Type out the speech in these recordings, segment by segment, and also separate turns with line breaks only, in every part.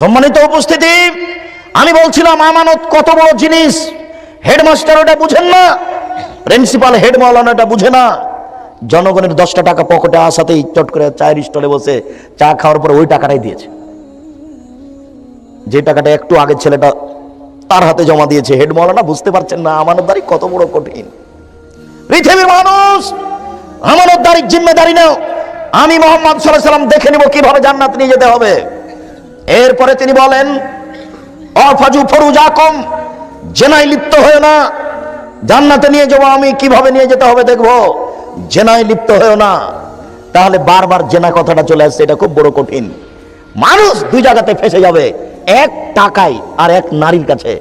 সম্মানিত উপস্থিতি, আমি বলছিলাম আমানত কত বড় জিনিস। হেডমাস্টার ওটা বুঝেন না, প্রিন্সিপাল হেড মাওলানা এটা বুঝে না। জনগণের 10টা টাকা পকেটে আসাতেই চট করে চায়ের স্টলে বসে চা খাওয়ার পর ওই টাকাটাই দিয়েছে, যে টাকাটা একটু আগে ছেলেটা তার হাতে জমা দিয়েছে। হেড মাওলানা বুঝতে পারছেন না আমানতদারি কত বড় কঠিন। পৃথিবীর মানুষ, আমানতদারির জিম্মেদারি নাও। আমি মুহাম্মদ সাল্লাল্লাহু আলাইহি ওয়াসাল্লাম দেখে নিব কিভাবে জান্নাত নিয়ে যেতে হবে। এরপরে তিনি বলেন, অফাজু ফরুজাকুম, জেনায় লিপ্ত হয়েও না। জান্নাতে নিয়ে যাবো আমি, কিভাবে নিয়ে যেতে হবে দেখবো। জেনায় লিপ্ত হয়েও না। তাহলে বারবার জেনা কথাটা চলে আসছে, এটা খুব বড় কঠিন। মানুষ দুই জায়গাতে ফেসে যাবে, এক টাকায় আর এক নারীর কাছে।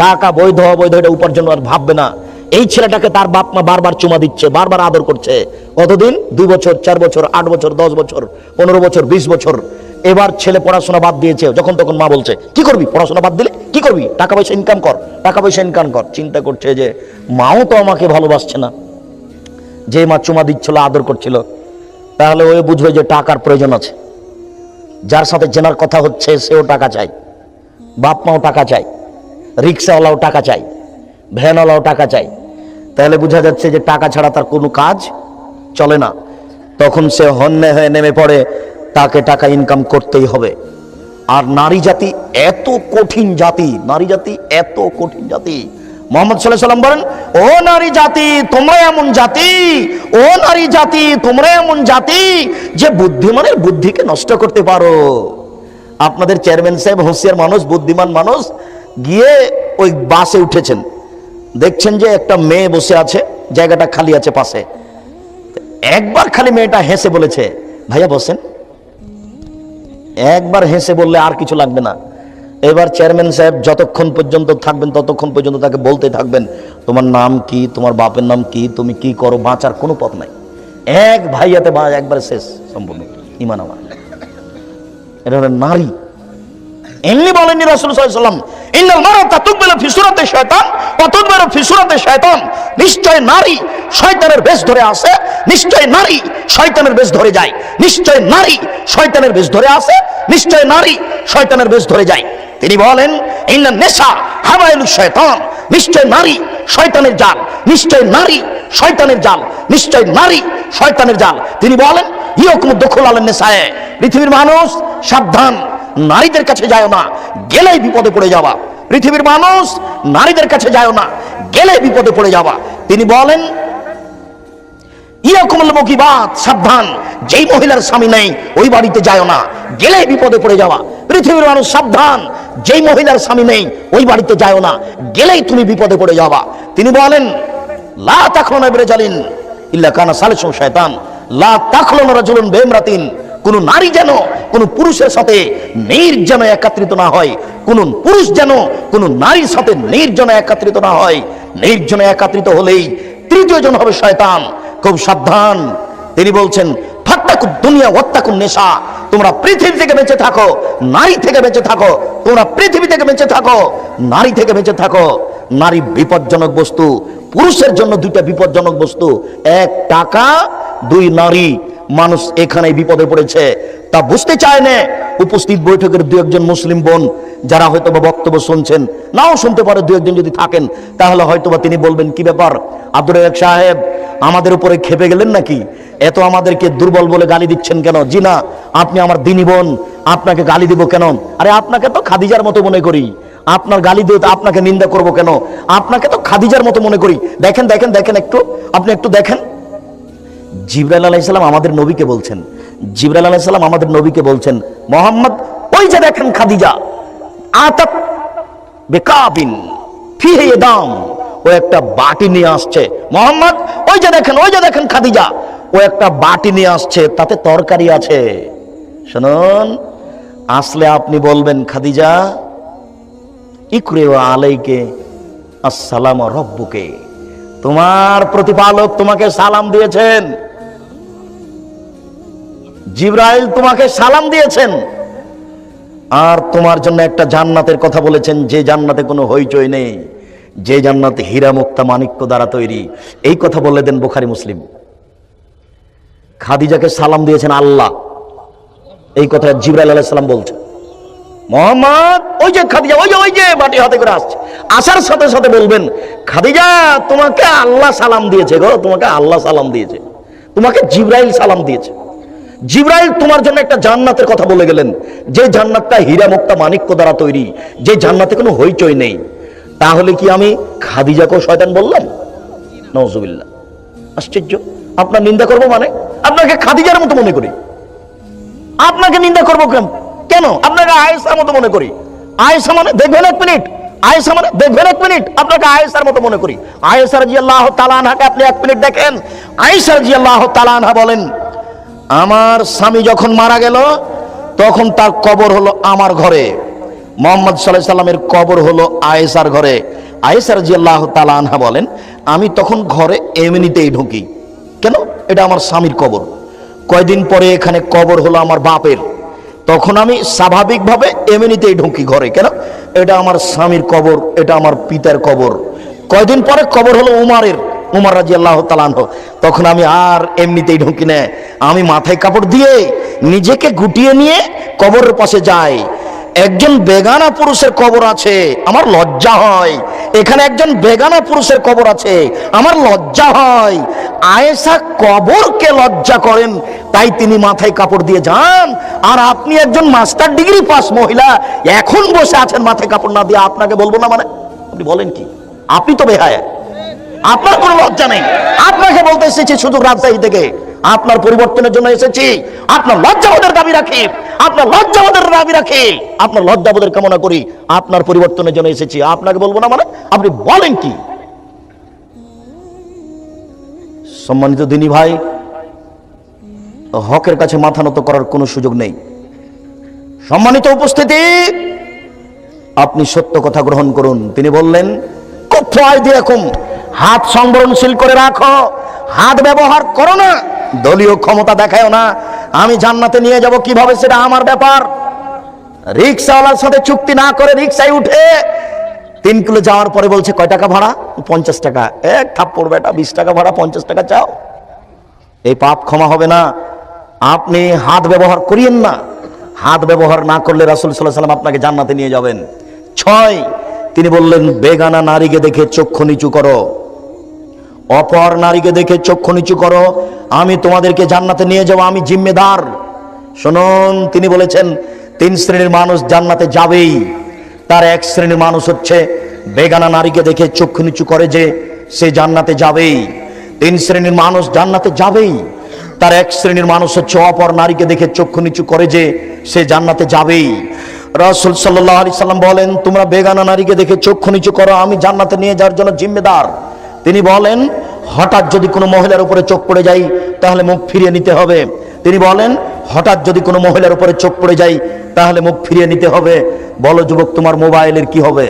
টাকা বৈধ অবৈধ এটা উপার্জন আর ভাববে না। এই ছেলেটাকে তার বাপ মা বারবার চুমা দিচ্ছে, বারবার আদর করছে। কতদিন? 2 বছর, 4 বছর, 8 বছর, 10 বছর, 15 বছর, 20 বছর। এবার ছেলে পড়াশোনা বাদ দিয়েছে, যখন তখন মা বলছে কি করবি, পড়াশোনা বাদ দিলে কি করবি, টাকা পয়সা ইনকাম কর, টাকা পয়সা ইনকাম কর। চিন্তা করছে যে মাও তো আমাকে ভালোবাসছে না, যে মা চুমা দিচ্ছিল, আদর করছিল। তাহলে ওই বুঝবে যে টাকার প্রয়োজন আছে। যার সাথে জেনার কথা হচ্ছে সেও টাকা চায়, বাপ মাও টাকা চায়, রিক্সাওয়ালাও টাকা চায়, ভ্যানওয়ালাও টাকা চায়। তাহলে বোঝা যাচ্ছে যে টাকা ছাড়া তার কোনো কাজ চলে না। তখন সে হন্যে হয়ে নেমে পড়ে, তাকে টাকা ইনকাম করতেই হবে। আর নারী জাতি এত কঠিন জাতি, নারী জাতি এত কঠিন জাতি। মুহাম্মদ সাল্লাল্লাহু আলাইহি ওয়াসাল্লাম বলেন, ও নারী জাতি তোমরা এমন জাতি, ও নারী জাতি তোমরা এমন জাতি যে বুদ্ধিমানের বুদ্ধিকে নষ্ট করতে পারো। আপনাদের চেয়ারম্যান সাহেব হুঁশিয়ার মানুষ, বুদ্ধিমান মানুষ, গিয়ে ওই বাসে উঠেছেন, দেখছেন যে একটা মেয়ে বসে আছে, জায়গাটা খালি আছে পাশে। একবার খালি মেয়েটা হেসে বলেছে, ভাইয়া বসেন। একবার হেসে বললে আর কিছু লাগবে না। এবার চেয়ারম্যান সাহেব যতক্ষণ পর্যন্ত থাকবেন ততক্ষণ পর্যন্ত তাকে বলতে থাকবেন, তোমার নাম কি, তোমার বাপের নাম কি, তুমি কি করো, বাঁচার কোনো পথ নাই। এক ভাইয়াতে একবার শেষ সম্পূর্ণ ইমান আমার। এটা হলো নারী। এমনি বলেননি রাসূল সাল্লাল্লাহু আলাইহি ওয়াসাল্লাম, ইন্নাল মারাতা তুকবিলু ফি সূরাতি শায়তান ওয়া তুদবিরু ফি সূরাতি শায়তান। নিশ্চয় নারী শয়তানের বেশ ধরে আসে, নিশ্চয় নারী শয়তানের বেশ ধরে যায়, নিশ্চয় নারী শয়তানের বেশ ধরে আসে, নিশ্চয় নারী শয়তানের বেশ ধরে যায়। তিনি বলেন, ইন্নান নিসা হাওয়াইলুশ শায়তান, নিশ্চয় নারী শয়তানের জাল, নিশ্চয় নারী শয়তানের জাল, নিশ্চয় নারী শয়তানের জাল। তিনি বলেন, ইয়াকুম দুখুল আলান নিসায়ে, পৃথিবীর মানুষ সাবধান, নারীদের কাছে যায় না, গেলেই বিপদে পড়ে যাওয়া। পৃথিবীর মানুষ নারীদের কাছে যায় না, গেলে বিপদে পড়ে যাওয়া। তিনি বলেন, ইয়াকুমুল মুকিবাত, সাবধান, যেই মহিলার স্বামী নেই ওই বাড়িতে যায় না, গেলেই বিপদে পড়ে যাওয়া। পৃথিবীর মানুষ সাবধান, যেই মহিলার স্বামী নেই ওই বাড়িতে যায় না, গেলেই তুমি বিপদে পড়ে যাওয়া। তিনি বলেন, লা তাখলুনা বিরাজালিন ইল্লা কানা সালিসু শায়তান, লা তাখলুনা রাজুলুন বিইমরাতিন, কোন নারী যেন কোন পুরুষের সাথে নির্জন একত্রিত না হয়, কোন পুরুষ যেন কোন নারীর সাথে নির্জন একত্রিত না হয়। নির্জন একত্রিত হলেই তৃতীয় জন হবে শয়তান। খুব সাবধান। তিনি বলছেন, ফাত্তাকুদ দুনিয়া ওয়াত্তাকুন নিসা, তোমরা পৃথিবী থেকে বেঁচে থাকো, নারী থেকে বেঁচে থাকো, তোমরা পৃথিবী থেকে বেঁচে থাকো, নারী থেকে বেঁচে থাকো। নারী বিপজ্জনক বস্তু, পুরুষের জন্য 2টা বিপজ্জনক বস্তু, 1 টাকা, 2 নারী। মানুষ এখানে বিপদে পড়েছে, তা বুঝতে চায় না। উপস্থিত বৈঠকের 2-1 মুসলিম বোন যারা হয়তো বা বক্তব্য শুনছেন, নাও শুনতে পারে, 2-1 যদি থাকেন, তাহলে হয়তো বা তিনি বলবেন, কি ব্যাপার আব্দুর রাজ্জাক সাহেব, আমাদের উপরে খেপে গেলেন নাকি? এত আমাদেরকে দুর্বল বলে গালি দিচ্ছেন কেন? জি না, আপনি আমার দিনী বোন, আপনাকে গালি দিব কেন? আরে আপনাকে তো খাদিজার মতো মনে করি, আপনার গালি দিয়ে তো আপনাকে নিন্দা করব কেন? আপনাকে তো খাদিজার মতো মনে করি। দেখেন দেখেন দেখেন, একটু আপনি একটু দেখেন। জিবরাইল আলাইহিস সালাম আমাদের নবীকে বলছেন, জিবরাইল আলাইহিস সালাম আমাদের নবীকে বলছেন, মুহাম্মদ ওই যে দেখেন খাদিজা আতাত বিকাবিন ফিহি ইয়াদাম, ও একটা বাটি নিয়ে আসছে। মুহাম্মদ ওই যে দেখেন, ওই যে দেখেন খাদিজা, ও একটা বাটি নিয়ে আসছে, তাতে তরকারি আছে। শুনুন, আসলে আপনি বলবেন, খাদিজা ইকরিউ আলাইকে আসসালামু রাব্বুকে, তোমার প্রতিপালক তোমাকে সালাম দিয়েছেন, জিবরাইল তোমাকে সালাম দিয়েছেন, আর তোমার জন্য একটা জান্নাতের কথা বলেছেন, যে জান্নাতে কোনো হইচই নেই, যে জান্নাতে হীরা মুক্তা মাণিক্য দ্বারা তৈরি। এই কথা বলে দেন বুখারী মুসলিম। খাদিজাকে সালাম দিয়েছেন আল্লাহ, এই কথা জিবরাইল আলাইহিস সালাম বলছেন। মোহাম্মদ ওই যে খাদিজা, ওই যে বাটি হাতে করে আসছে, আসার সাথে সাথে বলবেন, খাদিজা তোমাকে আল্লাহ সালাম দিয়েছে গো, তোমাকে আল্লাহ সালাম দিয়েছে, তোমাকে জিবরাইল সালাম দিয়েছে। জিবরাইল তোমার জন্য একটা জান্নাতের কথা বলে গেলেন, যে জান্নাতটা হীরা মুক্তা মাণিক্য দ্বারা তৈরি, যে জান্নাতে কোনো হইচই নেই। তাহলে কি আমি খাদিজাকেও শয়তান বললাম? নাউজুবিল্লাহ। আশ্চর্য। আপনার নিন্দা করবো মানে? আপনাকে খাদিজার মতো মনে করি, আপনাকে নিন্দা করবো কেন? আপনাকে আয়েশার মতো মনে করি। আয়েশা মানে দেখবেন এক মিনিট, আয়েশা মানে দেখবেন এক মিনিট, আপনাকে আয়েশার মতো মনে করি। আয়েশা রাদিয়াল্লাহু তাআলা আনহাকে আপনি এক মিনিট দেখেন। আয়েশা রাদিয়াল্লাহু তাআলা আনহা বলেন, আমার স্বামী যখন মারা গেল তখন তার কবর হলো আমার ঘরে, মুহাম্মদ সাল্লাল্লাহু আলাইহি সাল্লামের কবর হলো আয়েশার ঘরে। আয়েশা রাদিয়াল্লাহু তাআলা আনহা বলেন, আমি তখন ঘরে এমনিতেই ঢুকি, কেন? এটা আমার স্বামীর কবর। কয়দিন পরে এখানে কবর হলো আমার বাপের, তখন আমি স্বাভাবিকভাবে এমনিতেই ঢুকি ঘরে, কেন? এটা আমার স্বামীর কবর, এটা আমার পিতার কবর। কয়দিন পরে কবর হলো উমারের, উমর রাদিয়াল্লাহু তাআলা আনহু, তখন আমি আর এমনিতেই ঢুকি না, আমি মাথায় কাপড় দিয়ে নিজেকে গুটিয়ে নিয়ে কবরের পাশে যাই। একজন বেগানা পুরুষের কবর আছে, আমার লজ্জা হয়। এখানে একজন বেগানা পুরুষের কবর আছে, আমার লজ্জা হয়। আয়েশা কবরকে লজ্জা করেন, তাই তিনি মাথায় কাপড় দিয়ে যান। আর আপনি একজন মাস্টার ডিগ্রি পাস মহিলা এখন বসে আছেন মাথায় কাপড় না দিয়ে, আপনাকে বলবো না মানে? আপনি বলেন কি? আপনি তো বেহায়া, আপনার কোনো লজ্জা নেই। আপনাকে বলতে এসেছি শুধু রাজশাহী থেকে, আপনার পরিবর্তনের জন্য এসেছি। আপনার লজ্জাবোধের দাবি রাখি, আপনার লজ্জাবোধের দাবি রাখি, আপনার লজ্জাবোধের কামনা করি, আপনার পরিবর্তনের জন্য এসেছি। আপনাকে বলবো না মানে? আপনি বলেন কি? সম্মানিত দিনী ভাই, হকের কাছে মাথা নত করার কোনো সুযোগ নেই। সম্মানিত উপস্থিতি, আপনি সত্য কথা গ্রহণ করুন। তিনি বললেন, কুফু আইদিয়াকুম, হাত সংবরণশীল করে রাখো, হাত ব্যবহার করো না, দলীয় ক্ষমতা দেখায়ও না। আমি জান্নাতে নিয়ে যাব কিভাবে সেটা আমার ব্যাপার। রিকশাওয়ালার সাথে চুক্তি না করে রিকশায় উঠে 3 কিলো যাওয়ার পরে বলছে, কয় টাকা ভাড়া? 50 টাকা। এক থাপ্পড় বেটা, 20 টাকা ভাড়া, 50 টাকা চাও। এই পাপ ক্ষমা হবে না। আপনি হাত ব্যবহার করিয়েন না। হাত ব্যবহার না করলে রাসূল সাল্লাল্লাহু আলাইহি ওয়াসাল্লাম আপনাকে জান্নাতে নিয়ে যাবেন। 6, তিনি বললেন, বেগানা নারীকে দেখে চক্ষু নিচু করো, অপর নারীকে দেখে চক্ষু নিচু করো, আমি তোমাদেরকে জান্নাতে নিয়ে যাব, আমি জিম্মেদার। শুনুন, তিনি বলেছেন 3 শ্রেণীর মানুষ জান্নাতে যাবেই। তার 1 শ্রেণীর মানুষ হচ্ছে বেগানা নারীকে দেখে চক্ষু নিচু করে, যে সে জান্নাতে যাবেই। 3 শ্রেণীর মানুষ জান্নাতে যাবেই। তার 1 শ্রেণীর মানুষ হচ্ছে অপর নারীকে দেখে চক্ষু নিচু করে, যে সে জান্নাতে যাবেই। রাসূল সাল্লাল্লাহু আলাইহি সাল্লাম বলেন, তোমরা বেগানা নারীকে দেখে চক্ষু নিচু করো, আমি জান্নাতে নিয়ে যাওয়ার জন্য জিম্মেদার। তিনি বলেন, হঠাৎ যদি কোনো মহিলার উপরে চোখ পড়ে যায় তাহলে মুখ ফিরিয়ে নিতে হবে। তিনি বলেন, হঠাৎ যদি কোনো মহিলার উপরে চোখ পড়ে যায় তাহলে মুখ ফিরিয়ে নিতে হবে। বলো যুবক, তোমার মোবাইলের কি হবে?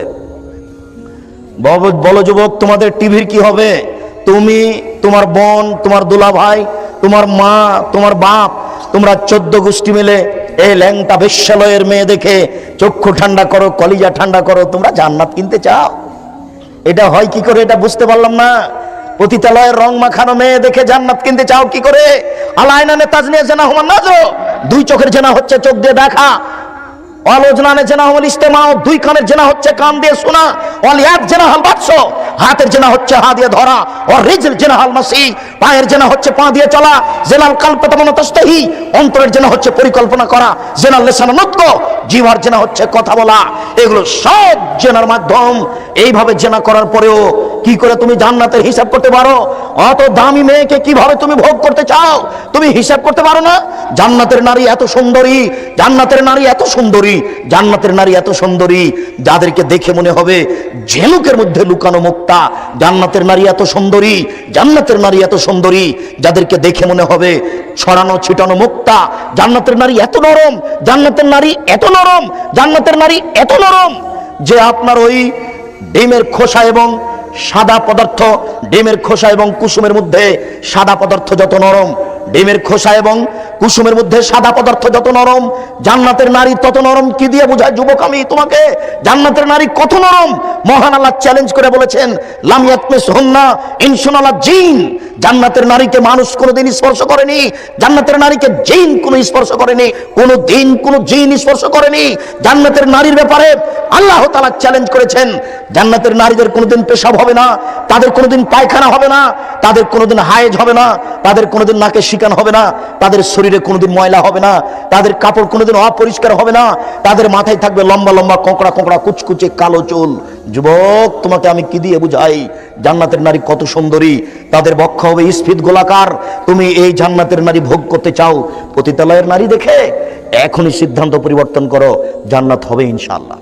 বলো যুবক, তোমাদের টিভির কি হবে? তুমি, তোমার বোন, তোমার দুলা ভাই, তোমার মা, তোমার বাপ, তোমরা 14 গোষ্ঠী মিলে এই ল্যাংটা বেশ্যালয়ের মেয়ে দেখে চক্ষু ঠান্ডা করো, কলিজা ঠান্ডা করো, তোমরা জান্নাত কিনতে চাও। এটা হয় কি করে? এটা বুঝতে পারলাম না। পতিতালয়ের রং মাখানো মেয়ে দেখে জান্নাত কিনতে চাও কি করে? আলাইনানে তাজনিয়া জানা হুমান নাজর, 2 চোখের জেনা হচ্ছে চোখ দিয়ে দেখা। অলজনানে জেনা হল ইস্তেমা, 2 কানের জেনা হচ্ছে কান দিয়ে শোনা। অলিয়াত জেনা হল বাদশ, হাতের জেনা হচ্ছে হাত দিয়ে ধরা। আর রিজল জেনা হল মাসি, পায়ের জেনা হচ্ছে পা দিয়ে চলা। জেনাল কলব তামানা তাস্তাহি, অন্তরের জেনা হচ্ছে পরিকল্পনা করা। জেনাল লিসান নতক, জিহ্বার জেনা হচ্ছে কথা বলা। এগুলো সব জেনার মাধ্যম। এইভাবে জেনা করার পরেও কি করে তুমি জান্নাতের হিসাব করতে পারো? অত দামি মেয়েকে কিভাবে তুমি ভোগ করতে চাও? তুমি হিসাব করতে পারো না? জান্নাতের নারী এত সুন্দরী, জান্নাতের নারী এত সুন্দরী, জান্নাতের নারী এত সুন্দরী, যাদেরকে দেখে মনে হবে ঝিনুকের মধ্যে লুকানো মুক্তা। জান্নাতের নারী এত সুন্দরী, জান্নাতের নারী এত সুন্দরী, যাদেরকে দেখে মনে হবে ছড়ানো ছিটানো মুক্তা। জান্নাতের নারী এত নরম, জান্নাতের নারী এত নরম, জান্নাতের নারী এত নরম, যে আপনার ওই ডিমের খোসা এবং সাদা পদার্থ, ডিমের খোসা এবং কুসুমের মধ্যে সাদা পদার্থ যত নরম, ডিমের খোসা এবং কুসুমের মধ্যে সাদা পদার্থ যত নরম, জান্নাতের নারী তত নরম। কি দিয়ে বোঝায় যুবক আমি তোমাকে, জান্নাতের নারী কত নরম? মহান আল্লাহ চ্যালেঞ্জ করে বলেছেন, লাম ইয়াতমিসহুন্না ইনসুন ওয়ালা জিন। জান্নাতের নারীকে মানুষ কোনোদিন স্পর্শ করেনি, জান্নাতের নারীকে জিন কোনো স্পর্শ করেনি, কোনো দিন কোনো জিন স্পর্শ করেনি। জান্নাতের নারীর ব্যাপারে আল্লাহ তাআলা চ্যালেঞ্জ করেছেন, জান্নাতের নারীদের কোনোদিন পেশাব হবে না, তাদের কোনোদিন পায়খানা হবে না, তাদের কোনোদিন হায়েজ হবে না, তাদের কোনোদিন নাকে শিকান হবে না, তাদের শরীরে কোনোদিন ময়লা হবে না, তাদের কাপড় কোনোদিন অপরিষ্কার হবে না, তাদের মাথায় থাকবে লম্বা লম্বা কোঁকড়া কোঁকড়া কুচকুচে কালো চুল। যুবক তোমাকে আমি কি দিয়ে বুঝাই, জান্নাতের নারী কত সুন্দরী, তাদের বক্ষ হবে স্ফীত গোলাকার। তুমি এই জান্নাতের নারী ভোগ করতে চাও, পতিতালয়ের নারী দেখে এখনই সিদ্ধান্ত পরিবর্তন করো, জান্নাত হবে ইনশাআল্লাহ।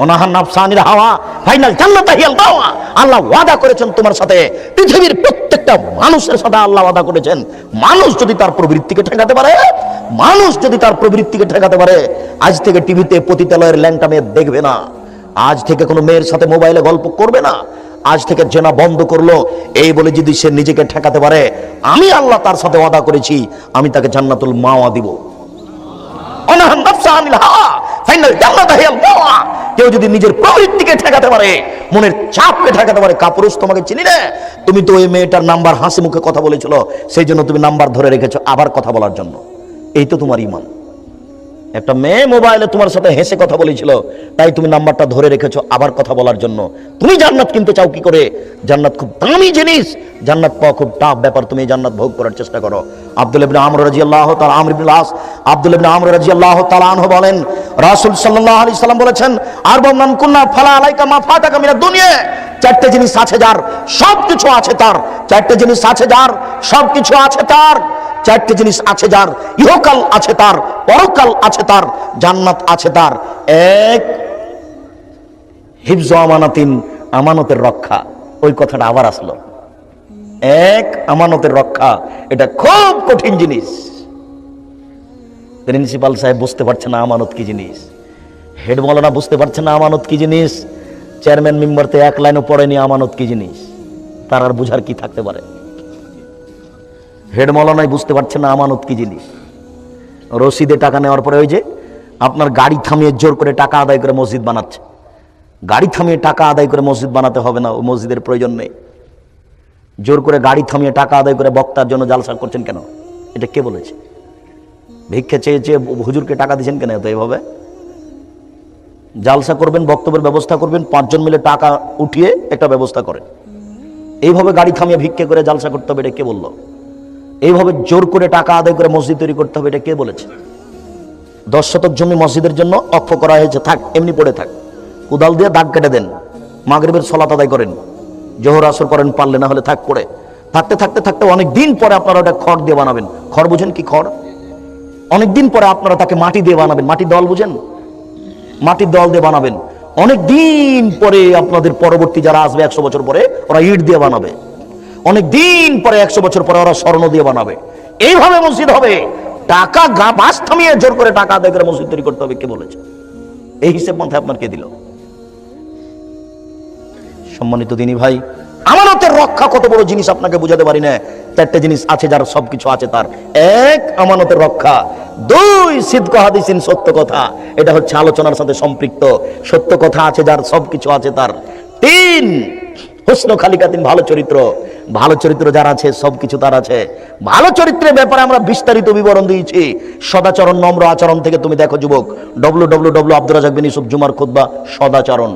ওনাহান নাফসানির হাওয়া ফাইনাল জান্নাতা হিয়াল দাওয়া। আল্লাহ ওয়াদা করেছেন তোমার সাথে, পৃথিবীর প্রত্যেকটা মানুষের সাথে আল্লাহ ওয়াদা করেছেন, মানুষ যদি তার প্রবৃত্তিকে ঠেকাতে পারে, মানুষ যদি তার প্রবৃত্তিকে ঠেকাতে পারে, আজ থেকে টিভিতে পতিতালয়ের ল্যাংটা মেয়ে দেখবে না, আজ থেকে কোনো মেয়ের সাথে মোবাইলে গল্প করবে না, আজ থেকে জেনা বন্ধ করলো, এই বলে যদি সে নিজেকে ঠেকাতে পারে, আমি আল্লাহ তার সাথে ওয়াদা করেছি, আমি তাকে জান্নাতুল মাওয়া দিব। ওনাহান নাফসানিল হাওয়া ফাইনাল জান্নাতা হিয়াল দাওয়া। কেউ যদি নিজের প্রবৃত্তিকে ঠেকাতে পারে, মনের চাপকে ঠেকাতে পারে, কাপুরুষ তোমাকে চিনি না, তুমি তো ওই মেয়েটার নাম্বার হাসি মুখে কথা বলেছিল, সেই জন্য তুমি নাম্বার ধরে রেখেছো আবার কথা বলার জন্য, এই তো তোমার ঈমান। একটা মেয়ে মোবাইলে তোমার সাথে হেসে কথা বলেছিল, তাই তুমি নাম্বারটা ধরে রেখেছো আবার কথা বলার জন্য। তুমি জান্নাত কিনতে চাও কি করে? জান্নাত খুব দামি জিনিস, জান্নাত পাওয়া খুব টাফ ব্যাপার, তুমি জান্নাত ভোগ করার চেষ্টা করো। আব্দুল্লাহ ইবনে আমর রাদিয়াল্লাহু তাআলা আব্দুল্লাহ ইবনে আমর রাদিয়াল্লাহু তাআলা আনহু বলেন, রাসূল সাল্লাল্লাহু আলাইহি সাল্লাম বলেছেন, আরবাউন মান কুন্না ফালা আলাইকা মা ফাতাকা মিনাদ দুনিয়া। চারটে জিনিস আছে যার সবকিছু আছে তার, চারটে জিনিস আছে যার সবকিছু আছে তার, চারটে জিনিস আছে যার ইহকাল আছে তার, পরকাল আছে তার, জান্নাত আছে তার। এক, হিফজ আমানাতিন, আমানতের রক্ষা। ওই কথাটা আবার আসলো, এক, আমানতের রক্ষা, এটা খুব কঠিন জিনিস। প্রিন্সিপাল সাহেব বুঝতে পারছে না আমানত কি জিনিস, হেড মৌলানা বুঝতে পারছে না আমানত কি জিনিস, চেয়ারম্যান মেম্বারতে এক লাইনও পড়েনি আমানত কি জিনিস, তার আর বুঝার কি থাকতে পারে? হেড মৌলানাই বুঝতে পারছে না আমানত কি জিনিস। রসিদে টাকা নেওয়ার পরে ওই যে আপনার গাড়ি থামিয়ে জোর করে টাকা আদায় করে মসজিদ বানাচ্ছে, গাড়ি থামিয়ে টাকা আদায় করে মসজিদ বানাতে হবে না, ওই মসজিদের প্রয়োজন নেই। জোর করে গাড়ি থামিয়ে টাকা আদায় করে বক্তার জন্য জালসা করছেন কেন? এটা কে বলেছে? ভিক্ষা চেয়ে চেয়ে হুজুরকে টাকা দিচ্ছেন কেন? তো এইভাবে জালসা করবেন, বক্তব্যের ব্যবস্থা করবেন, 5 জন মিলে টাকা উঠিয়ে একটা ব্যবস্থা করেন, এইভাবে গাড়ি থামিয়ে ভিক্ষা করে জালসা করতে হবে, এটা কে বললো? এইভাবে জোর করে টাকা আদায় করে মসজিদ তৈরি করতে হবে, এটা কে বলেছে? 10 শতক জমি মসজিদের জন্য অক্ষ করা হয়েছে, থাক এমনি পড়ে থাক, কোদাল দিয়ে দাগ কেটে দেন, মাগরিবের সালাত আদায় করেন, জোহর আসর করেন, পারলে না হলে থাক পড়ে থাকতে থাকতে থাকতে অনেক দিন পরে আপনারা ওটা খড় দিয়ে বানাবেন। খড় বুঝেন কি? খড় অনেক দিন পরে আপনারা তাকে মাটি দিয়ে বানাবেন। মাটির দল বুঝেন? মাটির দল দিয়ে বানাবেন। অনেক দিন পরে আপনাদের পরবর্তী যারা আসবে 100 বছর পরে, ওরা ইট দিয়ে বানাবে। অনেক দিন পরে 100 বছর পরে ওরা স্বর্ণ দিয়ে বানাবে। এইভাবে মসজিদ হবে। টাকা বাস থামিয়ে জোর করে টাকা আদায় করে মসজিদ তৈরি করতে হবে, কে বলেছে? এই হিসেব মাথায় আপনার কে দিল? সম্মানিত দিনী ভাই, আমানতের রক্ষা কত বড় জিনিস আপনাকে বুঝাতে পারি না। 4টে জিনিস আছে যার সবকিছু আছে তার। 1, আমানতের রক্ষা। 2, সিদক হাদিসিন, সত্য কথা, এটা হচ্ছে আলোচনার সাথে সম্পৃক্ত, সত্য কথা আছে যার সবকিছু আছে তার। 3, হুসন খালিকাতিন, ভালো চরিত্র, ভালো চরিত্র যার আছে সবকিছু তার আছে। ভালো চরিত্রের ব্যাপারে আমরা বিস্তারিত বিবরণ দিয়েছি। সদাচরণ, নম্র আচরণ থেকে তুমি দেখো যুবক, www আব্দুর রাজ্জাক বিন ইউসুফ জুমার খুতবা, সদাচরণ,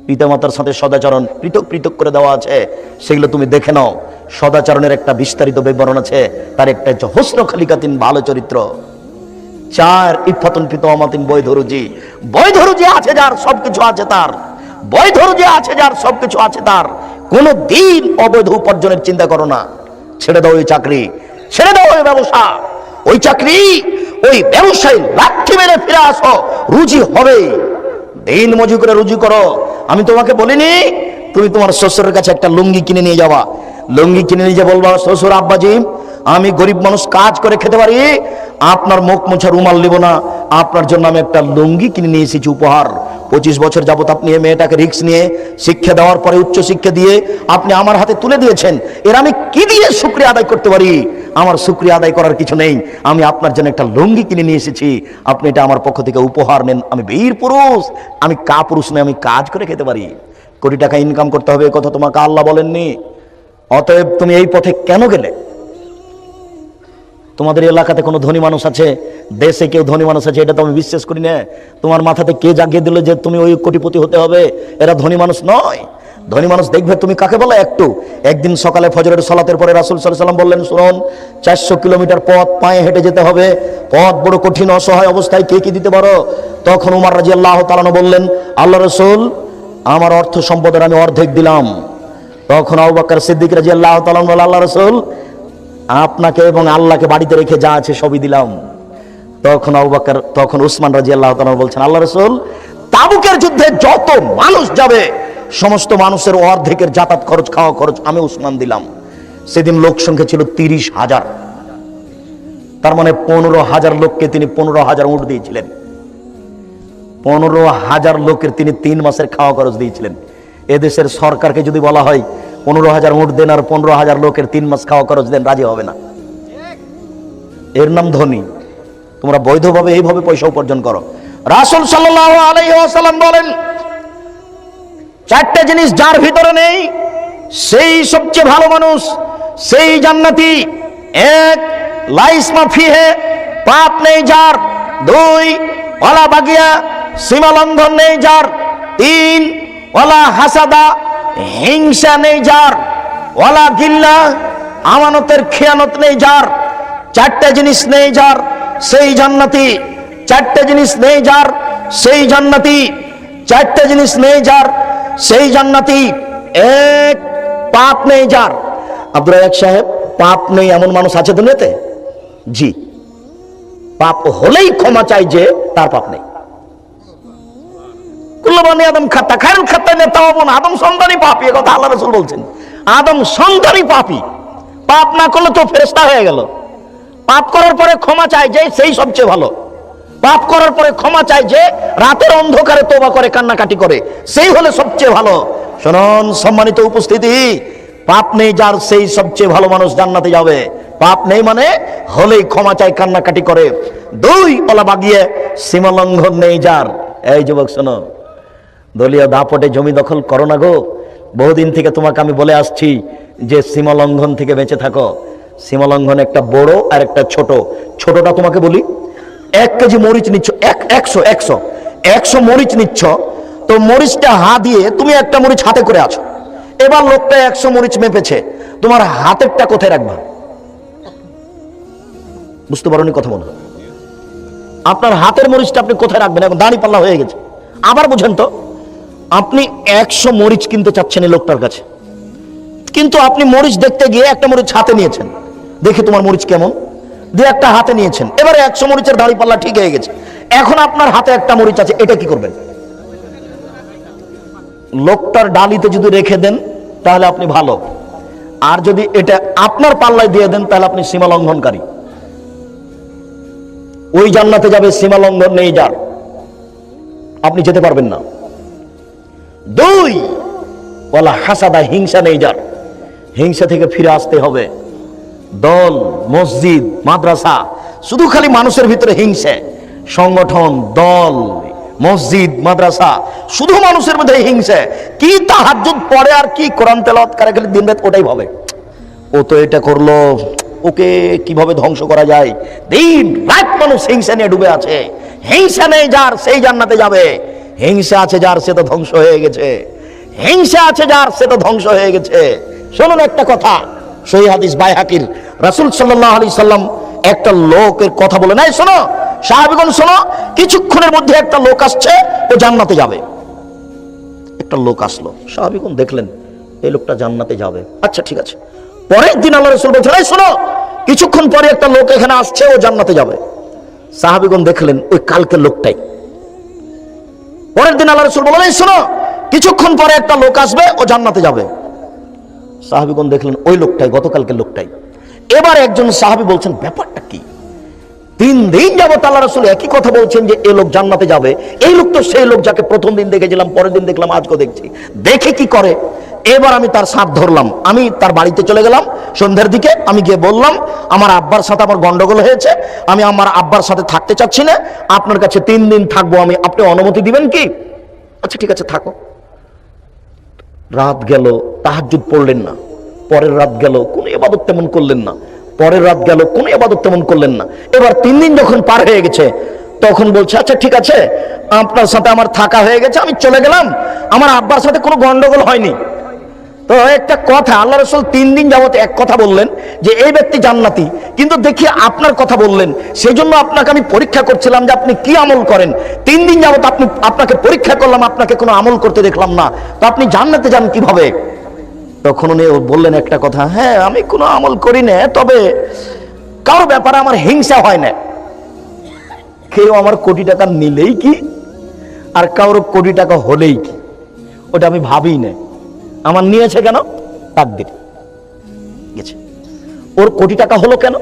পিতামাতার সাথে সদাচরণ পৃথক পৃথক করে দেওয়া আছে, সেগুলো তুমি দেখে নাও। সদাচরণের একটা বিস্তারিত বিবরণ আছে, তার একটা হচ্ছে হুসন খালিকাতিন, ভালো চরিত্র। 4, ইফাতুন ফিতওয়ামাতিন, বৈধরুজি, বৈধরুজি আছে যার সবকিছু আছে তার, বৈধরুজি আছে যার সবকিছু আছে তার। কোন দিন অবৈধ উপার্জনের চিন্তা করো না, ছেড়ে দাও ওই চাকরি, ছেড়ে দাও ওই ব্যবসা, ওই চাকরি, ওই ব্যবসায় লাথি মেরে ফিরে আসো, রুজি হবে। দিন মজুরি করে রুজি করো। আমি তোমাকে বলিনি তুমি তোমার শ্বশুরের কাছে একটা লুঙ্গি কিনে নিয়ে যাবা, লুঙ্গি কিনে নিয়ে বলবা, শ্বশুর আব্বাজি আমি গরিব মানুষ, কাজ করে খেতে পারি, আপনার মুখ মোছা রুমাল নিব না, আপনার জন্য আমি একটা লুঙ্গি কিনে নিয়ে এসেছি উপহার। 25 বছর যাবত আপনি এই মেয়েটাকে রিস্ক নিয়ে শিক্ষা দেওয়ার পরে উচ্চ শিক্ষা দিয়ে আপনি আমার হাতে তুলে দিয়েছেন। এর আমি কি দিয়ে শুকরিয়া আদায় করতে পারি? আমার শুকরিয়া আদায় করার কিছু নেই। আমি আপনার জন্য একটা লুঙ্গি কিনে নিয়ে এসেছি, আপনি এটা আমার পক্ষ থেকে উপহার নেন। আমি বীর পুরুষ, আমি পুরুষ নই, আমি কাজ করে খেতে পারি। কোটি টাকা ইনকাম করতে হবে এ কথা তোমাকে আল্লাহ বলেননি। অতএব তুমি এই পথে কেন গেলে? তোমাদের এলাকাতে কোনো ধনী মানুষ আছে, দেশে কেউ ধনী মানুষ আছে, এটা তো আমি বিশ্বাস করি না। তোমার মাথাতে কে জাগিয়ে দিল যে তুমি ওই কোটিপতি হতে হবে? এরা ধনী মানুষ নয়। ধনী মানুষ দেখবে তুমি কাকে বলো। একদিন সকালে ফজরের সালাতের পরে রাসূল সাল্লাল্লাহু আলাইহি ওয়াসাল্লাম বললেন, শুনুন, 400 কিলোমিটার পথ পায়ে হেঁটে যেতে হবে, পথ বড় কঠিন, অসহায় অবস্থায় কে কি দিতে পারো? তখন উমর রাদিয়াল্লাহু তাআলা বললেন, আল্লাহ রাসূল, আমার অর্থ সম্পদের আমি অর্ধেক দিলাম। তখন আবু বকর সিদ্দিক রাদিয়াল্লাহু তাআলা বললেন, আল্লাহ রাসূল, আপনাকে এবং আল্লাহকে বাড়িতে রেখে যা আছে সবই দিলাম। তখন উসমান রাদিয়াল্লাহু তাআলা বলছেন, আল্লাহ রাসূল, তাবুকের যুদ্ধে যত মানুষ যাবে সমস্ত মানুষের অর্ধেকের যাতায়াত খরচ, খাওয়া খরচ আমি উসমান দিলাম। সেদিন লোক সংখ্যা ছিল 30,000, তার মানে 15,000 লোককে তিনি 15,000 উট দিয়েছিলেন। 15,000 লোকের তিনি 3 মাসের খাওয়া খরচ দিয়েছিলেন। এদেশের সরকারকে যদি বলা হয় 15,000 উট দেন আর 15,000 লোকের 3 মাস খাওয়া খরচ দেন, রাজি হবে না। এর নাম ধনী। তোমরা বৈধভাবে এইভাবে পয়সা উপার্জন করো। রাসূল সাল্লাল্লাহু আলাইহি ওয়াসাল্লাম বলেন, 4টে জিনিস যার ভিতরে নেই সেই সবচেয়ে ভালো মানুষ, সেই জান্নাতি। 1, লা ইসমা ফিহে, পাপ নেই যার। 2, ওয়ালা বাগিয়া, সীমা লঙ্ঘন নেই যার। 3, ওয়ালা হাসাদা, হিংসা নেই যার। ওয়ালা গিল্লা, আমানতের খেয়ানত নেই যার। 4টে জিনিস নেই যার সেই জান্নাতি। 4টে জিনিস নেই যার সেই জান্নাতি। 4টে জিনিস নেই যার সেই জান্নাতি। 1, পাপ নেই যার। আব্দুর রাজ্জাক সাহেব, পাপ নেই এমন মানুষ আছে দুনিয়াতে? জি। পাপ হলেই ক্ষমা চাই যে তার পাপ নেই। কুল্লু বানি আদম খাতা, খায়রুল খাত্তাইন তাওয়াবুন, আদম সন্তানই পাপী, এ কথা আল্লাহ রাসূল বলছেন। আদম সন্তানই পাপী। পাপ না করলে তো ফেরেশতা হয়ে গেল। পাপ করার পরে ক্ষমা চাই যে সেই সবচেয়ে ভালো। পাপ করার পরে ক্ষমা চাই যে রাতের অন্ধকারে তওবা করে কান্নাকাটি করে, সেই হলে সবচেয়ে ভালো। শুনুন সম্মানিত উপস্থিতি, পাপ নেই যার সেই সবচেয়ে ভালো মানুষ জান্নাতে যাবে। পাপ নেই মানে হলেই ক্ষমা চাই, কান্নাকাটি করে। 2, ওলা বাগিয়ে, সীমা লঙ্ঘন নেই যার। এই যুবক শোনো, দলীয় দাপটে জমি দখল করো না গো। বহুদিন থেকে তোমাকে আমি বলে আসছি যে সীমা লঙ্ঘন থেকে বেঁচে থাকো। সীমা লঙ্ঘন একটা বড় আর একটা ছোট। ছোটটা তোমাকে বলি, 1 কেজি মরিচ নিচ্ছ, 100 মরিচ নিচ্ছ, তো মরিচটা দিয়ে তুমি একটা মরিচ হাতে করে আছো। এবার লোকটা 100 মরিচ মেপেছে, তোমার হাতেরটা কোথায় রাখবা? বুঝতে পারোনি কথা বলো। আপনার হাতের মরিচটা আপনি কোথায় রাখবেন? এখন দাঁড়ি পাল্লা হয়ে গেছে। আবার বুঝেন তো, আপনি 100 মরিচ কিনতে চাচ্ছেন এই লোকটার কাছে, কিন্তু আপনি মরিচ দেখতে গিয়ে একটা মরিচ হাতে নিয়েছেন, দেখি তোমার মরিচ কেমন, দিয়ে একটা হাতে নিয়েছেন। এবারে 100 মরিচের দাঁড়ি পাল্লা ঠিক হয়ে গেছে। এখন আপনার হাতে একটা মরিচ আছে, এটা কি করবেন? লোকটার ডালিতে যদি রেখে দেন তাহলে আপনি ভালো, আর যদি এটা আপনার পাল্লায় দিয়ে দেন তাহলে আপনি সীমা লঙ্ঘনকারী। ওই জান্নাতে যাবে সীমা লঙ্ঘন নেই যার, আপনি যেতে পারবেন না। 2, ওয়ালা হাসাদা, হিংসা নেই যার। হিংসা থেকে ফিরে আসতে হবে। দল, মসজিদ, মাদ্রাসা, শুধু খালি মানুষের ভিতরে হিংসা। সংগঠন, দল, মসজিদ, মাদ্রাসা, শুধু মানুষের মধ্যে হিংসা। কি তাহাজ্জুদ পড়ে আর কি কোরআন তেলাওয়াত করে, খালি দিন রাত ওটাই ভাবে, ও তো এটা করলো, ওকে কিভাবে ধ্বংস করা যায়। দিন রাত মানুষ হিংসা নিয়ে ডুবে আছে। হিংসা নেই যার সেই জান্নাতে যাবে। হিংসা আছে যার সে তো ধ্বংস হয়ে গেছে। হিংসা আছে যার সে তো ধ্বংস হয়ে গেছে। শুনুন একটা কথা, সহিহ হাদিস বাইহাকির, রাসূল সাল্লাল্লাহু আলাইহি সাল্লাম একটা লোকের কথা বলে নাই, শোনো সাহাবীগণ শোনো, কিছুক্ষণের মধ্যে একটা লোক আসছে, ও জান্নাতে যাবে। একটা লোক আসলো, সাহাবীগণ দেখলেন এই লোকটা জান্নাতে যাবে, আচ্ছা ঠিক আছে। পরের দিন আল্লাহ রাসূল বলছেন, এই শোনো, কিছুক্ষণ পরে একটা লোক এখানে আসছে, ও জান্নাতে যাবে। সাহাবীগণ দেখলেন ওই কালকের লোকটাই। পরের দিন আল্লাহ রাসূল বললেন, এই শোনো, কিছুক্ষণ পরে একটা লোক আসবে, ও জান্নাতে যাবে। সাহাবীগণ দেখলেন ওই লোকটাই, গতকালকের লোকটাই। এবার একজন সাহাবী বলছেন, ব্যাপারটা কি? 3 দিন যাবত আল্লাহ রাসূল একই কথা বলছেন যে এই লোক জান্নাতে যাবে। এই লোক তো সেই লোক যাকে প্রথম দিন দেখেছিলাম, পরের দিন দেখলাম, আজকে দেখছি। দেখে কি করে, এবার আমি তার সাথ ধরলাম, আমি তার বাড়িতে চলে গেলাম সন্ধ্যার দিকে। আমি গিয়ে বললাম, আমার আব্বার সাথে আমার গন্ডগোল হয়েছে, আমি আমার আব্বার সাথে থাকতে চাচ্ছি না, আপনার কাছে 3 দিন থাকবো আমি, আপনি অনুমতি দিবেন কি? আচ্ছা ঠিক আছে থাকো। রাত গেল, তাহাজ্জুদ পড়লেন না। পরের রাত গেল, কোনো ইবাদত তেমন করলেন না। পরের রাত গেল, কোনো ইবাদত তেমন করলেন না। এবার 3 দিন যখন পার হয়ে গেছে, তখন বলছে আচ্ছা ঠিক আছে, আপনার সাথে আমার থাকা হয়ে গেছে, আমি চলে গেলাম, আমার আব্বার সাথে কোনো গন্ডগোল হয়নি। তো একটা কথা, আল্লাহ রাসূল 3 দিন যাবত এক কথা বললেন যে এই ব্যক্তি জান্নাতি, কিন্তু দেখি আপনার কথা বললেন, সেই জন্য আপনাকে আমি পরীক্ষা করছিলাম যে আপনি কি আমল করেন। 3 দিন যাবত আপনাকে পরীক্ষা করলাম, আপনাকে কোনো আমল করতে দেখলাম না, তো আপনি জান্নাতে যান কিভাবে? তখন উনি বললেন একটা কথা, হ্যাঁ আমি কোনো আমল করি না, তবে কারো ব্যাপারে আমার হিংসা হয় না। কেউ আমার কোটি টাকা নিলেই কি, আর কারোর কোটি টাকা হলেই কি, ওটা আমি ভাবি না। আমার নিয়েছে কেন, তাকদীর গেছে। ওর কোটি টাকা হলো কেন,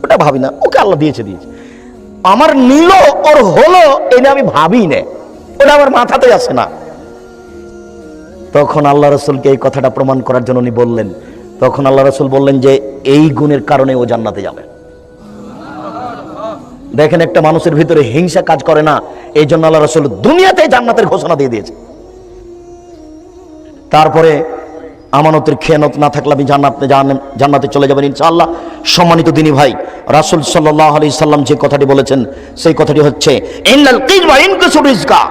ওটা ভাবি না, ওকে আল্লাহ দিয়েছে। আমার নিল, ওর হলো, এটা আমি ভাবি না, ওটা আমার মাথাতে আসে না। তখন আল্লাহ রাসূলকে এই কথাটা প্রমাণ করার জন্য উনি বললেন, তখন আল্লাহ রাসূল বললেন যে এই গুণের কারণে ও জান্নাতে যাবে। দেখেন, একটা মানুষের ভিতরে হিংসা কাজ করে না, এই জন্য আল্লাহ রাসূল দুনিয়াতে জান্নাতের ঘোষণা দিয়ে দিয়েছে। তারপরে আমানতের খেয়ানত না থাকলে আপনি জান্নাতে চলে যাবেন ইনশাআল্লাহ। সম্মানিত দিনী ভাই, রাসূল সাল্লাল্লাহু আলাইহি সাল্লাম যে কথাটি বলেছেন, সেই কথাটি হচ্ছে ইন্নাল কিযবা ইনকাসুর রিজকা,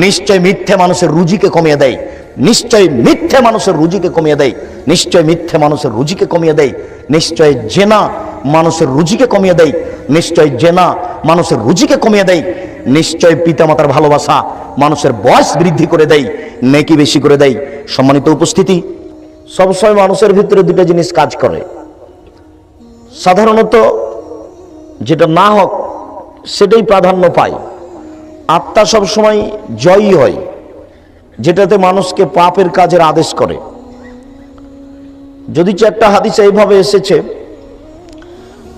নিশ্চয় মিথ্যে মানুষের রুজিকে কমিয়ে দেয়, নিশ্চয় মিথ্যে মানুষের রুজিকে কমিয়ে দেয়, নিশ্চয় মিথ্যে মানুষের রুজিকে কমিয়ে দেয়, নিশ্চয় জেনা মানুষের রুজিকে কমিয়ে দেয়, নিশ্চয় জেনা মানুষের রুজিকে কমিয়ে দেয়, নিশ্চয় পিতামাতার ভালোবাসা মানুষের বয়স বৃদ্ধি করে দেয়, নেকি বেশি করে দেয়। সম্মানিত উপস্থিতি, সবসময় মানুষের ভিতরে দুটো জিনিস কাজ করে। সাধারণত যেটা না হোক সেটাই প্রাধান্য পায়। আত্মা সবসময় জয়ী হয়, যেটাতে মানুষকে পাপের কাজের আদেশ করে। যদি একটা হাদিসে এইভাবে এসেছে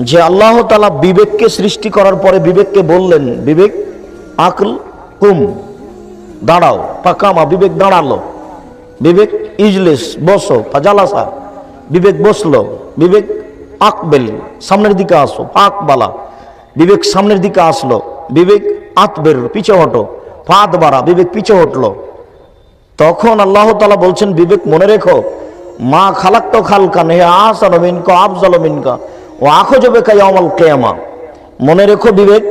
যে আল্লাহ তাআলা বিবেককে সৃষ্টি করার পরে বিবেককে বললেন, বিবেক আকল কুম, দাঁড়াও, পাকামা, বিবেক দাঁড়ালো, বিবেক ইজলিস, বসো, ফাজালাসা, বিবেক বসলো, বিবেক আকবেল, সামনের দিকে আসো, আকবালা, বিবেক সামনের দিকে আসলো, বিবেক আতবের, পিছে হটো, ফাদ বাড়া, বিবেক পিছে হটলো। তখন আল্লাহ তাআলা বলছেন, বিবেক মনে রেখো, মা খালাক্ত খালকান হে আহসানু মিনকা আফজালু মিনকা ওয়া আখযু বিকা ইয়াউমাল কিয়ামা। মনে রেখো বিবেক,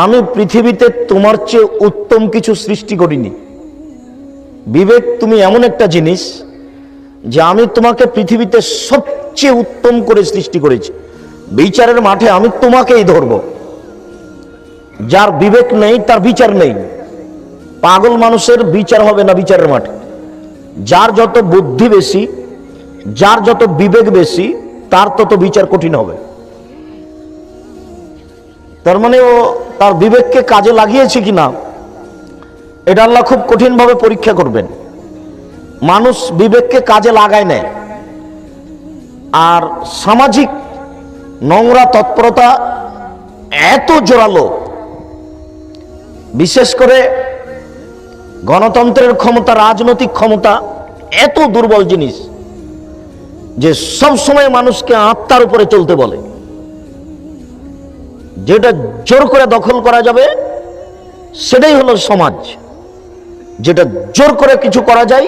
আমি পৃথিবীতে তোমার চেয়ে উত্তম কিছু সৃষ্টি করিনি। বিবেক, তুমি এমন একটা জিনিস যে আমি তোমাকে পৃথিবীতে সবচেয়ে উত্তম করে সৃষ্টি করেছি। বিচারের মাঠে আমি তোমাকেই ধরব। যার বিবেক নেই তার বিচার নেই। পাগল মানুষের বিচার হবে না বিচারের মাঠে। যার যত বুদ্ধি বেশি, যার যত বিবেক বেশি, তার তত বিচার কঠিন হবে। তার মানে ও তার বিবেককে কাজে লাগিয়েছে কিনা, এটা আল্লাহ খুব কঠিন ভাবে পরীক্ষা করবেন। মানুষ বিবেককে কাজে লাগায় নেয়, আর সামাজিক নোংরা তৎপরতা এত জোরালো, বিশেষ করে গণতন্ত্রের ক্ষমতা, রাজনৈতিক ক্ষমতা এত দুর্বল জিনিস যে সব সময় মানুষকে আত্মার উপরে চলতে বলে। যেটা জোর করে দখল করা যাবে সেটাই হলো সমাজ, যেটা জোর করে কিছু করা যায়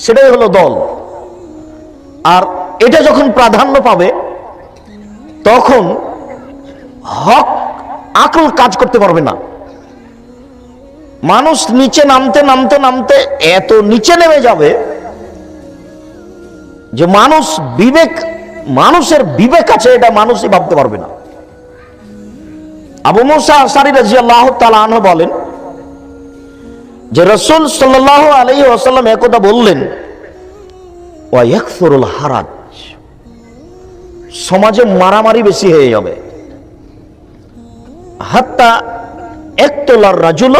সেটাই হলো দল। আর এটা যখন প্রাধান্য পাবে তখন হক আকল কাজ করতে পারবে না। মানুষ নিচে নামতে নামতে নামতে এত নিচে নেমে যাবে যে মানুষের বিবেক আছে এটা মানুষই ভাবতে পারবে না। আবু মুসা আশআরী রাদিয়াল্লাহু তাআলা আনহু বলেন যে রাসূল সাল্লাল্লাহু আলাইহি ওয়াসাল্লাম একদা বললেন, ওয়া ইয়াকসুরুল হারাজ, সমাজে মারামারি বেশি হয়ে যাবে। হাত্তা ইকতুলার রাজুল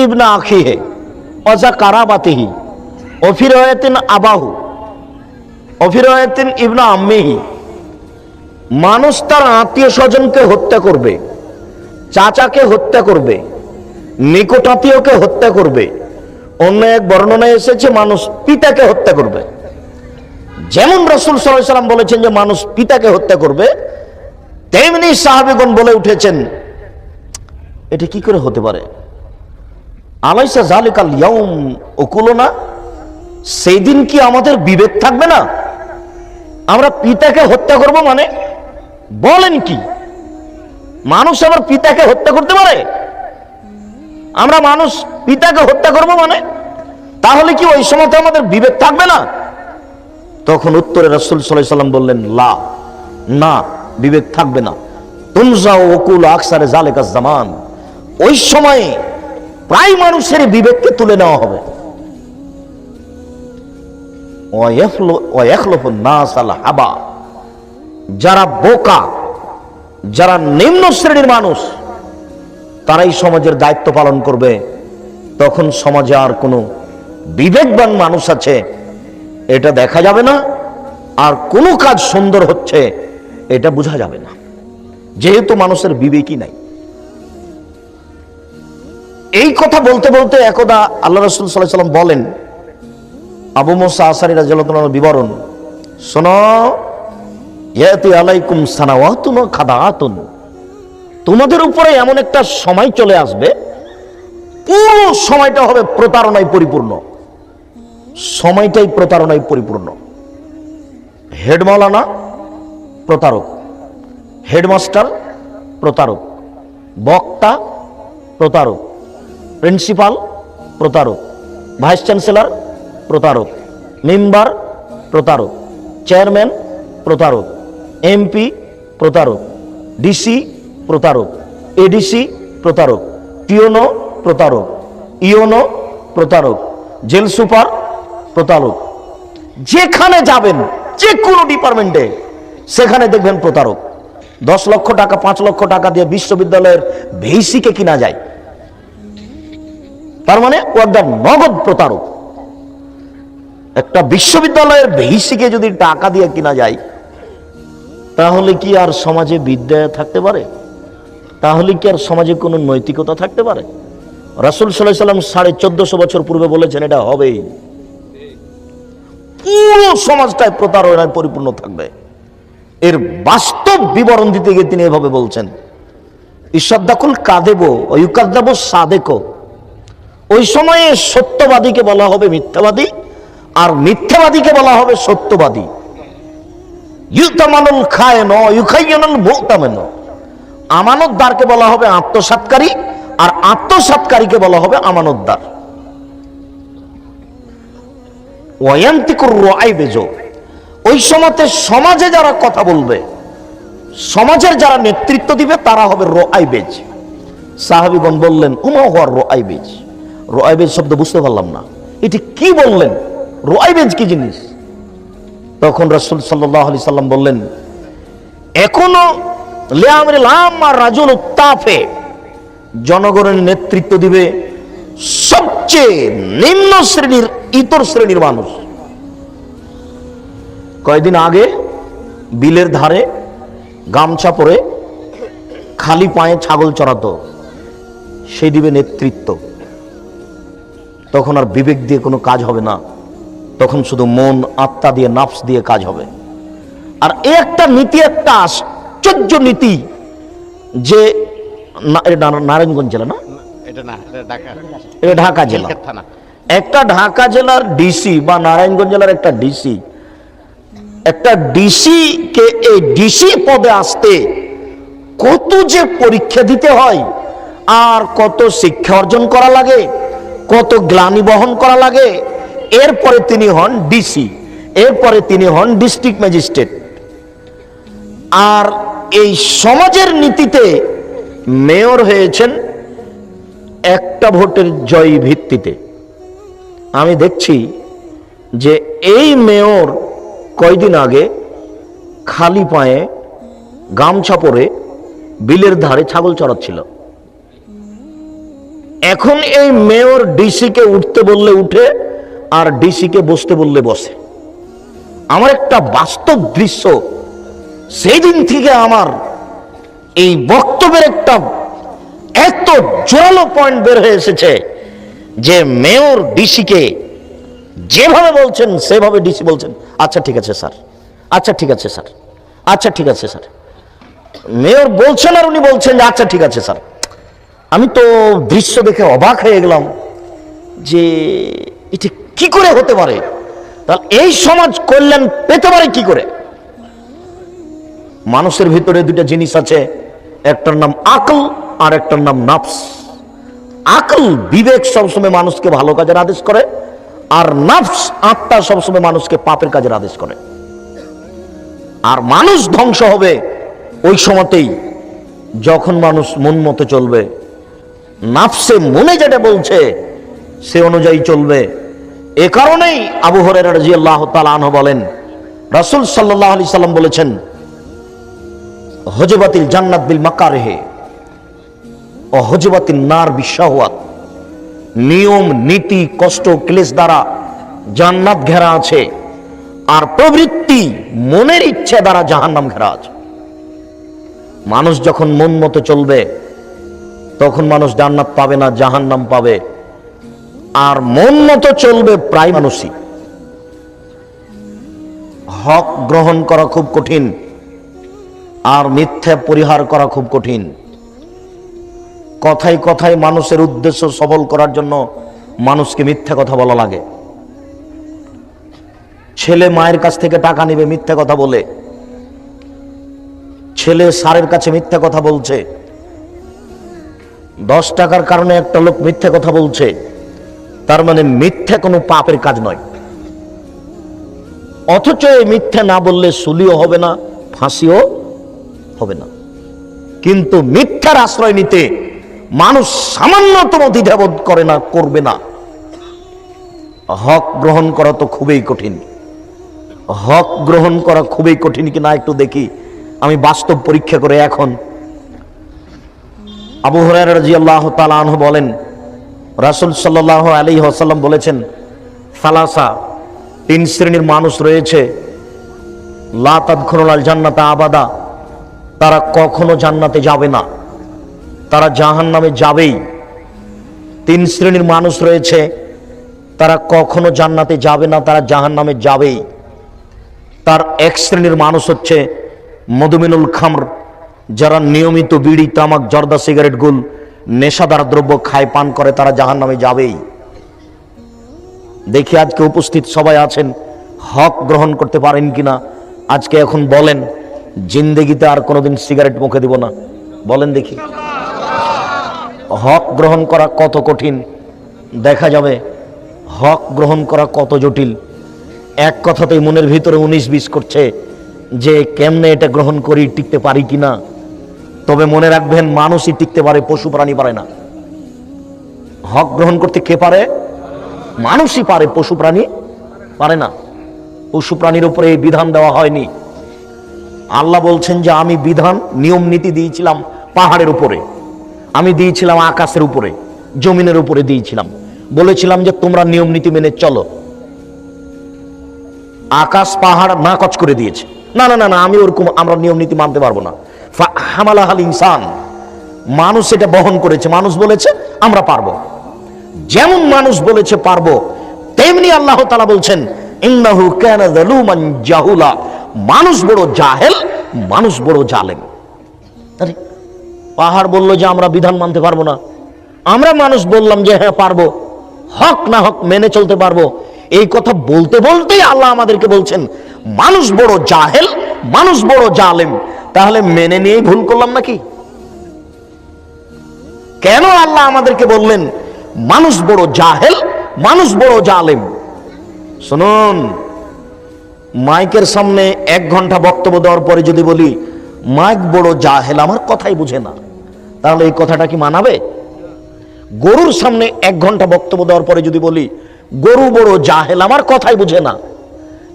ইবনা আখিহি ওয়া যাকারাবাতিহি ওয়া ফি রাওয়ায়াতিন আবাহু ওয়া ফি রাওয়ায়াতিন ইবনা আম্মিহি। মানুষ তার আত্মীয় স্বজনকে হত্যা করবে, চাচাকে হত্যা করবে, নিকটাত্মীয়কে হত্যা করবে। অন্য এক বর্ণনায় এসেছে মানুষ পিতাকে হত্যা করবে। যেমন রাসূল সাল্লাল্লাহু আলাইহি সাল্লাম বলেছেন যে মানুষ পিতাকে হত্যা করবে, তেমনি সাহাবীগণ বলে উঠেছেন এটা কি করে হতে পারে? আলাইসা যালিকাল ইয়াউম উকুলুনা, সেই দিন কি আমাদের বিবেক থাকবে না? আমরা পিতাকে হত্যা করব মানে বলেন কি? মানুষ আবার পিতাকে হত্যা করতে পারে? আমরা মানুষ পিতাকে হত্যা করব মানে তাহলে কি ওই সময় আমাদের বিবেক থাকবে না? তখন উত্তরে রাসূল সাল্লাল্লাহু আলাইহি সাল্লাম বললেন, লা, না, বিবেক থাকবে না। তুমজাউ উকুল আকসারে যালিকা জামান, ওই সময়ে প্রায় মানুষের বিবেককে তুলে নেওয়া হবে। ওয়ায়াখলুফুন নাস আল হাবা, যারা বোকা, যারা নিম্ন শ্রেণীর মানুষ, তারাই সমাজের দায়িত্ব পালন করবে। তখন সমাজে আর কোনো বিবেকবান মানুষ আছে এটা দেখা যাবে না, আর কোনো কাজ সুন্দর হচ্ছে এটা বোঝা যাবে না, যেহেতু মানুষের বিবেকই নাই। এই কথা বলতে বলতে একদা আল্লাহ রাসূল সাল্লাল্লাহু আলাইহি সাল্লাম বলেন, আবু মুসা আশআরী রাদিয়াল্লাহু তাআলার বিবরণ শোনো, ইয়াতি আলাইকুম সানাওয়াতুন ওয়া খাদাআতুন, তোমাদের উপরে এমন একটা সময় চলে আসবে, পুরো সময়টা হবে প্রতারণায় পরিপূর্ণ। সময়টাই প্রতারণায় পরিপূর্ণ। হেড মাওলানা প্রতারক, হেডমাস্টার প্রতারক, বক্তা প্রতারক, প্রিন্সিপাল প্রতারক, ভাইস চ্যান্সেলর প্রতারক, মেম্বার প্রতারক, চেয়ারম্যান প্রতারক, এমপি প্রতারক, ডিসি প্রতারক, এডিসি প্রতারক, টিওনো প্রতারক, ইওনো প্রতারক, জেল সুপার প্রতারক। যেখানে যাবেন যে কোনো ডিপার্টমেন্টে সেখানে দেখবেন প্রতারক। 10 লক্ষ টাকা 5 লক্ষ টাকা দিয়ে বিশ্ববিদ্যালয়ের ভিসিকে কিনা যায়, তার মানে ও একদম নগদ প্রতারক। একটা বিশ্ববিদ্যালয়ের ভিসিকে যদি টাকা দিয়ে কিনা যায়, তাহলে কি আর সমাজে বিদ্যা থাকতে পারে? তাহলে কি আর সমাজে কোনো নৈতিকতা থাকতে পারে? রাসূল সাল্লাল্লাহু আলাইহি সাল্লাম 1450 বছর পূর্বে বলেছেন এটা হবেই। পুরো সমাজটাই প্রতারণায় পরিপূর্ণ থাকবে। এর বাস্তব বিবরণ দিতে গিয়ে তিনি এভাবে বলছেন, ইসাদ্দাকুল কাযিবু ওয়া ইউকাযযাবু সাদিকু, ওই সময়ে সত্যবাদীকে বলা হবে মিথ্যাবাদী, আর মিথ্যাবাদীকে বলা হবে সত্যবাদী। ইউতামানুল খায়িন ওয়া ইউখায়্যানুল মুতামিন, আমানতদারকে বলা হবে আত্মসাৎকারী, আর আত্মসাৎকারীকে বলা হবে আমানতদার। ওয়ায়ান্তিকুর রুআইবেজু, ওই সময়তে সমাজে যারা কথা বলবে, সমাজের যারা নেতৃত্ব দিবে তারা হবে রুআইবেজ। সাহাবীগণ বললেন, উমা হুয়া রুআইবেজ। রুআইবেজ শব্দ বুঝতে পারলাম না, এটি কি বললেন? রুআইবেজ কি জিনিস? তখন রাসূল সাল্লাল্লাহু আলাইহি সাল্লাম বললেন, এখনো লিআমরিল আম্মা রাজুল তাফে, জনগণের নেতৃত্ব দিবে সবচেয়ে নিম্ন শ্রেণীর ইতর শ্রেণীর মানুষ। কয়েকদিন আগে বিলের ধারে গামছা পরে খালি পায়ে ছাগল চড়াতো, সেই দিবে নেতৃত্ব। তখন আর বিবেক দিয়ে কোনো কাজ হবে না, তখন শুধু মন আত্মা দিয়ে নাফস দিয়ে কাজ হবে। আর এই একটা নীতি, একটা আশ্চর্য নীতি, যে নারায়ণগঞ্জ জেলা না, এটা ঢাকা জেলা, একটা ঢাকা জেলার ডিসি বা নারায়ণগঞ্জ জেলার একটা ডিসি, একটা ডিসি কে এই ডিসি পদে আসতে কত যে পরীক্ষা দিতে হয়, আর কত শিক্ষা অর্জন করা লাগে, কত গ্লানি বহন করা লাগে। এরপরে তিনি হন ডিসি, এরপরে তিনি হন ডিস্ট্রিক্ট ম্যাজিস্ট্রেট। আর এই সমাজের নীতিতে মেয়র হয়েছেন একটা ভোটের জয়ী ভিত্তিতে। আমি দেখছি যে এই মেয়র কয়দিন আগে খালি পায়ে গামছা পরে বিলের ধারে ছাগল চড়াচ্ছিল। এখন এই মেয়র ডিসিকে উঠতে বললে উঠে, আর ডিসিকে বসতে বললে বসে। আমার একটা বাস্তব দৃশ্য সেই দিন থেকে আমার এই বক্তব্যের একটা এত জোরালো পয়েন্ট বের হয়ে এসেছে যে মেয়র ডিসিকে যেভাবে বলছেন সেভাবে ডিসি বলছেন আচ্ছা ঠিক আছে স্যার, আচ্ছা ঠিক আছে স্যার, আচ্ছা ঠিক আছে স্যার। মেয়র বলছেন আর উনি বলছেন যে আচ্ছা ঠিক আছে স্যার। আমি তো দৃশ্য দেখে অবাক হয়ে গেলাম যে এটা কি করে হতে পারে, তাহলে এই সমাজ কল্যাণ পেতে পারে কি করে? মানুষের ভিতরে দুটা জিনিস আছে, একটার নাম আকল আর একটার নাম নাফস। আকল বিবেক সবসময় মানুষকে ভালো কাজের আদেশ করে, আর নাফস আত্মা সবসময় মানুষকে পাপের কাজের আদেশ করে। আর মানুষ ধ্বংস হবে ওই সময়তেই যখন মানুষ মন মতো চলবে, নাফসে মনে যেটা বলছে সে অনুযায়ী চলবে। এ কারণেই আবু হুরায়রা রাদিয়াল্লাহু তাআলা আনহু বলেন, রাসূল সাল্লাল্লাহু আলাইহি সাল্লাম বলেছেন, হুজবাতিল জান্নাত বিল মাকারিহি ও হুজবাতিন নার বিশাহওয়াত। নিয়ম নীতি কষ্ট ক্লেশ দ্বারা জান্নাত ঘেরা আছে, আর প্রবৃত্তি মনের ইচ্ছা দ্বারা জাহান্নাম ঘেরা আছে। মানুষ যখন মন মতো চলবে তখন মানুষ জান্নাত পাবে না, জাহান্নাম পাবে। আর মন মতো চলবে প্রায় মানুষই। হক গ্রহণ করা খুব কঠিন, আর মিথ্যা পরিহার করা খুব কঠিন। কথায় কথায় মানুষের উদ্দেশ্য সফল করার জন্য মানুষকে মিথ্যা কথা বলা লাগে। ছেলে মায়ের কাছ থেকে টাকা নেবে মিথ্যা কথা বলে, ছেলে স্যারের কাছে মিথ্যা কথা বলছে, 10 টাকার কারণে একটা লোক মিথ্যা কথা বলছে, তার মানে মিথ্যা কোনো পাপের কাজ নয়। অথচ এই মিথ্যা না বললে সুলিও হবে না, ফাঁসিও হবে না। কিন্তু মিথ্যার আশ্রয় নিতে মানুষ সামান্যতম দ্বিধাবোধ করে না, করবে না। হক গ্রহণ করা তো খুবই কঠিন। হক গ্রহণ করা খুবই কঠিন কিনা একটু দেখি, আমি বাস্তব পরীক্ষা করে। এখন আবু হুরায়রা রাদিয়াল্লাহু তাআলা আনহু বলেন, রাসূল সাল্লাল্লাহু আলাইহি ওয়াসাল্লাম বলেছেন, সালাসা, 3 শ্রেণীর মানুষ রয়েছে, লা তাদখুলুল জান্নাতা আবাদা, তারা কখনো জান্নাতে যাবে না, তারা জাহান্নামে যাবেই। 3 শ্রেণীর মানুষ রয়েছে, তারা কখনো জান্নাতে যাবে না, তারা জাহান্নামে যাবেই। তার 1 শ্রেণীর মানুষ হচ্ছে মদমিনুল খামর, যারা নিয়মিত বিড়ি তামাক জর্দা সিগারেট গুল নেশাদার দ্রব্য খায় পান করে, তারা জাহান্নামে যাবেই। দেখি আজকে উপস্থিত সবাই আছেন, হক গ্রহণ করতে পারেন কিনা আজকে এখন বলেন। জিন্দেগিতে আর কোনোদিন সিগারেট মুখে দিব না, বলেন দেখি। হক গ্রহণ করা কত কঠিন দেখা যাবে, হক গ্রহণ করা কত জটিল। এক কথাতেই মনের ভিতরে 19-20 করছে যে কেমনে এটা গ্রহণ করি, টিকতে পারি কিনা। তবে মনে রাখবেন, মানুষই টিকতে পারে, পশু প্রাণী পারে না। হক গ্রহণ করতে কে পারে? মানুষই পারে, পশু প্রাণী পারে না। পশু প্রাণীর উপরে এই বিধান দেওয়া হয়নি। আল্লাহ বলছেন যে আমি বিধান নিয়ম নীতি দিয়েছিলাম পাহাড়ের উপরে, আমি দিয়েছিলাম আকাশের উপরে, জমিনের উপরে দিয়েছিলাম। বলেছিলাম যে তোমরা নিয়ম নীতি মেনে চলো। আকাশ পাহাড় নাকচ করে দিয়েছে, না না না না, আমি ওরকম, আমরা নিয়ম নীতি মানতে পারবো না। হামালাহাল ইনসান, মানুষ এটা বহন করেছে, মানুষ বলেছে আমরা পারবো। যেমন মানুষ বলেছে পারবো, তেমনি আল্লাহ তাআলা বলছেন ইন্নাহু কানা যালুমান জাহুলা, মানুষ বড় জাহেল, মানুষ বড় জালেম। আরে পাহাড় বললো যে আমরা বিধান মানতে পারবো না, আমরা মানুষ বললাম যে হ্যাঁ পারবো, হক না হক মেনে চলতে পারবো। এই কথা বলতে বলতেই আল্লাহ আমাদেরকে বলছেন মানুষ বড় জাহেল, মানুষ বড় জালেম। তাহলে মেনে নিয়েই ভুল করলাম নাকি? কেন আল্লাহ আমাদেরকে বললেন মানুষ বড় জাহেল, মানুষ বড় জালেম? শুনুন, মাইকের সামনে 1 ঘন্টা বক্তব্য দেওয়ার পরে যদি বলি মাইক বড় জাহেল, আমার কথাই বুঝে না, তাহলে এই কথাটা কি মানাবে? গরুর সামনে 1 ঘন্টা বক্তব্য দেওয়ার পরে যদি বলি গরু বড় জাহেল, আমার কথাই বুঝে না,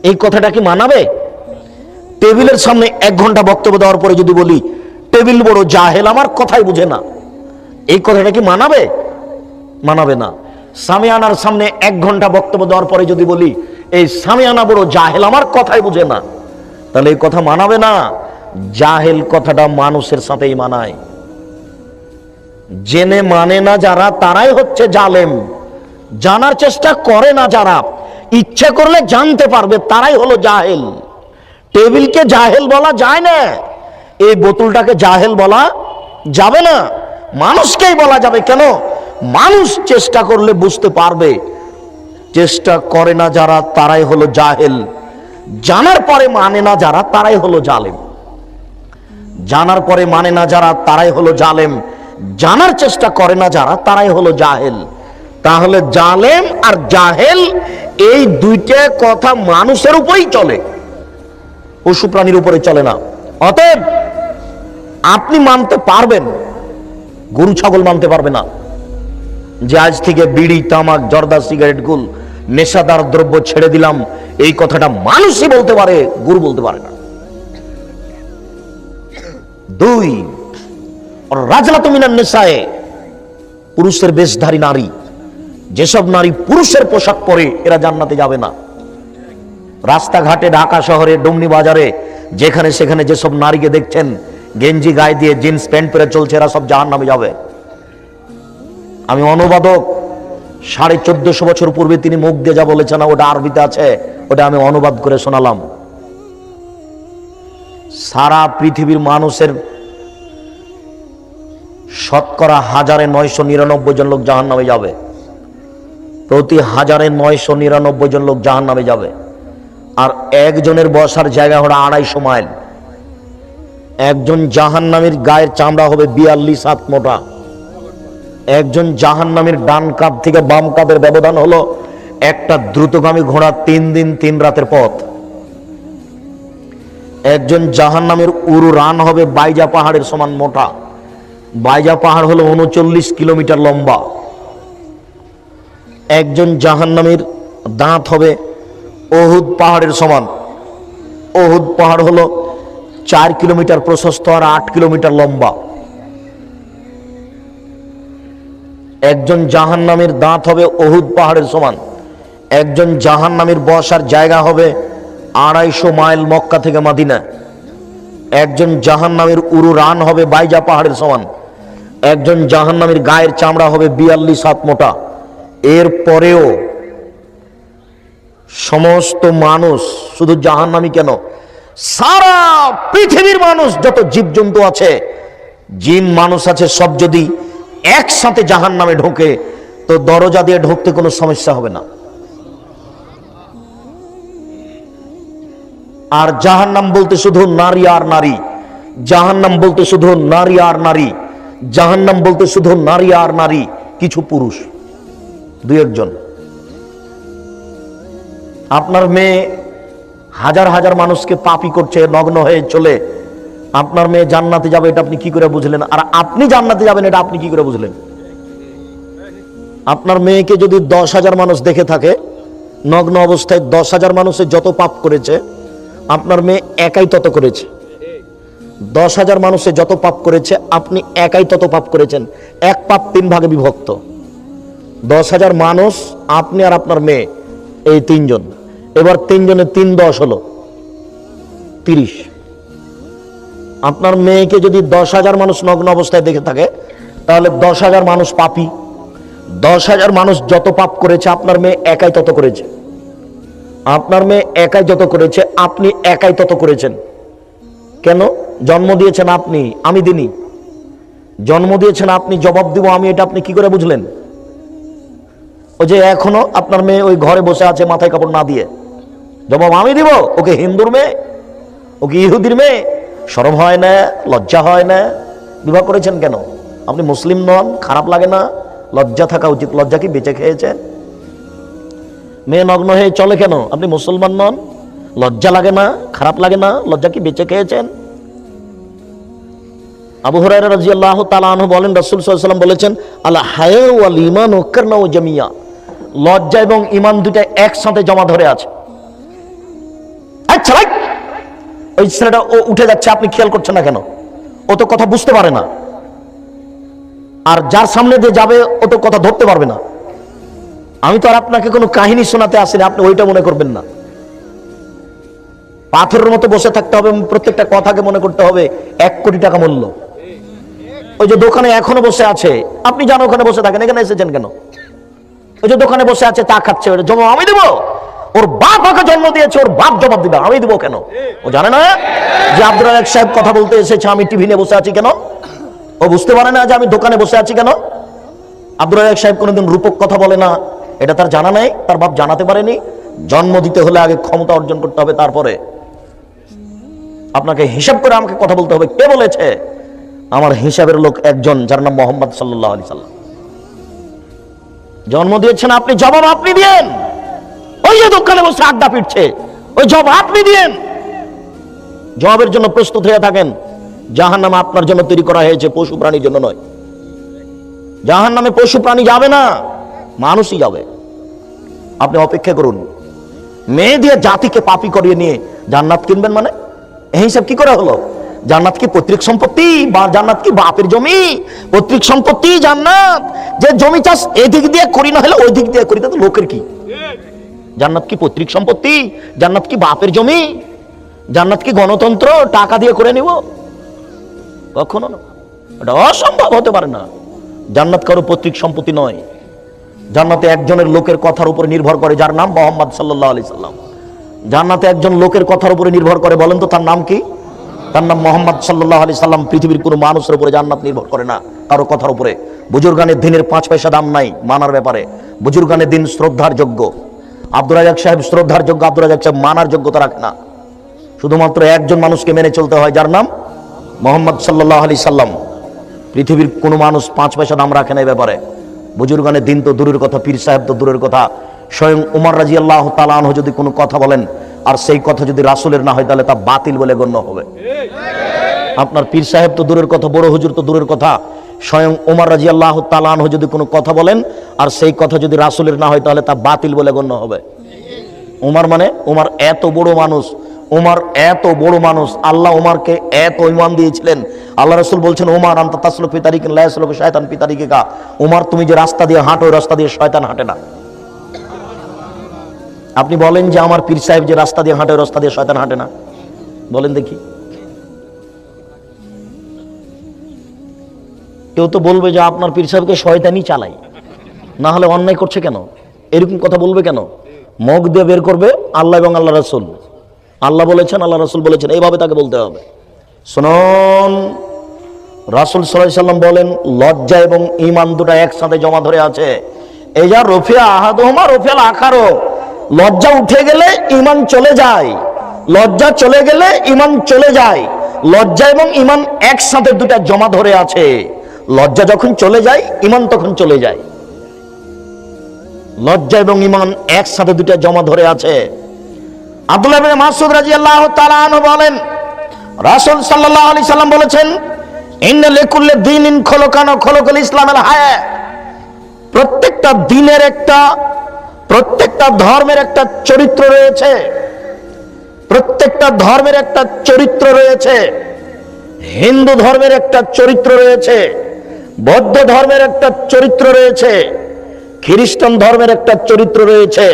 এই কথাটা কি মানাবে? টেবিলের সামনে 1 ঘন্টা বক্তব্য দেওয়ার পরে যদি বলি টেবিল বড় জাহেল, আমার কথাই বুঝে না, এই কথাটা কি মানাবে? মানাবে না। সামিয়ানার সামনে 1 ঘন্টা বক্তব্য দেওয়ার পরে যদি বলি এই সামিয়ানা বড় জাহেল, আমার কথাই বুঝে না, তাহলে এই কথা মানাবে না। জাহেল কথাটা মানুষের সাথেই মানায়। জেনে মানে না যারা, তারাই হচ্ছে জালেম। জানার চেষ্টা করে না যারা, ইচ্ছে করলে জানতে পারবে, তারাই হলো জাহেল। টেবিলকে জাহেল বলা যায় না, এই বোতলটাকে জাহেল বলা যাবে না, মানুষকেই বলা যাবে। কেন? মানুষ চেষ্টা করলে বুঝতে পারবে। চেষ্টা করে না যারা, তারাই হলো জাহেল। জানার পরে মানে না যারা, তারাই হলো জালেম। জানার পরে মানে না যারা, তারাই হলো জালেম। জানার চেষ্টা করে না যারা, তারাই হলো জাহেল। তাহলে জালেম আর জাহেল এই দুইটা কথা মানুষের উপরেই চলে, পশু প্রাণীর উপরে চলে না। অতএব আপনি মানতে পারবেন, গরু ছাগল মানতে পারবে না যে আজ থেকে বিড়ি, তামাক, জর্দা, সিগারেট, গুল, নেশাদার দ্রব্য ছেড়ে দিলাম। এই কথাটা মানুষই বলতে পারে, গরু বলতে পারে না। দুই, রাজলাতু মিনান নিসায়ে, পুরুষের বেশধারী নারী, যেসব নারী পুরুষের পোশাক পরে এরা জান্নাতে যাবে না। রাস্তাঘাটে, ঢাকা শহরে, ডুমনি বাজারে, যেখানে সেখানে যেসব নারীকে দেখছেন গেঞ্জি গায়ে দিয়ে জিন্স প্যান্ট পরে চলছে, এরা সব জাহান্নামে যাবে। আমি অনুবাদক, 1450 বছর পূর্বে তিনি মুখ দিয়ে যা বলেছেন, ওটা আরবিতে আছে, ওটা আমি অনুবাদ করে শোনালাম। সারা পৃথিবীর মানুষের শতকরা 1999 জন লোক জাহান্নামে যাবে। প্রতি 1999 জন লোক জাহান্নামে যাবে। আর একজনের বসার জায়গা হলো 250 মাইল। একজন জাহান্নামীর গায়ের চামড়া হবে 42 হাত মোটা। একজন জাহান্নামীর ডান কাঁধ থেকে বাম কাঁধের ব্যবধান হলো একটা দ্রুতগামী ঘোড়া 3 দিন 3 রাতের পথ। একজন জাহান্নামীর উরু রান হবে বাইজা পাহাড়ের সমান মোটা। বাইজা পাহাড় হলো 39 কিলোমিটার লম্বা। একজন জাহান্নামীর দাঁত হবে ওহুদ পাহাড়ের সমান। ওহুদ পাহাড় হলো 4 কিলোমিটার প্রশস্ত আর 8 কিলোমিটার লম্বা। একজন জাহান্নামীর দাঁত হবে ওহুদ পাহাড়ের সমান। একজন জাহান্নামীর বসার জায়গা হবে 250 মাইল মক্কা থেকে মদিনা। একজন জাহান্নামীর উরু রান হবে বাইজা পাহাড়ের সমান। একজন জাহান্নামীর গায়ের চামড়া হবে 42 হাত মোটা। এর পরেও সমস্ত মানুষ, শুধু জাহান্নামী কেন, সারা পৃথিবীর মানুষ, যত জীবজন্তু আছে, জিন মানুষ আছে, সব যদি একসাথে জাহান্নামে ঢোকে তো দরজা দিয়ে ঢুকতে কোনো সমস্যা হবে না। আর জাহান্নাম বলতে শুধু নারী আর নারী, জাহান্নাম বলতে শুধু নারী আর নারী, জাহান্নাম বলতে শুধু নারী আর নারী, কিছু পুরুষ 2-1 জন। আপনার মেয়ে হাজার হাজার মানুষকে পাপী করছে, নগ্ন হয়ে চলে, আপনার মেয়ে জান্নাতে যাবে, এটা আপনি কি করে বুঝলেন? আর আপনি জান্নাতে যাবেন, এটা আপনি কি করে বুঝলেন? আপনার মেয়েকে যদি 10,000 মানুষ দেখে থাকে নগ্ন অবস্থায়, 10,000 মানুষের যত পাপ করেছে, আপনার মেয়ে একাই তত করেছে। 10,000 মানুষের যত পাপ করেছে, আপনি একাই তত পাপ করেছেন। এক পাপ 3 ভাগে বিভক্ত। 10,000 মানুষ, আপনি আর আপনার মেয়ে, এই 3 জন। এবার 3 জনের 3 10 হলো 30। আপনার মেয়েকে যদি 10,000 মানুষ নগ্ন অবস্থায় দেখে থাকে, তাহলে 10,000 মানুষ পাপী। 10,000 মানুষ যত পাপ করেছে, আপনার মেয়ে একাই তত করেছে। আপনার মেয়ে একাই যত করেছে, আপনি একাই তত করেছেন। কেন? জন্ম দিয়েছেন আপনি, আমি দিনি। জন্ম দিয়েছেন আপনি, জবাব দিব আমি, এটা আপনি কি করে বুঝলেন? ওই যে এখনো আপনার মেয়ে ওই ঘরে বসে আছে মাথায় কাপড় না দিয়ে, জবাব আমি দিব। ওকে হিন্দুর মেয়ে, ওকে ইহুদির মেয়ে, শরম হয় না, লজ্জা হয় না? বিবাহ করেছেন কেন? আপনি মুসলিম নন, খারাপ লাগে না? লজ্জা থাকা উচিত। লজ্জা কি বেঁচে খেয়েছেন? মেয়ে নগ্ন হয়ে চলে কেন? আপনি মুসলমান নন, লজ্জা লাগে না, খারাপ লাগে না? লজ্জা কি বেঁচে খেয়েছেন? আবু হুরায়রা রাদিয়াল্লাহু তাআলা আনহু বলেন, রাসূল সাল্লাল্লাহু আলাইহি ওয়াসাল্লাম বলেছেন, আল হায়া ওয়াল ঈমান কারনাউ জামিয়া, লজ্জা এবং ঈমান দুটো একসাথে জমা ধরে আছে। আচ্ছা, ওই ছেলেটা ও উঠে যাচ্ছে, আপনি খেয়াল করছেন না কেন? ও তো কথা বুঝতে পারে না। আর যার সামনে দিয়ে যাবে, ও তো কথা ধরতে পারবে না। আমি তো আর আপনাকে কোনো কাহিনী শোনাতে আসিনি, আপনি ওইটা মনে করবেন না। পাথরের মতো বসে থাকতে হবে, প্রত্যেকটা কথাকে মনে করতে হবে 1 কোটি টাকা মূল্য। ওই যে দোকানে এখনো বসে আছে, আপনি জানো ওখানে বসে থাকেন, এখানে এসেছেন কেন? ওই যে দোকানে বসে আছে চা খাচ্ছে, ওটা জমা আমি দেবো? ওর বাপ ওকে জন্ম দিয়েছে, ওর বাপ জবাব দিবে, আমি দেবো কেন? ও জানে না যে আব্দুল রাজ্জাক সাহেব কথা বলতে এসেছে, আমি টিভি নিয়ে বসে আছি কেন? ও বুঝতে পারে না যে আমি দোকানে বসে আছি কেন? আব্দুল রাজ্জাক সাহেব কোনোদিন রূপক কথা বলে না, এটা তার জানা নাই, তার বাপ জানাতে পারেনি। জন্ম দিতে হলে আগে ক্ষমতা অর্জন করতে হবে, তারপরে আপনাকে হিসাব করে আমাকে কথা বলতে হবে। কে বলেছে? আমার হিসাবের লোক একজন, যার নাম মোহাম্মদ সাল্লাল্লাহু আলাইহি সাল্লাম। জন্ম দিয়েছেন আপনি, জবাব আপনি দিয়েন। ওই যে দোকানে বসে আড্ডা পিটছে, ওই জবাব আপনি দিয়েন। জবাবের জন্য প্রস্তুত হয়ে থাকেন। জাহান্নাম আপনার জন্য তৈরি করা হয়েছে, পশু প্রাণীর জন্য নয়। জাহান্নামে পশু প্রাণী যাবে না, মানুষই যাবে। আপনি অপেক্ষা করুন। মেয়ে দিয়ে জাতিকে পাপী করিয়ে নিয়ে জান্নাত কিনবেন মানে এই হিসাব কি করে হলো? জান্নাত কি পৈতৃক সম্পত্তি, বা জান্নাত কি বাপের জমি? পৈতৃক সম্পত্তি জান্নাত। যে জমি চাষ এদিক দিয়ে করি না হলে ওই দিক দিয়ে করি, তাতে লোকের কি? জান্নাত কি পৈতৃক সম্পত্তি? জান্নাত কি বাপের জমি? জান্নাত কি গণতন্ত্র টাকা দিয়ে করে নিব? কখনো না, এটা অসম্ভব, হতে পারে না। জান্নাত কারো পৈতৃক সম্পত্তি নয়। জান্নাতে একজনের লোকের কথার উপর নির্ভর করে, যার নাম মুহাম্মদ সাল্লাল্লাহু আলাইহি সাল্লাম। জান্নাতে একজন লোকের কথার উপরে নির্ভর করে, বলেন তো তার নাম কি? তার নাম মুহাম্মদ সাল্লাল্লাহু আলাইহি সাল্লাম। পৃথিবীর কোনো মানুষের উপরে জান্নাত নির্ভর করে না কারো কথার উপরে। বুজুর্গানের দিনের 5 পয়সা দাম নাই মানার ব্যাপারে। বুজুর্গানের দিন শ্রদ্ধার যোগ্য। আব্দুল রাজ্জাক সাহেব শ্রদ্ধার যোগ্য, আব্দুল রাজ্জাক সাহেব মানার যোগ্যতা রাখে না। শুধুমাত্র একজন মানুষকে মেনে চলতে হয়, যার নাম মুহাম্মদ সাল্লাল্লাহু আলাইহি সাল্লাম। পৃথিবীর কোনো মানুষ 5 পয়সা দাম রাখে না এই ব্যাপারে। বুজুর্গানের দিন তো দূরের কথা, পীর সাহেব তো দূরের কথা। স্বয়ং উমর রাদিয়াল্লাহু তাআলা আনহু যদি কোনো কথা বলেন আর সেই কথা যদি রাসূলের না হয়, তাহলে তা বাতিল বলে গণ্য হবে। আপনার পীর সাহেব তো দূরের কথা, বড় হুজুর তো দূরের কথা, স্বয়ং উমর রাদিয়াল্লাহু তাআলা আনহু যদি কোনো কথা বলেন আর সেই কথা যদি রাসূলের না হয়, তাহলে তা বাতিল বলে গণ্য হবে। উমর মানে, উমর এত বড় মানুষ, উমর এত বড় মানুষ, আল্লাহ উমরকে এত ঈমান দিয়েছিলেন। আল্লাহ রাসূল বলছেন, উমর আনতা তাসলুক ফি তারিকিন লা ইয়াসলুকু শায়তান ফি তারিকিকা। উমর, তুমি যে রাস্তা দিয়ে হাঁটো, ওই রাস্তা দিয়ে শয়তান হাঁটে না। আপনি বলেন যে আমার পীর সাহেব যে রাস্তা দিয়ে হাঁটে, ওই রাস্তা দিয়ে শয়তান হাঁটে না, বলেন দেখি। কেউ তো বলবে যে আপনার পীর সাহেবকে শয়তানই চালায়, না হলে অন্যায় করছে কেন, এরকম কথা বলবে কেন? মুখ দিয়ে বের করবে আল্লাহ এবং আল্লাহ রাসূল। আল্লাহ বলেছেন, আল্লাহ রাসূল বলেছেন, এইভাবে তাকে বলতে হবে। শুনুন, রাসূল সাল্লাল্লাহু আলাইহি সাল্লাম বলেন, লজ্জা এবং ঈমান দুটো একসাথে জমা ধরে আছে। এই যা রফিয়া আহাদুহুমা রফিয়াল আখারু। লজ্জা উঠে গেলে ঈমান চলে যায়, লজ্জা চলে গেলে ঈমান চলে যায়। লজ্জা এবং ঈমান একসাথে দুটো জমা ধরে আছে। লজ্জা যখন চলে যায়, ঈমান তখন চলে যায়। লজ্জা এবং ঈমান একসাথে দুটো জমা ধরে আছে। আব্দুল্লাহ ইবনে মাসউদ রাদিয়াল্লাহু তাআলা আনহু বলেন, রাসূল সাল্লাল্লাহু আলাইহি সাল্লাম বলেছেন, ইন্না লিকুল্লি দীনিন খুলুকান ওয়া খুলুকুল ইসলামিল হায়া। প্রত্যেকটা দিনের একটা, প্রত্যেকটা ধর্মের একটা চরিত্র রয়েছে। প্রত্যেকটা ধর্মের একটা চরিত্র রয়েছে। হিন্দু ধর্মের একটা চরিত্র রয়েছে, বৌদ্ধ ধর্মের একটা চরিত্র রয়েছে, খ্রিস্টান ধর্মের একটা চরিত্র রয়েছে,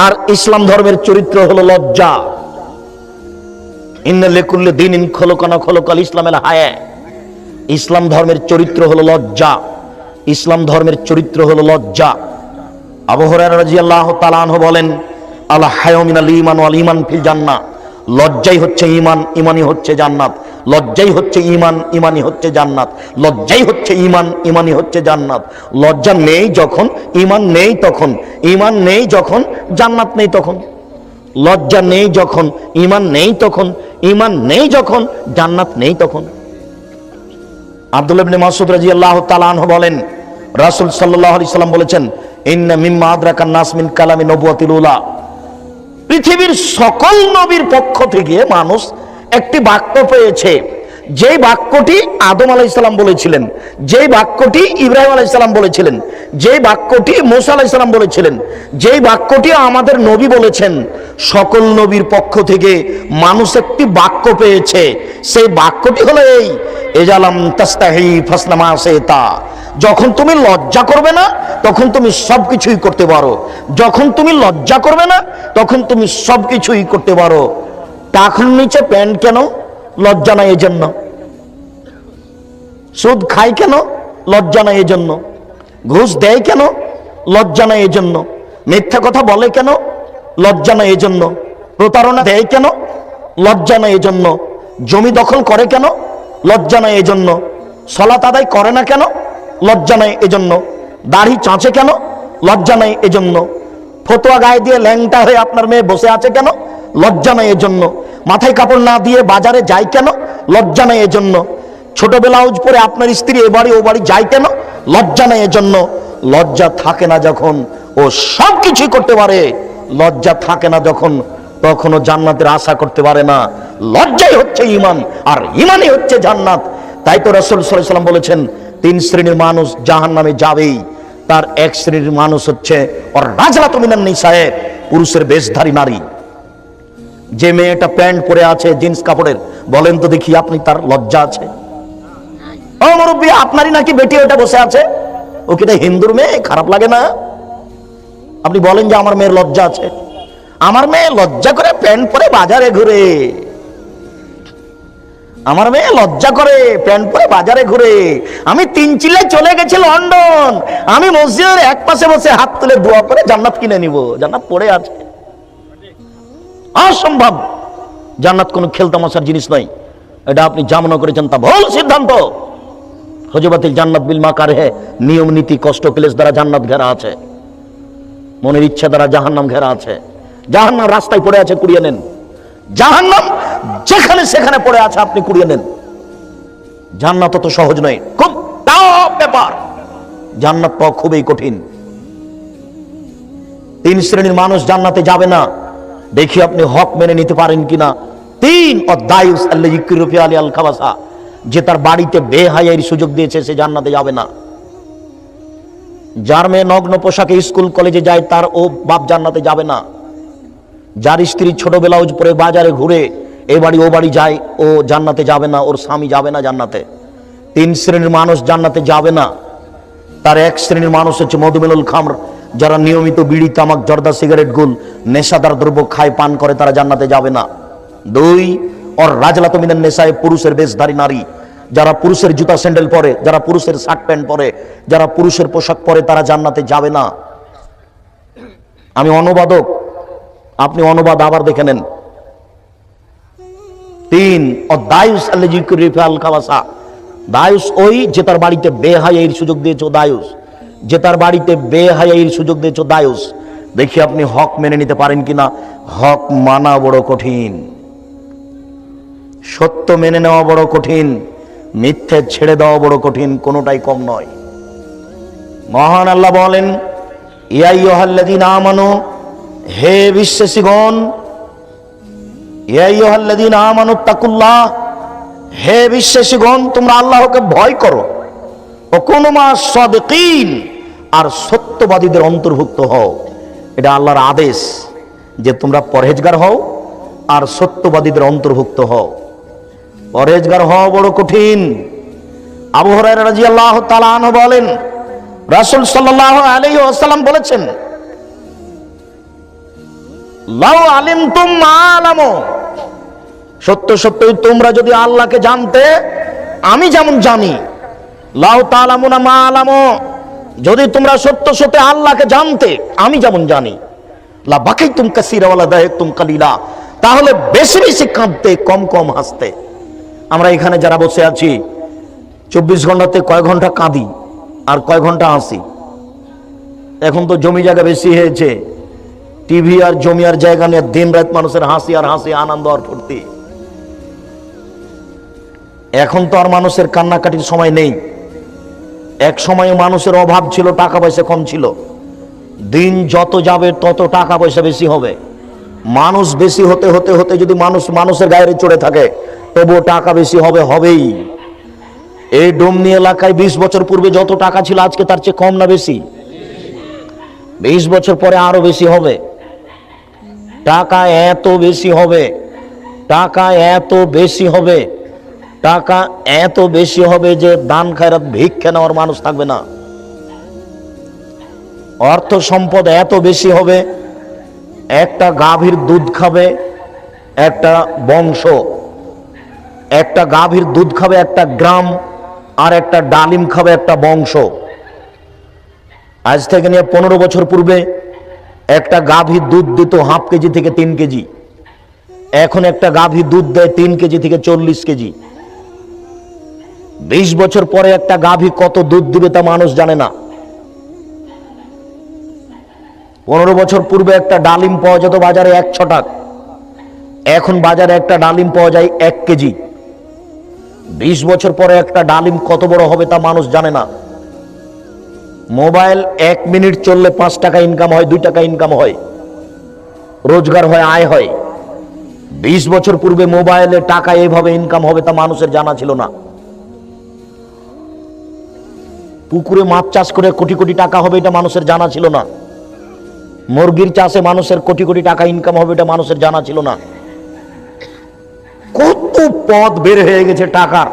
আর ইসলাম ধর্মের চরিত্র হলো লজ্জা। ইন্না লিকুল্লি দীনিন খুলুকান ওয়া খুলুকুল ইসলামিল হায়া। ইসলাম ধর্মের চরিত্র হলো লজ্জা। ইসলাম ধর্মের চরিত্র হলো লজ্জা। আবু হুরায়রা রাদিয়াল্লাহু তাআলা আনহু বলেন, আল হায়া মিনাল ঈমান ওয়াল ঈমান ফিল জান্নাহ। লজ্জাই হচ্ছে ঈমান, ঈমানই হচ্ছে জান্নাত। লজ্জাই হচ্ছে ঈমান, ঈমানই হচ্ছে জান্নাত। লজ্জাই হচ্ছে ঈমান, ঈমানই হচ্ছে জান্নাত। লজ্জা নেই যখন, ঈমান নেই তখন। ঈমান নেই যখন, জান্নাত নেই তখন। লজ্জা নেই যখন, ঈমান নেই তখন। ঈমান নেই যখন, জান্নাত নেই তখন। আব্দুল্লাহ ইবনে মাসউদ রাদিয়াল্লাহু তাআলা আনহু বলেন, রাসূল সাল্লাল্লাহু আলাইহি সাল্লাম বলেছেন, ইন্না মিম্মা আদরাকান নাস মিন কালামি নবুওয়াতিল উলা। পৃথিবীর সকল নবীর পক্ষ থেকে মানুষ একটি বাক্য পেয়েছে, যেই বাক্যটি আদম আলাইহিস সালাম বলেছিলেন, যেই বাক্যটি ইব্রাহিম আলাইহিস সালাম বলেছিলেন, যেই বাক্যটি মুসা আলাইহিস সালাম বলেছিলেন, যেই বাক্যটি আমাদের নবী বলেছেন। সকল নবীর পক্ষ থেকে মানুষ একটি বাক্য পেয়েছে। সেই বাক্যটি হলো এই, এজালাম তাস্তাহি ফাসনামা সেতা। যখন তুমি লজ্জা করবে না, তখন তুমি সবকিছুই করতে পারো। যখন তুমি লজ্জা করবে না, তখন তুমি সবকিছুই করতে পারো। টাকনুর নিচে প্যান্ট কেন? লজ্জা নাই এজন্য। সুদ খায় কেন? লজ্জা নাই এজন্য। ঘুষ দেয় কেন? লজ্জা নাই এজন্য। মিথ্যা কথা বলে কেন? লজ্জা নাই এজন্য। প্রতারণা দেয় কেন? লজ্জা নাই এজন্য। জমি দখল করে কেন? লজ্জা নাই এজন্য। সালাত আদায় করে না কেন? লজ্জা নাই এজন্য। দাড়ি চাঁচে কেন? লজ্জা নাই এজন্য। ফতোয়া গায়ে দিয়ে ল্যাংটা হয়ে আপনার মেয়ে বসে আছে কেন? লজ্জা নাই এজন্য। মাথায় কাপড় না দিয়ে বাজারে যায় কেন? লজ্জা নাই এজন্য। ছোট ব্লাউজ পরে আপনার স্ত্রী এ বাড়ি ও বাড়ি যায় কেন? লজ্জা নাই এজন্য। লজ্জা থাকে না যখন ও সব কিছুই করতে পারে, লজ্জা থাকে না যখন তখনও জান্নাতের আশা করতে পারে না। লজ্জাই হচ্ছে ঈমান, আর ঈমানই হচ্ছে জান্নাত। তাই তো রাসূল সাল্লাল্লাহু আলাইহি ওয়াসাল্লাম বলেছেন, তিন শ্রেণীর মানুষ জাহান্নামে যাবেই। তার এক শ্রেণীর মানুষ হচ্ছে ওর রাজলাতু মিনান নিসায়ে, পুরুষের বেশধারী নারী। যে মেয়েটা প্যান্ট পরে আছে জিন্স কাপড়ের, বলেন তো দেখি আপনি তার লজ্জা আছে? ও মুরব্বী, আপনারই নাকি বেটি ওটা বসে আছে, ও কি হিন্দুর মেয়ে? খারাপ লাগে না? আপনি বলেন যে আমার মেয়ের লজ্জা আছে। আমার মেয়ে লজ্জা করে প্যান্ট পরে বাজারে ঘুরে, আমার মেয়ে লজ্জা করে প্যান্ট পরে বাজারে ঘুরে। আমি 3 চিল্লায় চলে গেছি লন্ডন, আমি মসজিদের এক পাশে বসে হাত তুলে দোয়া করে জান্নাত কিনে নিব। জান্নাত পড়ে আছে, অসম্ভব। জান্নাত কোনো খেলতামশার জিনিস নয়। এটা আপনি যা মনে করেছেন তা ভুল সিদ্ধান্ত। হযরতুল জান্নাত বিল মাকার হে, নিয়ম নীতি কষ্ট ক্লেশ দ্বারা জান্নাত ঘেরা আছে, মনের ইচ্ছা দ্বারা জাহান্নাম ঘেরা আছে। জাহান্নাম রাস্তায় পড়ে আছে, কুড়িয়ে নেন। জাহান্নাম যেখানে সেখানে পড়ে আছে, আপনি কুড়িয়ে নেন। জান্নাত তো সহজ নয়, খুব টাফ ব্যাপার। জান্নাত পাওয়া খুবই কঠিন। 3 শ্রেণীর মানুষ জান্নাতে যাবে না। দেখি আপনি হক মেনে নিতে পারেন কিনা। 3 অদায়ুস আল্লাযী ইউকিরু ফি আল খাবাসা, যে তার বাড়িতে বেহায়ার সুযোগ দিয়েছে সে জান্নাতে যাবে না। যার মেয়ে নগ্ন পোশাকে স্কুল কলেজে যায় তার ও বাপ জান্নাতে যাবে না। যার স্ত্রী ছোট ব্লাউজ পরে বাজারে ঘুরে এ বাড়ি ও বাড়ি যায়, ও জান্নাতে যাবে না, ওর স্বামী যাবে না জান্নাতে। 3 শ্রেণীর মানুষ জান্নাতে যাবে না। তার এক শ্রেণীর মানুষ হচ্ছে মধুমেনুল খামর, যারা নিয়মিত বিড়ি তামাক জর্দা সিগারেট গুল নেশাদার দ্রব্য খায় পান করে, তারা জান্নাতে যাবে না। 2 ওর রাজলাতু মিনান নিসায়ে, পুরুষের বেশধারী নারী, যারা পুরুষের জুতা স্যান্ডেল পরে, যারা পুরুষের শার্ট প্যান্ট পরে, যারা পুরুষের পোশাক পরে, তারা জান্নাতে যাবে না। আমি অনুবাদক, আপনি অনুবাদ আবার দেখে নেন। 3 অদায়ুস আল্লাযী ইউকিরু ফি আল খাবাসা, দায়ুস ওই যে তার বাড়িতে বেহায়ার সুযোগ দিয়েছো। দায়ুস যে তার বাড়িতে বেহায়ার সুযোগ দিয়েছো, দায়ুস। দেখি আপনি হক মেনে নিতে পারেন কিনা। হক মানা বড় কঠিন, সত্য মেনে নেওয়া বড় কঠিন, মিথ্যে ছেড়ে দেওয়া বড় কঠিন, কোনোটাই কম নয়। মহান আল্লাহ বলেন, ইয়া আইয়ুহাল্লাযীনা আমানু, হে বিশ্বাসীগণ, ইয়া আইয়ুহাল্লাযীনা আমানু তাকুল্লাহ, হে বিশ্বাসীগণ তোমরা আল্লাহকে ভয় করো। ও কুনু মা'আস সাদিকিন, আর সত্যবাদীদের অন্তর্ভুক্ত হও। এটা আল্লাহর আদেশ যে তোমরা পরহেজগার হও আর সত্যবাদীদের অন্তর্ভুক্ত হও। পরহেজগার হওয়া বড় কঠিন। আবু হুরায়রা রাদিয়াল্লাহু তাআলা আনহু বলেন, রাসূল সাল্লাল্লাহু আলাইহি ওয়াসাল্লাম বলেছেন, লাউ আলিমতুম মা আলামু, সত্য সত্যই তোমরা যদি আল্লাহকে জানতে আমি যেমন জানি, লাউ তাআলামুনা মা আলামু, যদি তোমরা সত্য সত্য আল্লাহকে জানতে আমি যেমন জানি, লা বাকাইতুম কাসীরা ওয়া লা দাহিকতুম কালিলা, তাহলে বেশি বেশি কাঁদতে, কম কম হাসতে। আমরা এখানে যারা বসে আছি 24 ঘন্টাতে কয় ঘন্টা কাঁদি আর কয় ঘন্টা হাসি? এখন তো জমি জায়গা বেশি হয়েছে, টিভি আর জমি আর জায়গা নিয়ে দিন রাত মানুষের হাসি আর হাসি, আনন্দ আর ফুর্তি। এখন তো আর মানুষের কান্নাকাটির সময় নেই। এক সময় মানুষের অভাব ছিল, টাকা পয়সা কম ছিল। দিন যত যাবে তত টাকা পয়সা বেশি হবে। মানুষ বেশি হতে হতে হতে যদি মানুষের গায়ে চড়ে থাকে তবুও টাকা বেশি হবে, হবেই। এই ডোমনি এলাকায় 20 বছর পূর্বে যত টাকা ছিল আজকে তার চেয়ে কম না বেশি? 20 বছর পরে আরো বেশি হবে। টাকা এত বেশি হবে, টাকা এত বেশি হবে, টাকা এত বেশি হবে যে দান খায়রাত ভিক্ষা নেওয়ার মানুষ থাকবে না। অর্থ সম্পদ এত বেশি হবে, একটা গাভীর দুধ খাবে একটা বংশ, একটা গাভীর দুধ খাবে একটা গ্রাম, আর একটা ডালিম খাবে একটা বংশ। আজ থেকে নিয়ে 15 বছর পূর্বে একটা গাভীর দুধ দিত হাফ কেজি থেকে 3 কেজি, এখন একটা গাভী দুধ দেয় 3 কেজি থেকে 40 কেজি। 20 বছর পরে একটা গাভী কত দুধ দিবে তা মানুষ জানে না। 15 বছর পূর্বে একটা ডালিম পাওয়া যেত বাজারে 1 ছটাক, এখন বাজারে একটা ডালিম পাওয়া যায় 1 কেজি। 20 বছর পরে একটা ডালিম কত বড় হবে তা মানুষ জানে না। মোবাইল 1 মিনিট চললে 5 টাকা ইনকাম হয়, 2 টাকা ইনকাম হয়, রোজগার হয়, আয় হয়। 20 বছর পূর্বে মোবাইলে টাকা এইভাবে ইনকাম হবে তা মানুষের জানা ছিল না। পুকুরে মাছ চাষ করে কোটি কোটি টাকা হবে এটা মানুষের জানা ছিল না। মুরগির চাষে মানুষের কোটি কোটি টাকা ইনকাম হবে এটা মানুষের জানা ছিল না। কত পথ বের হয়ে গেছে টাকার।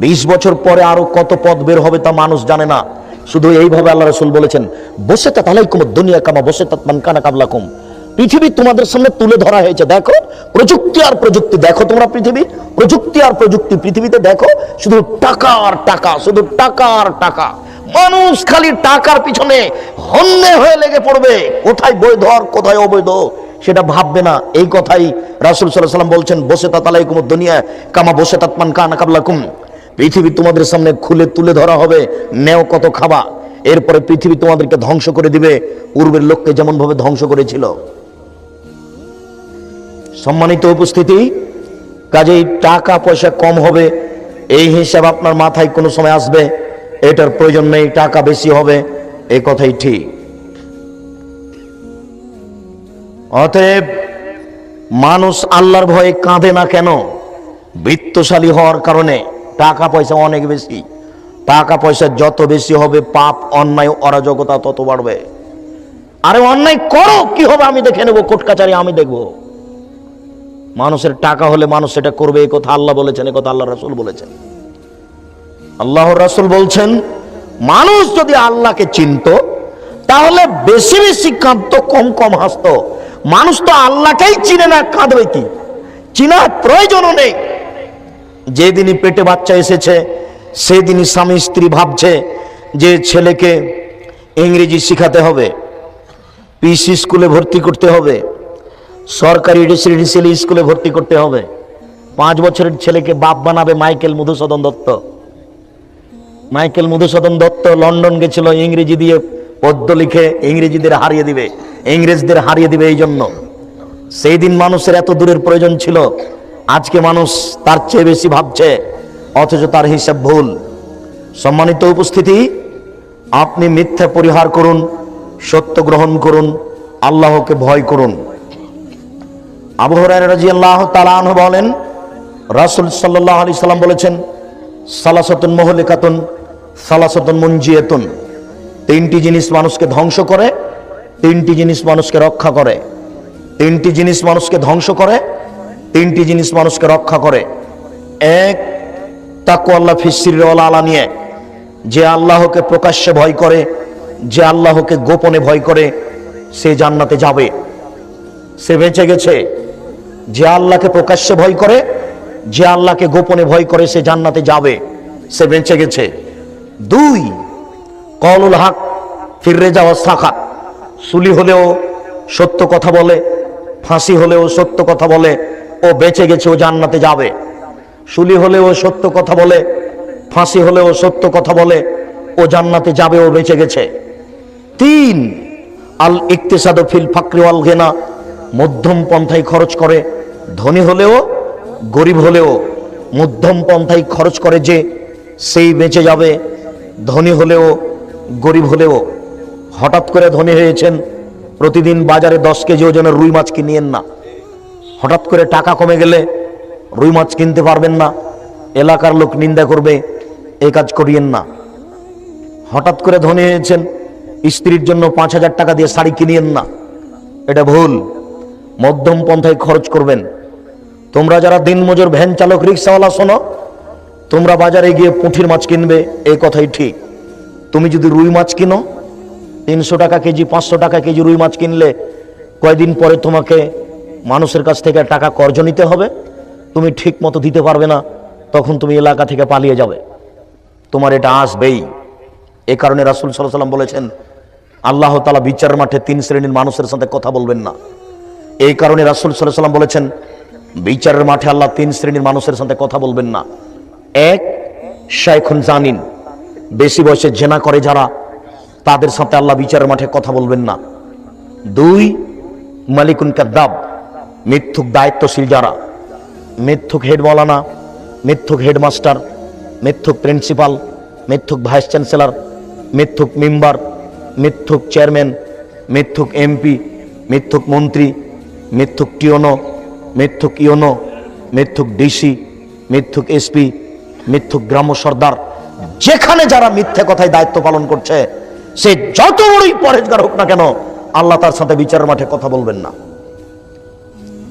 20 বছর পরে আরো কত পথ বের হবে তা মানুষ জানে না। শুধু এইভাবে আল্লাহ রাসূল বলেছেন, বসে তা তালাইকুম দুনিয়া কামা বসে তাত মান কানা কাবলাকুম। পৃথিবী তোমাদের সামনে তুলে ধরা হয়েছে, দেখো প্রযুক্তি আর প্রযুক্তি, দেখো তোমরা পৃথিবী, প্রযুক্তি আর প্রযুক্তি, পৃথিবীতে দেখো শুধু টাকা আর টাকা, শুধু টাকা আর টাকা। মানুষ খালি টাকার পিছনে হন্যে হয়ে লেগে পড়বে, কোথায় বৈধ আর কোথায় অবৈধ সেটা ভাববে না। এই কথাই রাসূল সাল্লাল্লাহু আলাইহি ওয়াসাল্লাম বলছেন, বসে তা তালাইকুম দুনিয়া কামা বসে তাত মান কানা কাবলাকুম। পৃথিবী তোমাদের সামনে খুলে তুলে ধরা হবে, নেও কত খাবা। এরপরে পৃথিবী তোমাদেরকে ধ্বংস করে দিবে, পূর্বের লোককে যেমন ভাবে ধ্বংস করেছিল। সম্মানিত উপস্থিতি, কাজেই টাকা পয়সা কম হবে এই হিসাব আপনার মাথায় কোনো সময় আসবে এটার প্রয়োজন নেই, টাকা বেশি হবে এই কথাই ঠিক। অতএব মানুষ আল্লাহর ভয়ে কাঁদে না কেন? বিত্তশালী হওয়ার কারণে। টাকা পয়সা অনেক বেশি, টাকা পয়সা যত বেশি হবে পাপ অন্যায় অরাজকতা তত বাড়বে। আরে অন্যায় করো, কি হবে আমি দেখে নেবো, কোর্ট কাচারি আমি দেখবো। মানুষের টাকা হলে মানুষ সেটা করবে, এই কথা আল্লাহ বলেছেন, এই কথা আল্লাহ রাসূল বলেছেন। আল্লাহর রাসূল বলছেন, মানুষ যদি আল্লাহকে চিনতো তাহলে বেশি বেশি কাঁদতো, কম কম হাসতো। মানুষ তো আল্লাহকেই চিনে না, কাঁদবে কি? চিনার প্রয়োজনও নেই। যেদিনই পেটে বাচ্চা এসেছে সেদিনই স্বামী স্ত্রী ভাবছে যে ছেলেকে ইংরেজি শিখাতে হবে, পিসি স্কুলে ভর্তি করতে হবে, সরকারি রেসিডেন্সিয়াল স্কুলে ভর্তি করতে হবে। 5 বছরের ছেলেকে বাপ বানাবে Michael Madhusudan Dutta. Michael Madhusudan Dutta London গেছিল ইংরেজি দিয়ে পদ্য লিখে ইংরেজিদের হারিয়ে দিবে, ইংরেজদের হারিয়ে দিবে। এই জন্য সেই দিন মানুষের এত দূরের প্রয়োজন ছিল, আজকে মানুষ তার চেয়ে বেশি ভাবছে, অথচ তার হিসাব ভুল। সম্মানিত উপস্থিতি, আপনি মিথ্যা পরিহার করুন, সত্য গ্রহণ করুন, আল্লাহকে ভয় করুন। আবু হুরায়রা রাদিয়াল্লাহু তাআলা আনহু বলেন, রাসূল সাল্লাল্লাহু আলাইহি সাল্লাম বলেছেন, সালাসাতুন মুহলিকাতুন সালাসাতুন মুনজিয়াতুন। 3টি জিনিস মানুষকে ধ্বংস করে, 3টি জিনিস মানুষকে রক্ষা করে। 3টি জিনিস মানুষকে ধ্বংস করে, 3টি জিনিস মানুষকে রক্ষা করে। 1, তাকওয়াল্লাহ ফিস সিররি ওয়াল আলানিয়া। যে আল্লাহকে প্রকাশ্যে ভয় করে, যে আল্লাহকে গোপনে ভয় করে, সে জান্নাতে যাবে, সে বেঁচে গেছে। যে আল্লাহকে প্রকাশ্যে ভয় করে, যে আল্লাহকে গোপনে ভয় করে, সে জান্নাতে যাবে, সে বেঁচে গেছে। 2, কওলুল হক ফির রেজা ওয়াস সাখাত। সুলি হলেও সত্য কথা বলে, ফাঁসি হলেও সত্য কথা বলে, ও বেঁচে গেছে, ও জান্নাতে যাবে। সুলি হলেও সত্য কথা বলে, ফাঁসি হলেও সত্য কথা বলে, ও জান্নাতে যাবে, ও বেঁচে গেছে। 3, আল ইকতিসাদু ফিল ফাকরি ওয়াল গিনা। মধ্যম পন্থায় খরচ করে, ধনী হলেও গরিব হলেও মধ্যম পন্থায় খরচ করে যে, সেই বেঁচে যাবে। ধনী হলেও গরিব হলেও। হঠাৎ করে ধনী হয়েছেন, প্রতিদিন বাজারে 10 কেজি ওজনের রুই মাছ কিনিয়েন না। হঠাৎ করে টাকা কমে গেলে রুই মাছ কিনতে পারবেন না, এলাকার লোক নিন্দা করবে, এই কাজ করিয়েন না। হঠাৎ করে ধনী হয়েছেন, স্ত্রীর জন্য 5000 টাকা দিয়ে শাড়ি কিনিয়েন না, এটা ভুল। মধ্যম পন্থায় খরচ করবেন। তোমরা যারা দিনমজুর ভ্যান চালক রিক্সাওয়ালা শোনো, তোমরা বাজারে গিয়ে পুঁটির মাছ কিনবে, এই কথাই ঠিক। তুমি যদি রুই মাছ কিনো, 300 টাকা কেজি, 500 টাকা কেজি রুই মাছ কিনলে কয়দিন পরে তোমাকে মানুষের কাছ থেকে টাকা কর্জ নিতে হবে, তুমি ঠিক মতো দিতে পারবে না, তখন তুমি এলাকা থেকে পালিয়ে যাবে, তোমার এটা আসবেই। এ কারণে রাসূল সাল্লাল্লাহু আলাইহি ওয়াসাল্লাম বলেছেন, আল্লাহ তাআলা বিচার মাঠে 3 শ্রেণীর মানুষের সাথে কথা বলবেন না। এই কারণে রাসূল সাল্লাল্লাহু আলাইহি ওয়াসাল্লাম বলেছেন, বিচারের মাঠে আল্লাহ 3 শ্রেণীর মানুষের সাথে কথা বলবেন না। 1, শাইখুন জানিন, বেশি বয়সে জেনা করে যারা, তাদের সাথে আল্লাহ বিচারের মাঠে কথা বলবেন না। 2, মালিকুন কাদ্দাব, মিথ্যুক দায়িত্বশীল যারা, মিথ্যুক হেড মৌলানা, মিথ্যুক হেডমাস্টার, মিথ্যুক প্রিন্সিপাল, মিথ্যুক ভাইস চ্যান্সেলর, মিথ্যুক মেম্বার, মিথ্যুক চেয়ারম্যান, মিথ্যুক এমপি, মিথ্যুক মন্ত্রী, মিথ্যুক টিওনো, মিথ্যুক ইওনো, মিথ্যুক ডিসি, মিথ্যুক এসপি, মিথ্যুক গ্রাম্য সর্দার, যেখানে যারা মিথ্যে কথায় দায়িত্ব পালন করছে, সে যত বড়ই পরেজগার হোক না কেন, আল্লাহ তার সাথে বিচারের মাঠে কথা বলবেন না।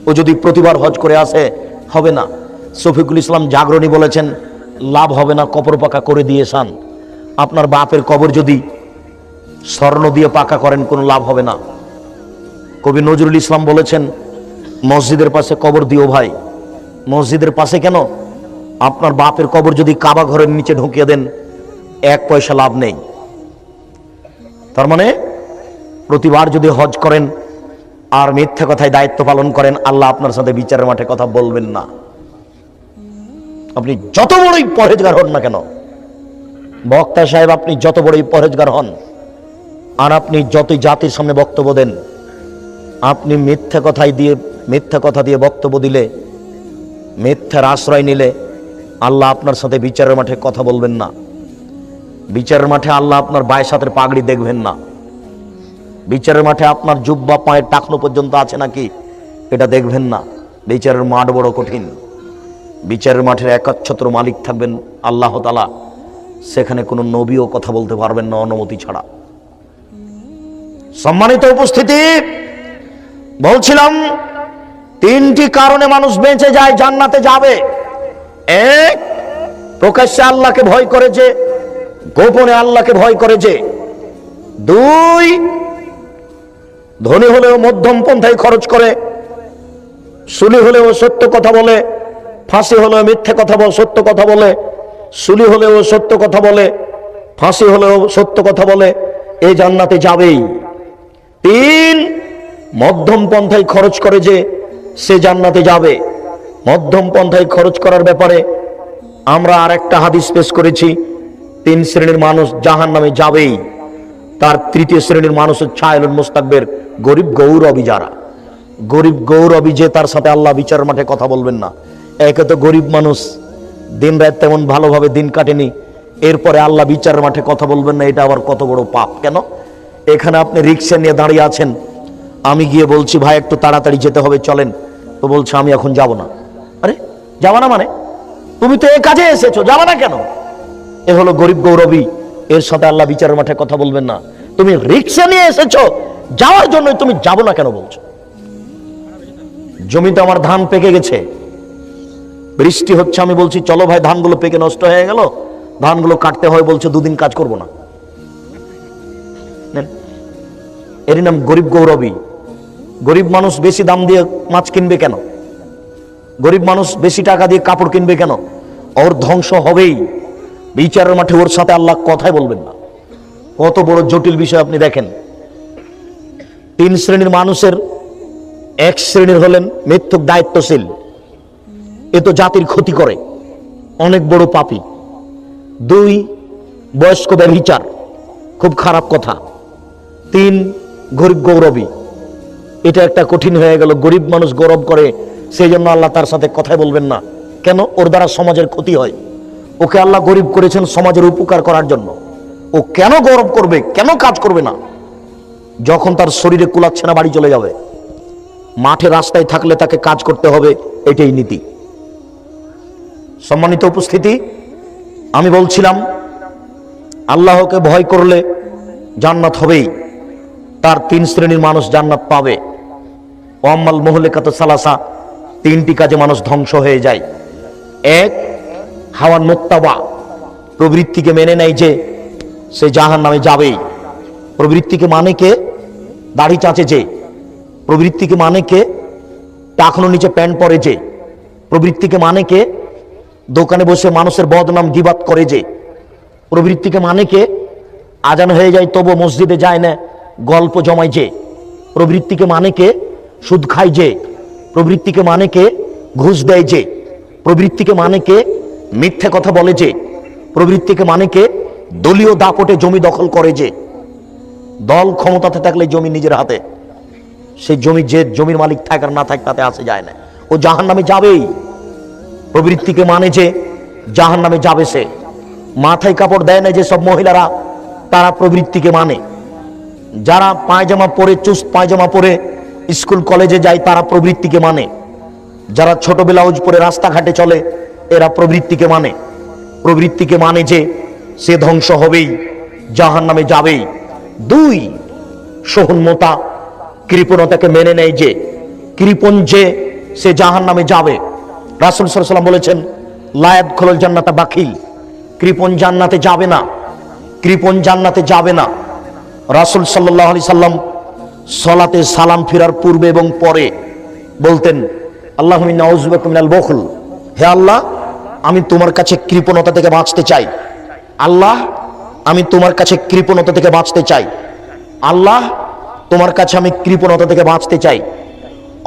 ও যদি প্রতিবার হজ করে আসে, হবে না। শফিকুল ইসলাম জাগরণী বলেছেন, লাভ হবে না, কবর পাকা করে দিয়ে সান। আপনার বাপের কবর যদি স্বর্ণ দিয়ে পাকা করেন, কোনো লাভ হবে না। কবি নজরুল ইসলাম বলেছেন, মসজিদের পাশে কবর দিও ভাই। মসজিদের পাশে কেন? আপনার বাপের কবর যদি কাবা ঘরের নিচে ঢুকিয়ে দেন, 1 পয়সা লাভ নেই। তার মানে প্রতিবার যদি হজ করেন আর মিথ্যা কথায় দায়িত্ব পালন করেন, আল্লাহ আপনার সাথে বিচারের মাঠে কথা বলবেন না। আপনি যত বড়ই পরেজগার হন না কেন, বক্তা সাহেব আপনি যত বড়ই পরেজগার হন, আর আপনি যতই জাতির সামনে বক্তব্য দেন, আপনি মিথ্যা কথা দিয়ে বক্তব্য দিলে, মিথ্যার আশ্রয় নিলে, আল্লাহ আপনার সাথে বিচারের মাঠে কথা বলবেন না। বিচারের মাঠে আল্লাহ আপনার বায়ের সাথে পাগড়ি দেখবেন না। বিচারের মাঠে আপনার জুব্বা পায়ের টাকনো পর্যন্ত আছে নাকি, এটা দেখবেন না। বিচারের মাঠ বড় কঠিন। বিচারের মাঠের একচ্ছত্র মালিক থাকবেন আল্লাহ তাআলা, সেখানে কোনো নবীও কথা বলতে পারবেন না অনুমতি ছাড়া। সম্মানিত উপস্থিতি, বলছিলাম 3টি কারণে মানুষ বেঁচে যায়, জান্নাতে যাবে। 1, প্রকাশ্যে আল্লাহকে ভয় করেছে, গোপনে আল্লাহকে ভয় করেছে। 2, ধনী হলেও মধ্যম পন্থায় খরচ করে, সুলি হলেও সত্য কথা বলে, ফাঁসি হলেও মিথ্যে কথা বলে, সত্য কথা বলে, সুলি হলেও সত্য কথা বলে, ফাঁসি হলেও সত্য কথা বলে, এই জান্নাতে যাবেই। 3, মধ্যম পন্থায় খরচ করে যে, সে জান্নাতে যাবে। মধ্যম পন্থায় খরচ করার ব্যাপারে আমরা আরেকটা হাদিস পেশ করেছি, 3 শ্রেণীর মানুষ জাহান্নামে যাবেই। তার 3য় শ্রেণীর মানুষ হচ্ছে ছায়লুল মুস্তাকবির, গরিব গৌরবী যারা। গরিব গৌরবী যে, তার সাথে আল্লাহ বিচার মাঠে কথা বলবেন না। একে তো গরিব মানুষ, দিন রাত তেমন ভালোভাবে দিন কাটেনি, এরপরে আল্লাহ বিচারের মাঠে কথা বলবেন না, এটা আবার কত বড় পাপ। কেন? এখানে আপনি রিক্সা নিয়ে দাঁড়িয়ে আছেন, আমি গিয়ে বলছি ভাই একটু তাড়াতাড়ি যেতে হবে, চলেন, তো বলছে আমি এখন যাব না। আরে যাবা না মানে? তুমি তো এই কাজে এসেছো, যাবা না কেন? এ হলো গরিব গৌরবী, এর সাথে আল্লাহ বিচারের মাঠে কথা বলবেন না। তুমি রিক্সা নিয়ে এসেছো, যাওয়ার জন্য তুমি যাবো না কেন বলছো? জমিতে আমার ধান পেকে গেছে, বৃষ্টি হচ্ছে, আমি বলছি চলো ভাই, ধানগুলো পেকে নষ্ট হয়ে গেল, ধানগুলো কাটতে হয়, বলছে 2 দিন কাজ করব না। এর নাম গরিব গৌরবী। গরিব মানুষ বেশি দাম দিয়ে মাছ কিনবে কেন? গরিব মানুষ বেশি টাকা দিয়ে কাপড় কিনবে কেন? ওর ধ্বংস হবেই। বিচারের মাঠে ওর সাথে আল্লাহ কথাই বলবেন না। কত বড় জটিল বিষয় আপনি দেখেন। 3 শ্রেণীর মানুষের 1 শ্রেণীর হলেন মিথ্যুক দায়িত্বশীল, এ তো জাতির ক্ষতি করে, অনেক বড় পাপী। 2, বয়স্ক ব্যভিচার, খুব খারাপ কথা। 3, গরিব গৌরবী, এটা একটা কঠিন হয়ে গেল। গরিব মানুষ গৌরব করে, সেই জন্য আল্লাহ তার সাথে কথাই বলবেন না। কেন? ওর দ্বারা সমাজের ক্ষতি হয়। ওকে আল্লাহ গরিব করেছেন সমাজের উপকার করার জন্য। ও কেন গৌরব করবে, কেন কাজ করবে না? যখন তার শরীরে কুলাচ্ছে না, বাড়ি চলে যাবে। মাঠে রাস্তায় থাকলে তাকে কাজ করতে হবে, এটাই নীতি। সম্মানিত উপস্থিতি, আমি বলছিলাম আল্লাহকে ভয় করলে জান্নাত হবেই। তার 3 শ্রেণীর মানুষ জান্নাত পাবে। ওয়াম্মাল মুহলিকাতু সালাসা, 3টি কাজে মানুষ ধ্বংস হয়ে যায়। 1, হাওয়ান মুত্তাবা, প্রবৃত্তিকে মেনে নেয় যে, সে জাহান্নামে যাবেই। প্রবৃত্তিকে মানে কে? দাড়ি চাচে যে। প্রবৃত্তিকে মানে কে? টাকনো নিচে প্যান্ট পরে যে, প্রবৃত্তিকে মানে কে? দোকানে বসে মানুষের বদনাম গিবাত করে যে, প্রবৃত্তিকে মানে কে? আজান হয়ে যায় তবু মসজিদে যায় না, গল্প জমায় যে, প্রবৃত্তিকে মানে কে? সুদ খায় যে, প্রবৃত্তিকে মানে কে? ঘুষ দেয় যে, প্রবৃত্তিকে মানে কে? মিথ্যে কথা বলে যে, প্রবৃত্তিকে মানে কে? দলীয় দাপটে জমি দখল করে যে। দল ক্ষমতাতে থাকলে জমি নিজের হাতে, সেই জমি যে জমির মালিক থাক আর না থাক তাতে আসে যায় না, ও জাহান্নামে যাবেই। প্রবৃত্তিকে মানে যে জাহান্নামে যাবে সে। মাথায় কাপড় দেয় না যে সব মহিলারা, তারা প্রবৃত্তিকে মানে। যারা পায়জামা পরে, চুস্ট পায়জামা পরে স্কুল কলেজে যায় তারা প্রবৃত্তিকে মানে। যারা ছোট ব্লাউজ পরে রাস্তাঘাটে চলে এরা প্রবৃত্তিকে মানে। প্রবৃত্তিকে মানে যে সে ধ্বংস হবেই, জাহান্নামে যাবেই। দুই, সহনমতা, কৃপণতাকে মেনে নেয় যে, কৃপণ যে সে জাহান্নামে যাবে। রাসূল সাল্লাল্লাহু আলাইহি ওয়াসাল্লাম বলেছেন, লা ইয়াদখুলুল জান্নাতা বাখিল, কৃপণ জান্নাতে যাবে না, কৃপণ জান্নাতে যাবে না। রাসূল সাল্লাল্লাহু আলাইহি সাল্লাম সালাতে সালাম ফিরার পূর্বে এবং পরে বলতেন, আল্লাহুম্মা ইন্নী আউযু বিকা মিনাল বুখল, হে আল্লাহ আমি তোমার কাছে কৃপণতা থেকে বাঁচতে চাই। আল্লাহ আমি তোমার কাছে কৃপণতা থেকে বাঁচতে চাই। আল্লাহ তোমার কাছে আমি কৃপণতা থেকে বাঁচতে চাই।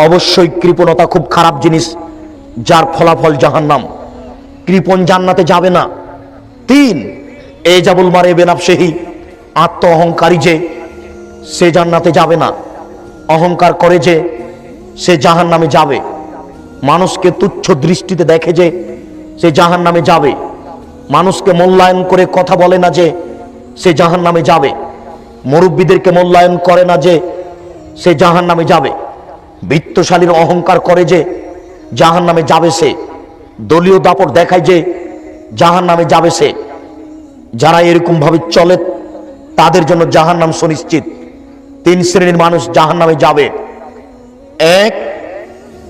অবশ্যই কৃপণতা খুব খারাপ জিনিস, যার ফলাফল জাহান্নাম। কৃপণ জান্নাতে যাবে না। তিন, এজাবুল মারে বেনাফসিহি, আত্ম অহংকারী যে সে জান্নাতে যাবে না। অহংকার করে যে সে জাহান্নামে যাবে। মানুষকে তুচ্ছ দৃষ্টিতে দেখে যে সে জাহান্নামে যাবে। মানুষকে মূল্যায়ন করে কথা বলে না যে সে জাহান্নামে যাবে। মুরব্বীদেরকে মূল্যায়ন করে না যে সে জাহান্নামে যাবে। বিত্তশালীর অহংকার করে যে জাহান্নামে যাবে সে। দলীয় দাপট দেখায় যে জাহান্নামে যাবে সে। যারা এরকম ভাবে চলে তাদের জন্য জাহান্নাম সুনিশ্চিত। তিন শ্রেণীর মানুষ জাহান্নামে যাবে। এক,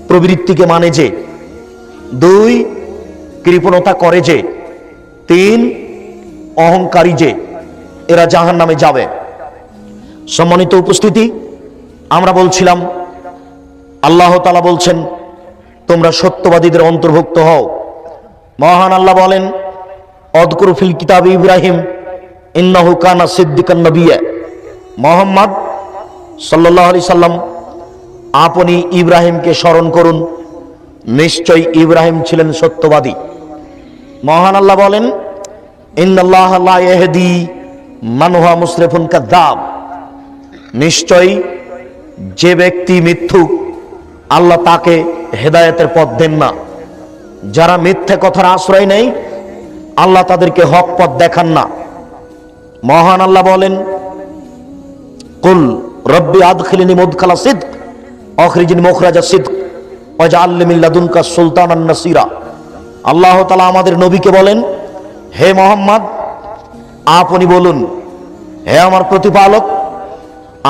প্রবৃত্তিকে মানে যে। দুই, কৃপণতা করে যে। তিন, অহংকারী যে, এরা জাহান্নামে যাবে। সম্মানিত উপস্থিতি, আমরা বলছিলাম আল্লাহ তাআলা বলছেন তোমরা সত্যবাদীদের অন্তর্ভুক্ত হও। মহান আল্লাহ বলেন, অযকুরু ফিল কিতাবি ইব্রাহিম ইন্নাহু কানা সিদ্দিকান নবিয়্যা। মুহাম্মদ সাল্লাল্লাহু আলাইহি সাল্লাম আপনি ইব্রাহিমকে স্মরণ করুন, নিশ্চয়ই ইব্রাহিম ছিলেন সত্যবাদী। মহান আল্লাহ বলেন, ইন্নাল্লাহা লা ইয়াহদি মান হুয়া মুসরিফুন কাযযাব। নিশ্চয়ই যে ব্যক্তি মিথ্যুক আল্লাহ তাকে হেদায়েতের পথ দেন না। যারা মিথ্যা কথার আশ্রয় নেই আল্লাহ তাদেরকে হক পথ দেখান না। মহান আল্লাহ বলেন, কুল রব্বি আদখিলনি মুদখালা সিদক আখরিজনি মুখরাজা সিদক ওয়াজআল লি মিন লাদুনকা সুলতানান নাসিরা। আল্লাহ তাআলা আমাদের নবীকে বলেন, হে মুহাম্মদ আপনি বলুন, হে আমার প্রতিপালক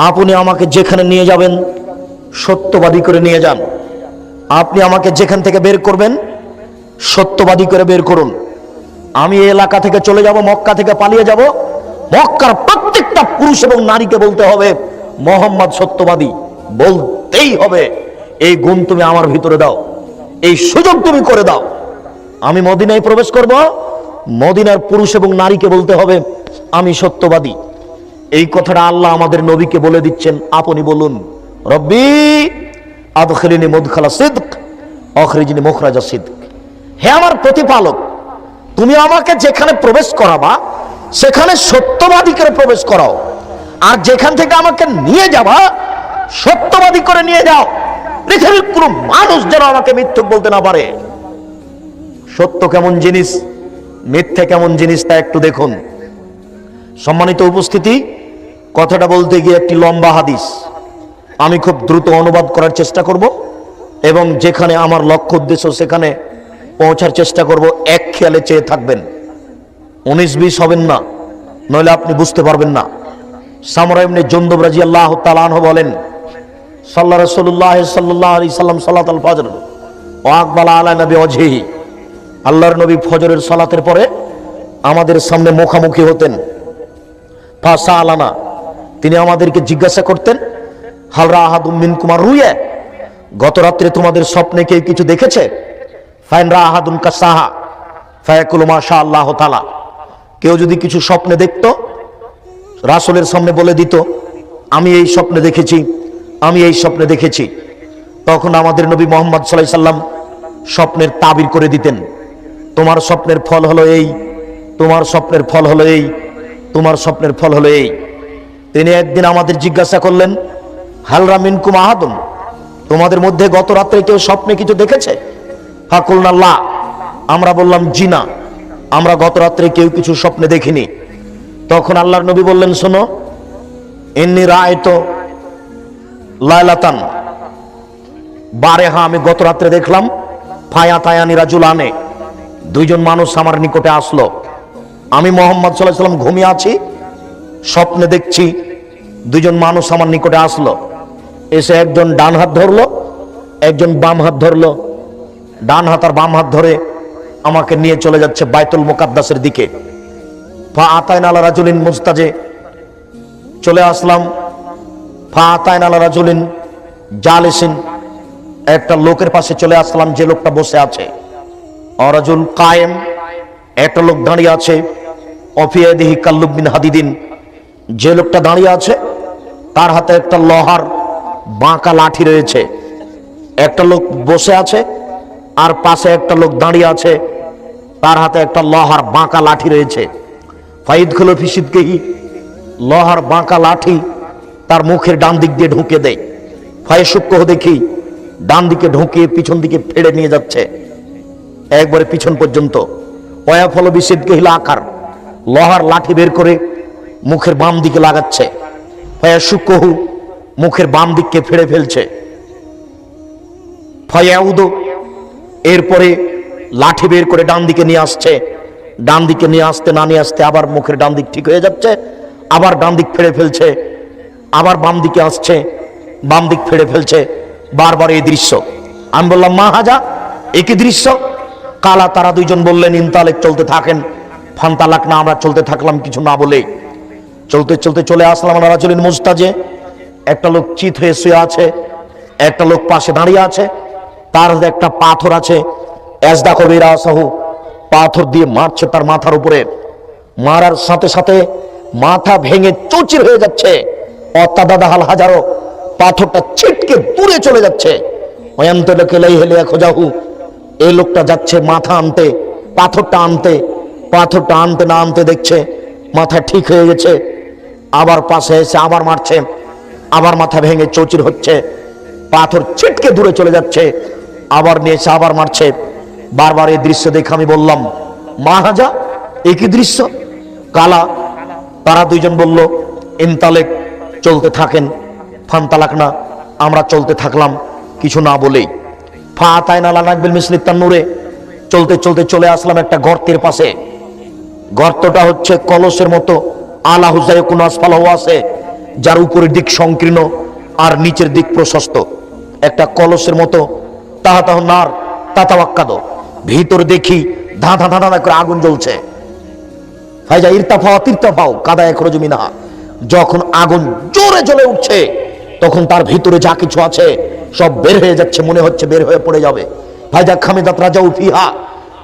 আপনি আমাকে যেখানে নিয়ে যাবেন সত্যবাদী করে নিয়ে যান। আপনি আমাকে যেখান থেকে বের করবেন সত্যবাদী করে বের করুন। আমি এই এলাকা থেকে চলে যাব, মক্কা থেকে পালিয়ে যাব, মক্কার প্রত্যেকটা পুরুষ এবং নারীকে বলতে হবে মুহাম্মদ সত্যবাদী, বলতেই হবে। এই গুণ তুমি আমার ভিতরে দাও, এই সুযোগ তুমি করে দাও। আমি মদিনায় প্রবেশ করব, মদিনার পুরুষ এবং নারীকে বলতে হবে আমি সত্যবাদী। এই কথাটা আল্লাহ আমাদের নবীকে বলে দিচ্ছেন, আপনি বলুন, রব্বি আদখিলনি মুদখালা সিদক আখরিজনি মুখরাজা সিদক। হে আমার প্রতিপালক তুমি আমাকে যেখানে প্রবেশ করাবা সেখানে সত্যবাদী করে প্রবেশ করাও, আর যেখান থেকে আমাকে নিয়ে যাবা সত্যবাদী করে নিয়ে যাও। পৃথিবীর কোনো মানুষ যেন আমাকে মিথ্যুক বলতে না পারে। সত্য কেমন জিনিস, মিথ্যে কেমন জিনিস তা একটু দেখুন। সম্মানিত উপস্থিতি, কথাটা বলতে গিয়ে একটি লম্বা হাদিস, আমি খুব দ্রুত অনুবাদ করার চেষ্টা করব এবং যেখানে আমার লক্ষ্য উদ্দেশ্য সেখানে পৌঁছার চেষ্টা করব। এক খেয়ালে চেয়ে থাকবেন, 19-20 হবেন না, নইলে আপনি বুঝতে পারবেন না। সামরা ইবনে জুনদুব রাদিয়াল্লাহু তাআলা আনহু বলেন, সাল্লা রাসূলুল্লাহ সাল্লাল্লাহু আলাইহি সাল্লাম সালাতুল ফজর ওয়া আকবালা আলা নবী ওয়াজহিহি। আল্লাহর নবী ফজরের সালাতের পরে আমাদের সামনে মুখামুখি হতেন। ফাসালানা, তিনি আমাদেরকে জিজ্ঞাসা করতেন, হাল রাআহাদুম মিনকুম রুয়া, গত রাত্রে তোমাদের স্বপ্নে কেউ কিছু দেখেছে? ফাইনরা আহাদুন কাসাহা ফায়াকুলু মাশাআল্লাহ তাআলা। কেউ যদি কিছু স্বপ্নে দেখতো, রাসূলের সামনে বলে দিত আমি এই স্বপ্নে দেখেছি, আমি এই স্বপ্নে দেখেছি, তখন আমাদের নবী মুহাম্মদ সাল্লাল্লাহু আলাইহি সাল্লাম স্বপ্নের তাবির করে দিতেন। তোমার স্বপ্নের ফল হলো এই, তোমার স্বপ্নের ফল হলো এই, তোমার স্বপ্নের ফল হলো এই। তিনি একদিন আমাদের জিজ্ঞাসা করলেন, হালরা মিনকুম আহাদুন, তোমাদের মধ্যে গত রাত্রে কেউ স্বপ্নে কিছু দেখেছে? ফাকুলনা লা, আমরা বললাম জি না, আমরা গত রাত্রে কেউ কিছু স্বপ্নে দেখিনি। তখন আল্লাহর নবী বললেন, শোনো, ইন্নী রাআইতু লাইলাতান বারেহা, আমি গত রাত্রে দেখলাম ফায়াতায়ানি রাজুলানে, দুইজন মানুষ আমার নিকটে আসলো। আমি মুহাম্মদ সাল্লাল্লাহু আলাইহি সাল্লাম ঘুমিয়ে আছি, স্বপ্নে দেখছি দুইজন মানুষ আমার নিকটে আসলো। এসে একজন ডান হাত ধরলো, একজন বাম হাত ধরলো। ডান হাত আর বাম হাত ধরে আমাকে নিয়ে চলে যাচ্ছে বাইতুল মুকাদ্দাসের দিকে। ফা আতাইনা আলা রাজুলিন মুস্তাজে, চলে আসলাম। ফা আতাইনা আলা রাজুলিন জালিসিন, একটা লোকের পাশে চলে আসলাম যে লোকটা বসে আছে। অরাজুল কায়েম, একটা লোক দাঁড়িয়ে আছে। অফিয়াদিহি কাল্লুব বিন হাদিদিন, যে লোকটা দাঁড়িয়ে আছে তার হাতে একটা লোহার বাঁকা লাঠি রয়েছে। একটা লোক বসে আছে আর পাশে একটা লোক দাঁড়িয়ে আছে, তার হাতে একটা লোহার বাঁকা লাঠি রয়েছে। ফাইদখুলু ফি সিদকিহি, লোহার বাঁকা লাঠি তার মুখের ডান দিক দিয়ে ঢুকে দেয়। ফায়সুক্কহু, দেখি ডান দিকে ঢুকিয়ে পিছন দিকে ফেড়ে নিয়ে যাচ্ছে একবারে পিছন পর্যন্ত। ওয়াফল বিসিদকিহিল আকার, লোহার লাঠি বের করে মুখের বাম দিকে লাগাচ্ছে। ফায়াশুক্কহু, মুখের বাম দিককে ফেড়ে ফেলছে। ফায়াউদু, এরপরে লাঠি বের করে ডান দিকে নিয়ে আসছে। ডান দিকে নিয়ে আসতে না নিয়ে আসতে আবার মুখের ডান দিক ঠিক হয়ে যাচ্ছে, আবার ডান দিক ফেড়ে ফেলছে, আবার বাম দিকে আসছে, বাম দিক ফেড়ে ফেলছে, বারবার এই দৃশ্য। আমি বললাম, মা হাজা, একই দৃশ্য? কালা, তারা দুইজন বললেন, ইনতালেক, চলতে থাকেন। ফান্তালাক না, আমরা চলতে থাকলাম কিছু না বলে। চলতে চলতে চলে আসলাম রাজুলিন মুস্তাজে, একটা লোক চিত হয়ে শুয়ে আছে, একটা লোক পাশে দাঁড়িয়ে আছে, তার হাতে একটা পাথর আছে। এজদা কবিরা সাহু, পাথর দিয়ে মারছে তার মাথার উপরে। মারার সাথে সাথে মাথা ভেঙে চৌচির হয়ে যাচ্ছে। অত্যাদাদাহাল হাজারো, পাথরটা ছিটকে দূরে চলে যাচ্ছে। এই লোকটা যাচ্ছে মাথা আনতে, পাথরটা আনতে, পাথরটা আনতে না আনতে দেখছে মাথা ঠিক হয়ে গেছে। আবার পাশে এসে আবার মারছে, আবার মাথা ভেঙে চৌচির হচ্ছে, পাথর ছিটকে দূরে চলে যাচ্ছে, আবার নিয়ে এসে আবার মারছে। বারবার এই দৃশ্য দেখে আমি বললাম, মা হাজা, একই দৃশ্য? কালা, তারা দুইজন বলল, ইনতালেক, চলতে থাকেন। ফান্তালাক না, আমরা চলতে থাকলাম কিছু না বলেই। ফা আতাইনা আলা নাকবিল মিসলি তান্নুরে, চলতে চলতে চলে আসলাম একটা গর্তের পাশে। গর্তটা হচ্ছে কলসের মতো, আলা হুসাইকুন আসফালাহু আছে, যার উপরের দিক সংকীর্ণ আর নিচের দিক প্রশস্ত। একটা কলসের মতো, তাহাতাহ নার তাতাওয়াক্কাদ, ভিতর দেখি ধা ধা ধা ধা করে আগুন জ্বলছে। ফাইজা ইরতাফাও তিরতাফাও কাদা ইয়াখরুজু মিনহা, যখন আগুন জোরে জ্বলে উঠছে তখন তার ভিতরে যা কিছু আছে সব বের হয়ে যাচ্ছে, মনে হচ্ছে বের হয়ে পড়ে যাবে। ফাইজা খামিদাত রাজাউ ফিহা,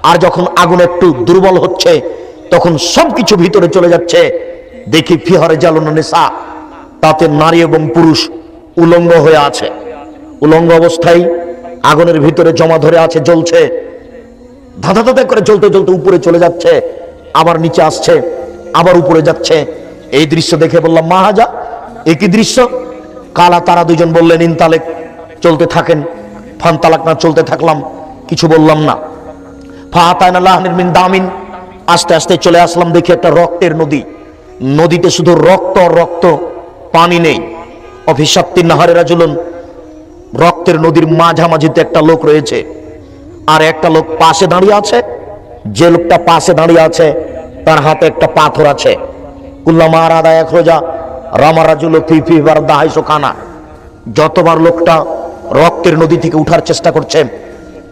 আর যখন আগুন একটু দুর্বল হচ্ছে তখন সবকিছু ভিতরে চলে যাচ্ছে। দেখি ফিহারে জালুন নিসা, তাতে নারী এবং পুরুষ উলঙ্গ হয়ে আছে। উলঙ্গ অবস্থায় আগুনের ভিতরে জমা ধরে আছে, জ্বলছে, ধাঁধা ধাঁধা করে জ্বলতে জ্বলতে উপরে চলে যাচ্ছে, আবার নিচে আসছে, আবার উপরে যাচ্ছে। এই দৃশ্য দেখে বললাম, মা হাজা, একই দৃশ্য? কালা, তারা দুজন বললেন, ইনতালেক, চলতে থাকেন। ফান্তালাক না, চলতে থাকলাম কিছু বললাম না। ফা আতাইনা লাহনির মিন দামিন, আস্তে আস্তে চলে আসলাম, দেখি একটা রক্তের নদী। নদীতে শুধু রক্ত রক্ত, পানি নেই। অফিসাত্তির নাহারেরা জুলুন, রক্তের নদীর মাঝামাঝিতে একটা লোক রয়েছে, আর একটা লোক পাশে দাঁড়িয়ে আছে। যে লোকটা পাশে দাঁড়িয়ে আছে তার হাতে একটা পাথর আছে। কুল্লামা আরাদা ইয়াখরুজা রামা রাজুলু ফি ফি বারদাহাইসু খানা, যতবার লোকটা রক্তের নদী থেকে উঠার চেষ্টা করছে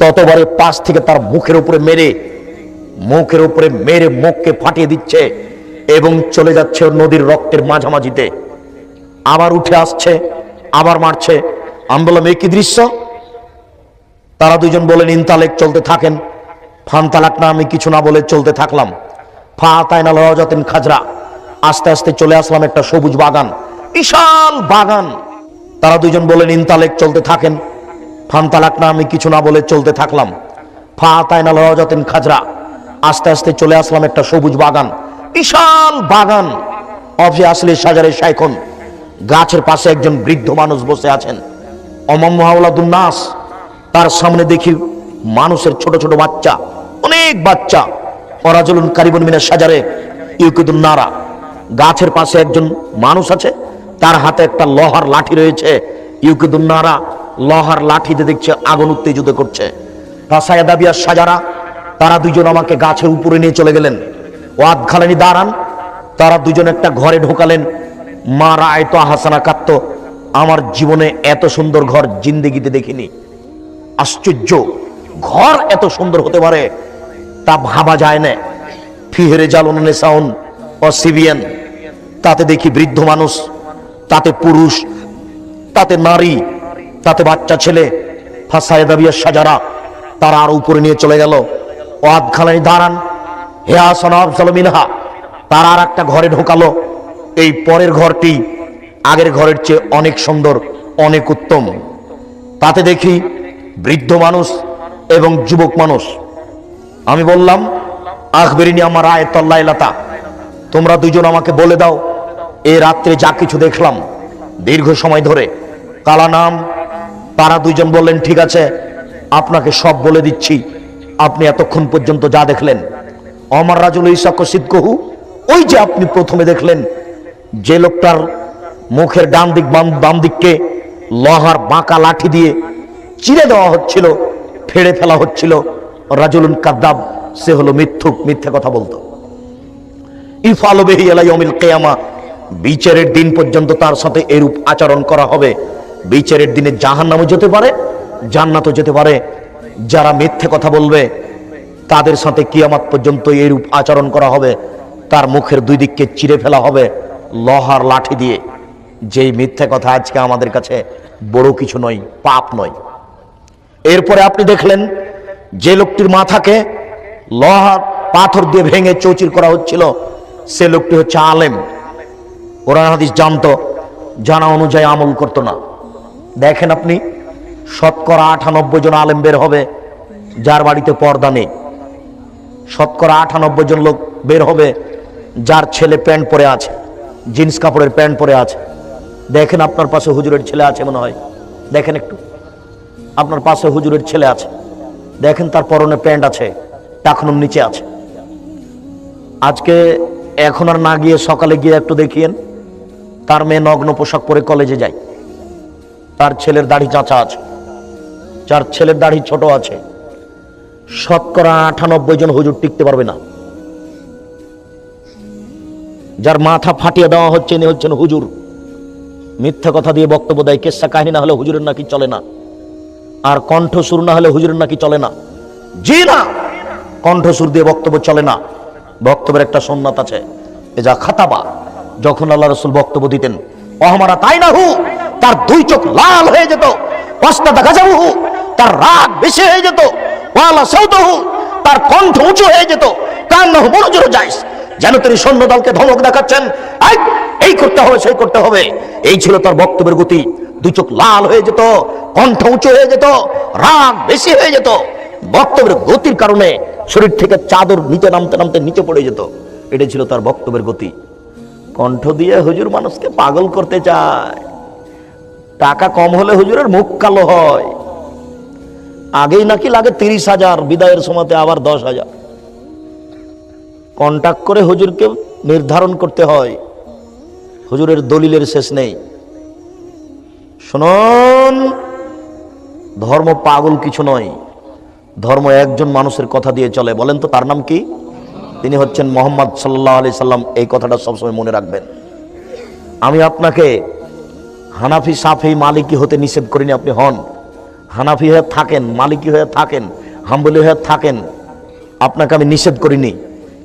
ততবারে পাশ থেকে তার মুখের উপরে মেরে মুখকে ফাটিয়ে দিচ্ছে এবং চলে যাচ্ছে নদীর রক্তের মাঝামাঝিতে। আবার উঠে আসছে, আবার মারছে। আমি বললাম, একই দৃশ্য? তারা দুজন বলেন ইনতালেক, চলতে থাকেন। ফানতালাক না, আমি কিছু না বলে চলতে থাকলাম। ফা তাইনাল রাজাতিন খাজরা, আস্তে আস্তে চলে আসলাম একটা সবুজ বাগান, বিশাল বাগান। তারা দুজন বলেন ইনতালেক, চলতে থাকেন। ফানতালাক না, আমি কিছু না বলে চলতে থাকলাম। ফা তাইনাল রাজাতিন খাজরা, আস্তে আস্তে চলে আসলাম একটা সবুজ বাগান, বিশাল বাগান। অফি আসলে সাজারে শাইখুন, গাছের পাশে একজন বৃদ্ধ মানুষ বসে আছেন। অমাম্মু হাওলাদুন নাস, তার সামনে দেখি মানুষের ছোট ছোট বাচ্চা, অনেক বাচ্চা। ওরাজুলুন কারিবুন মিনাশ সাজারে ইউকিদুন নারা, গাছের পাশে একজন মানুষ আছে, তার হাতে একটা লোহার লাঠি রয়েছে। ইউকিদুন নারা, লোহার লাঠিতে দেখছে আগুন উত্তেজিত করছে। ফাসায়াদাবিয়া সাজারা, তারা দুজন আমাকে গাছের উপরে নিয়ে চলে গেলেন। ওয়াদ খালানি দাঁড়ান, তারা দুজন একটা ঘরে ঢোকালেন। মা রায়তো হাসানা কাত্ত, আমার জীবনে এত সুন্দর ঘর জিন্দেগিতে দেখিনি। আশ্চর্য, ঘর এত সুন্দর হতে পারে তা ভাবা যায় না। ফিহেরে জালুন নেসাউন ও সিবিয়ান, তাতে দেখি বৃদ্ধ মানুষ, তাতে পুরুষ, তাতে নারী, তাতে বাচ্চা ছেলে। ফাসায়াদাবিয়া সাজারা, তারা আর উপরে নিয়ে চলে গেল। ওয়াদ খালানি দাঁড়ান, হে আসনা আফজালু মিনহা, তারা আর একটা ঘরে ঢোকালো। এই পরের ঘরটি আগের ঘরের চেয়ে অনেক সুন্দর, অনেক উত্তম। তাতে দেখি বৃদ্ধ মানুষ এবং যুবক মানুষ। আমি বললাম, আখবেরিনি আমার আয়াতুল্লাইলাতা, তোমরা দুজন আমাকে বলে দাও এ রাত্রে যা কিছু দেখলাম দীর্ঘ সময় ধরে। কালা নাম, তারা দুজন বললেন ঠিক আছে, আপনাকে সব বলে দিচ্ছি। আপনি এতক্ষণ পর্যন্ত যা দেখলেন, অমর রাজুল ইসাক সিদ্কহু, ওই যে আপনি প্রথমে দেখলেন যে লোকটার মুখের ডান দিক বাম দিককে লোহার বাঁকা লাঠি দিয়ে চিরে দেওয়া হচ্ছিল, ফেড়ে ফেলা হচ্ছিল, রাজুলুন কাদ্দাব, সে হলো মিথ্যুক, মিথ্যে কথা বলতো। ইফআলু বিহি ইলা ইয়াউমিল কিয়ামা, বিচারের দিন পর্যন্ত তার সাথে এরূপ আচরণ করা হবে। বিচারের দিনে জাহান্নামে যেতে পারে, জান্নাতও যেতে পারে। যারা মিথ্যে কথা বলবে তাদের সাথে কিয়ামত পর্যন্ত এরূপ আচরণ করা হবে। তার মুখের দুই দিককে চিরে ফেলা হবে লোহার লাঠি দিয়ে। যেই মিথ্যে কথা আজকে আমাদের কাছে বড় কিছু নয়, পাপ নয়। এরপরে আপনি দেখলেন যে লোকটির মাথাকে লোহার পাথর দিয়ে ভেঙে চৌচির করা হচ্ছিল, সে লোকটি হচ্ছে আলেম। কোরআন হাদিস জানতো, জানা অনুযায়ী আমল করতো না। দেখেন আপনি, শতকরা 98 জন আলেম বের হবে যার বাড়িতে পর্দা নেই। শতকরা 98 জন লোক বের হবে যার ছেলে প্যান্ট পরে আছে, জিন্স কাপড়ের প্যান্ট পরে আছে। দেখেন আপনার পাশে হুজুরের ছেলে আছে মনে হয়, দেখেন একটু, আপনার পাশে হুজুরের ছেলে আছে, দেখেন তার পরনে প্যান্ট আছে, টাকনুর নিচে আছে। আজকে এখন আর না গিয়ে সকালে গিয়ে একটু দেখিয়েন, তার মেয়ে নগ্ন পোশাক পরে কলেজে যায়, তার ছেলের দাড়ি চাঁচা আছে, যার ছেলের দাড়ি ছোট আছে। শতকরা 98 জন হুজুর টিকতে পারবে না। যার মাথা ফাটিয়ে দেওয়া হচ্ছে ইনি হচ্ছেন হুজুর। মিথ্যা কথা দিয়ে বক্তব্য দেয়, কেসা কাহিনী না হলে হুজুরের নাকি চলে না, আর কণ্ঠসুর না হলে হুজুরের নাকি চলে না। জি না, কণ্ঠসুর দিয়ে বক্তব্য চলে না। বক্তব্যের একটা সুন্নাত আছে, এজা খাতাবা, যখন আল্লাহ রাসূল বক্তব্য দিতেন, ওহমারা তাই না হু, তার দুই চোখ লাল হয়ে যেত, ওয়াস্তাদা গাজাবহু, তার রাগ বেশি হয়ে যেত, ওয়ালা সাউতহু, তার কণ্ঠ উঁচু হয়ে যেত, কান্নাহু মনোজুর জাইস, যেন তিনি সৈন্য দলকে ধমক দেখাচ্ছেন, এই করতে হবে, সেই করতে হবে। এই ছিল তার বক্তব্যের গতি। দুই চোখ লাল হয়ে যেত, কণ্ঠ উঁচু হয়ে যেত, রাগ বেশি হয়ে যেত। বক্তব্যের গতির কারণে শরীর থেকে চাদর নিচে নামতে নামতে নিচে পড়ে যেত। এটা ছিল তার বক্তব্যের গতি। কণ্ঠ দিয়ে হুজুর মানুষকে পাগল করতে চায়। টাকা কম হলে হুজুরের মুখ কালো হয়। আগেই নাকি লাগে 30,000, বিদায়ের সময়তে আবার 10,000। কন্টাক্ট করে হুজুরকে নির্ধারণ করতে হয়। হুজুরের দলিলের শেষ নেই। শুনুন, ধর্ম পাগল কিছু নয়, ধর্ম একজন মানুষের কথা দিয়ে চলে। বলেন তো তার নাম কি? তিনি হচ্ছেন মুহাম্মদ সাল্লাল্লাহু আলাইহি সাল্লাম। এই কথাটা সবসময় মনে রাখবেন। আমি আপনাকে হানাফি, সাফি, মালিকি হতে নিষেধ করিনি। আপনি হন, হানাফি হয়ে থাকেন, মালিকি হয়ে থাকেন, হাম্বলি হয়ে থাকেন, আপনাকে আমি নিষেধ করিনি।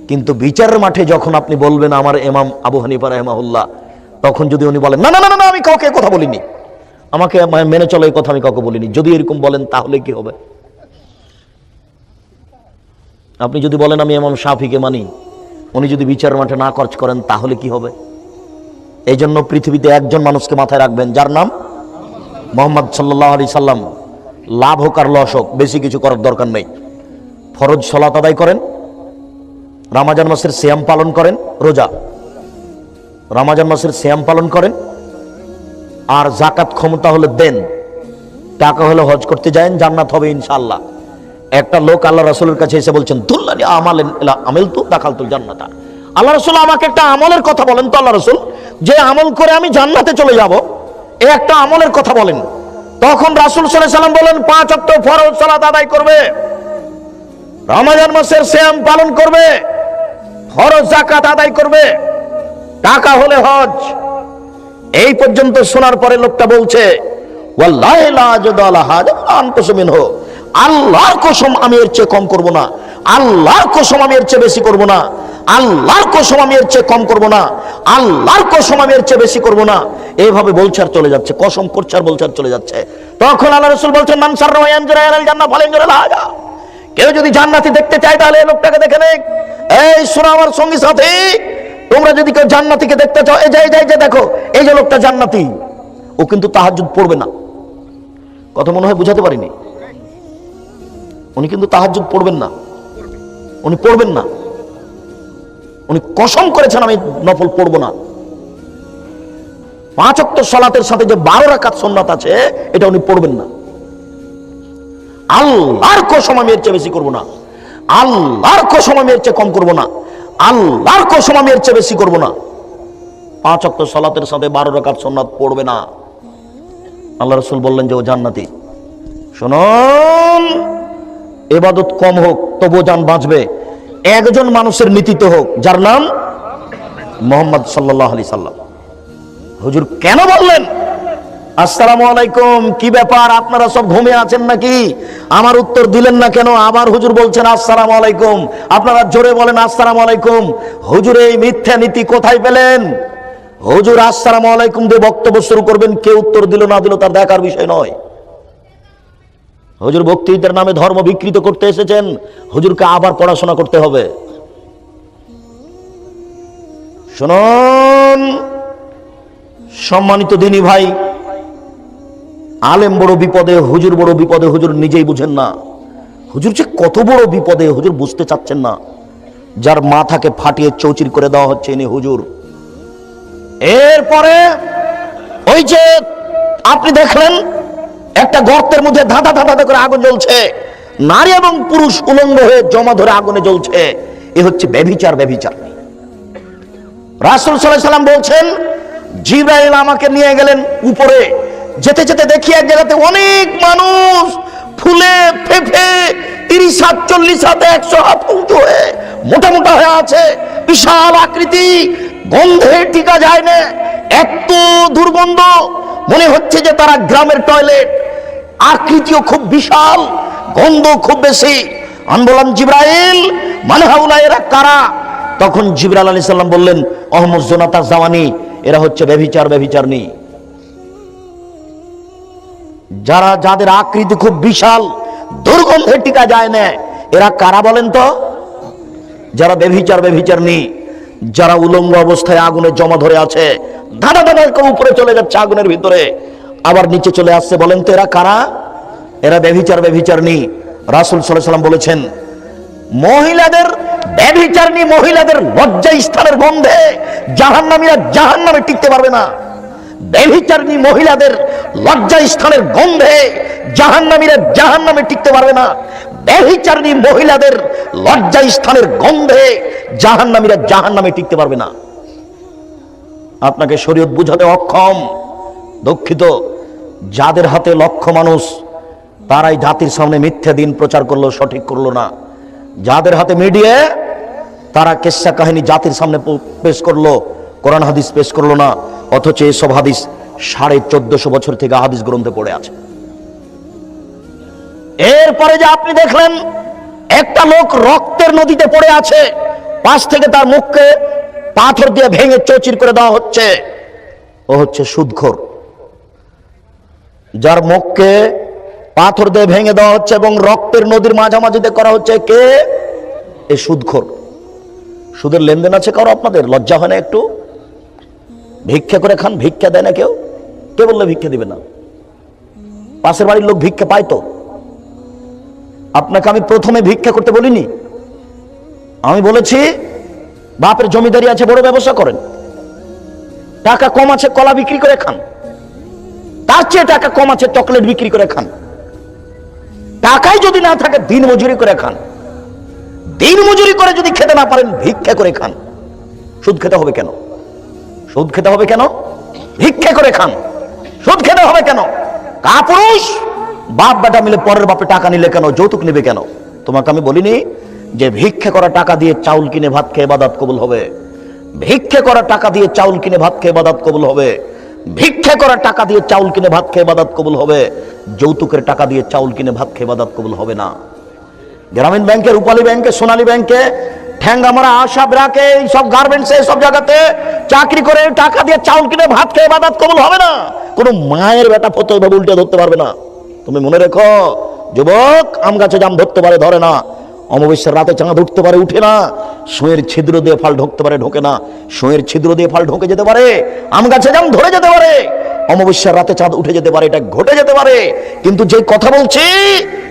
কিন্তু বিচারের মাঠে যখন আপনি বলবেন আমার ইমাম আবু হানিফা রাহিমাহুল্লাহ, তখন যদি উনি বলেন না না না না, আমি কাউকে কথা বলিনি, আমাকে মেনে চলো, এই কথা আমি কাউকে বলিনি, যদি এরকম বলেন তাহলে কি হবে? আপনি যদি বলেন আমি ইমাম শাফিকে মানি, উনি যদি বিচার মাঠে না খরচ করেন তাহলে কি হবে? এই জন্য পৃথিবীতে একজন মানুষকে মাথায় রাখবেন, যার নাম মুহাম্মদ সাল্লাল্লাহু আলাইহি সাল্লাম। লাভ হোক আর লস হোক, বেশি কিছু করার দরকার নেই। ফরজ সালাত আদায় করেন, রমজান মাসের সিয়াম পালন করেন, রোজা, রমজান মাসের সিয়াম পালন করেন, আর যাকাত ক্ষমতা হলে দেন, টাকা হলে হজ করতে যান, জান্নাত হবে ইনশাআল্লাহ। একটা লোক আল্লাহ রাসূলের কাছে এসে বলছেন, দুল্লানি আমালেন ইলা আমিলতু দাখালতুল জান্নাতা। আল্লাহ রাসূল আমাকে একটা আমলের কথা বলেন তো আল্লাহ রাসূল, যে আমল করে আমি জান্নাতে চলে যাব, এই একটা আমলের কথা বলেন। তখন রাসূল সাল্লাল্লাহু আলাইহি সাল্লাম বলেন, 5 ওয়াক্ত ফরজ সালাত আদায় করবে, রমজান মাসের সিয়াম পালন করবে, ফরজ যাকাত আদায় করবে, টাকা হলে হজ। এই পর্যন্ত শোনার পরে লোকটা বলছে, ওয়াল্লাহি লা আজদু আলা হাজা আনকুসু মিনহু, আল্লাহর কসম আমি এর চেয়ে কম করব না, আল্লাহর কসম আমি এর চেয়ে বেশি করব না, আল্লাহর কসম আমি এর চেয়ে কম করব না, আল্লাহর কসম আমি এর চেয়ে বেশি করব না। এইভাবে বলছে আর চলে যাচ্ছে, কসম করছে আর বলছে আর চলে যাচ্ছে। তখন আল্লাহ রাসূল বলছেন, মান সাররা ইয়ানজুরা ইলাল জান্নাহ ফালাইনজুরা ইলা হাজা, কেউ যদি জান্নাতি দেখতে চায় তাহলে এই লোকটাকে দেখে নেক। এই শোনো আমার সঙ্গী সাথী, তোমরা যদি কেউ জান্নাতীকে দেখতে চাও, এই যে দেখো, এই যে লোকটা জান্নাতি, ও কিন্তু তাহাজ্জুদ পড়বে না। কথা মনে হয় বুঝাতে পারিনি। উনি কিন্তু তাহাজ্জুদ পড়বেন না, উনি পড়বেন না, উনি কসম করেছেন আমি নফল পড়ব না। 5 ওয়াক্ত সালাতের সাথে যে 12 রাকাত সুন্নাত আছে, এটা উনি পড়বেন না। আল্লাহর কসম আমি এর চেয়ে বেশি করব না, আল্লাহর কসম আমি এর চেয়ে কম করব না, আল্লাহর কসম আমি এর চেয়ে বেশি করব না। 5 ওয়াক্ত সালাতের সাথে 12 রাকাত সুন্নাত পড়বে না। আল্লাহ রাসূল বললেন যে ও জান্নাতি। শুনুন, ইবাদত কম হোক তবু জান বাঁচবে, একজন মানুষের নীতিতে হোক, যার নাম মুহাম্মদ সাল্লাল্লাহু আলাইহি সাল্লাম। হুজুর কেন বললেন আসসালামু আলাইকুম, কি ব্যাপার আপনারা সব ঘুমিয়ে আছেন নাকি? আমার উত্তর দিলেন না কেন? আবার হুজুর বলছেন আসসালামু আলাইকুম, আপনারা জোরে বলেন আসসালামু আলাইকুম। হুজুর এই মিথ্যা নীতি কোথায় পেলেন? হুজুর আসসালামু আলাইকুম দিয়ে বক্তব্য শুরু করবেন, কে উত্তর দিল না দিল তার দেখার বিষয় নয়। হুজুর বক্তৃতার নামে ধর্ম বিকৃত করতে এসেছেন, হুজুরকে আবার পড়াশোনা করতে হবে। শুনুন সম্মানিত দিনী ভাই, আলেম বড় বিপদে, হুজুর বড় বিপদে, হুজুর নিজেই বুঝেন না। হুজুর যে কত বড় বিপদে হুজুর বুঝতে চাচ্ছেন না। যার মাথাকে ফাটিয়ে চৌচির করে দেওয়া হচ্ছে ইনি হুজুর। এরপরে ওই যে আপনি দেখলেন একটা গর্তের মধ্যে ধাঁধা ধাঁধা করে আগুন জ্বলছে, নারী এবং পুরুষ উলঙ্গ হয়ে জমা ধরে আগুনে জ্বলছে। এ হচ্ছে ব্যভিচার। ব্যভিচার রাসূল সাল্লাল্লাহু আলাইহি সাল্লাম বলছেন, জিবরাইল আমাকে নিয়ে গেলেন উপরে, যেতে যেতে দেখি এক জায়গাতে অনেক মানুষ ফুলে ফেফে 30 হাত 40 হাত 100 হাত উঁচু হয়ে মোটা মোটা হয়ে আছে, বিশাল আকৃতি, গন্ধে টিকা যায় না, এত দুর্গন্ধ, মনে হচ্ছে যে তারা গ্রামের টয়লেট। আকৃতিও খুব বিশাল, গন্ধ খুব বেশি। আমি বললাম জিবরাইল মানে হাউলা, এরা কারা? তখন জিবরাইল আলাইহিস সালাম বললেন, অহমদ জোনাতা জাওয়ানি, এরা হচ্ছে ব্যভিচারনী। যাদের আকৃতি খুব বিশাল, দুর্গন্ধে টিকা যায় না, এরা কারা বলেন তো? যারা ব্যভিচারনী, যারা উলঙ্গ অবস্থায় আগুনে জমা ধরে আছে, ধাঁধা ধাঁধা করে উপরে চলে যাচ্ছে আগুনের ভিতরে, আবার নিচে চলে আসছে। বলেন তো এরা কারা? এরা ব্যভিচারনী। রাসূল সাল্লাল্লাহু আলাইহি সাল্লাম বলেছেন, মহিলাদের ব্যভিচারনী মহিলাদের লজ্জা স্থানের গন্ধে জাহান্নামীরা জাহান্নামে টিকতে পারবে না। ব্যভিচারনী মহিলাদের লজ্জা স্থানের গন্ধে জাহান্নামীরা জাহান্নামে টিকতে পারবে না। ব্যভিচারনী মহিলাদের লজ্জা স্থানের গন্ধে জাহান্নামীরা জাহান্নামে টিকতে পারবে না। আপনাকে শরীয়ত বুঝাতে অক্ষম, দুঃখিত। যাদের হাতে লক্ষ মানুষ, তারাই জাতির সামনে মিথ্যা দিন প্রচার করলো, সঠিক করলো না। যাদের হাতে মিডিয়া, তারা কিসসা কাহিনী জাতির সামনে পেশ করলো, কোরআন হাদিস পেশ করলো না। অথচ এসব হাদিস 1450 বছর থেকে হাদিস গ্রন্থে পড়ে আছে। এরপরে যে আপনি দেখলেন একটা লোক রক্তের নদীতে পড়ে আছে, পাশ থেকে তার মুখকে পাথর দিয়ে ভেঙে চৌচির করে দেওয়া হচ্ছে, ও হচ্ছে সুদখোর। যার মুখকে পাথর দিয়ে ভেঙে দেওয়া হচ্ছে এবং রক্তের নদীর মাঝামাঝিতে করা হচ্ছে কে? এই সুদখোর, সুদের লেনদেন আছে কারো? আপনাদের লজ্জা হয় না একটু? ভিক্ষা করে খান, ভিক্ষা দেয় না কেউ? কে বললে ভিক্ষা দিবে না? পাশের বাড়ির লোক ভিক্ষা পায় তো। আপনাকে আমি প্রথমে ভিক্ষা করতে বলিনি, আমি বলেছি বাপের জমিদারি আছে, বড় ব্যবসা করেন, টাকা কম আছে কলা বিক্রি করে খান, তার চেয়ে টাকা কম আছে চকলেট বিক্রি করে খান, টাকাই যদি না থাকে দিন মজুরি করে খান, দিন মজুরি করে যদি খেতে না পারেন ভিক্ষা করে খান। সুদ খেতে হবে কেন? সুদ খেতে হবে কেন? ভিক্ষা করে খান, সুদ খেতে হবে কেন? কাপুরুষ বাপ বেটা মিলে পরের বাপে টাকা নিলে কেন? যৌতুক নিবে কেন? তোমাকে আমি বলিনি যে ভিক্ষা করা টাকা দিয়ে চাউল কিনে ভাত খেয়ে ইবাদত কবুল হবে? ভিক্ষা করা টাকা দিয়ে চাউল কিনে ভাত খেয়ে ইবাদত কবুল হবে? ভিক্ষা করা টাকা দিয়ে চাউল কিনে ভাত খেয়ে ইবাদত কবুল হবে? যৌতুকের টাকা দিয়ে চাউল কিনে ভাত খেয়ে ইবাদত কবুল হবে না। গ্রামীণ ব্যাংকে, রূপালী ব্যাংকে, সোনালী ব্যাংকে, ঠ্যাঙ্গামারা, আশা ব্রাকে, সব গার্মেন্টসে, সব জায়গাতে চাকরি করে টাকা দিয়ে চাউল কিনে ভাত খেয়ে ইবাদত কবুল হবে না। কোন মায়ের বেটা ফতো এভাবে উল্টে ধরতে পারবে না। তুমি মনে রেখো যুবক, আম গাছে জাম ধরতে পারে, ধরে না। অমাবস্যার রাতে চাঁদ উঠতে পারে, উঠে না। সুঁয়ের ছিদ্র দিয়ে ফাল ঢুকতে পারে, ঢোকে না। সুঁয়ের ছিদ্র দিয়ে ফাল ঢুকে যেতে পারে, আম গাছে জাম ধরে যেতে পারে, অমাবস্যার রাতে চাঁদ উঠে যেতে পারে, এটা ঘটে যেতে পারে। কিন্তু যে কথা বলছি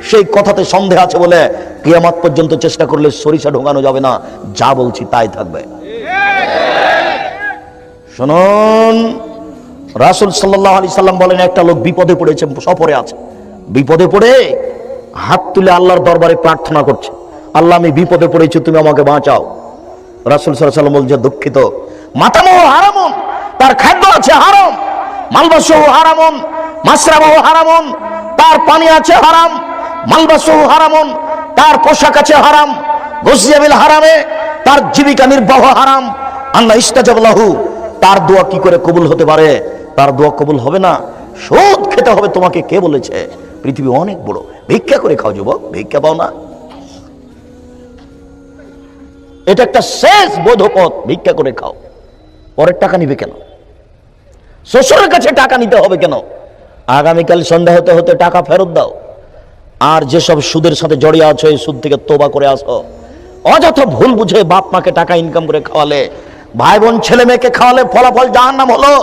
সেই কথাতে সন্দেহ আছে বলে কিয়ামত পর্যন্ত চেষ্টা করলে সরিষা ঢোকানো যাবে না। যা বলছি তাই থাকবে। শুনুন, রাসূল সাল্লাল্লাহু আলাইহি সাল্লাম বলেন, একটা লোক বিপদে পড়েছে, সফরে আছে, বিপদে পড়ে হাত তুলে আল্লাহর দরবারে প্রার্থনা করছে, আল্লাহ আমি বিপদে পড়েছি, তুমি আমাকে বাঁচাও। রাসূল সাল্লাল্লাহু আলাইহি সাল্লাম বলছে, দুঃখিত, মাতামুহু হারামুন, তার খাদ্য আছে হারাম, মালবাসুহু হারামুন, মাশরাবুহু হারামুন, তার পানি আছে হারাম, মালবাসুহু হারামুন, তার পোশাক আছে হারাম, গুযিয়া বিল হারামে, তার জীবিকা নির্বাহ হারাম। আল্লাহ ইস্তাজাব লাহু, তার দোয়া কি করে কবুল হতে পারে? তার দোয়া কবুল হবে না। সুদ খেতে হবে তোমাকে কে বলেছে? পৃথিবী অনেক বড়, ভিক্ষা করে খাও যুবক, ভিক্ষা পাও না? এটা একটা শেষ বৈধ পথ, ভিক্ষা করে খাও। পরের টাকা নিবে কেন? শ্বশুরের কাছে টাকা নিতে হবে কেন? আগামীকাল সন্ধ্যা হতে হতে টাকা ফেরত দাও। আর যেসব সুদের সাথে জড়িয়ে আছো, এই সুদ থেকে তোবা করে আসো। অযথা ভুল বুঝে বাপ মাকে টাকা ইনকাম করে খাওয়ালে, ভাই বোন ছেলে মেয়েকে খাওয়ালে ফলাফল জাহান্নাম হলো।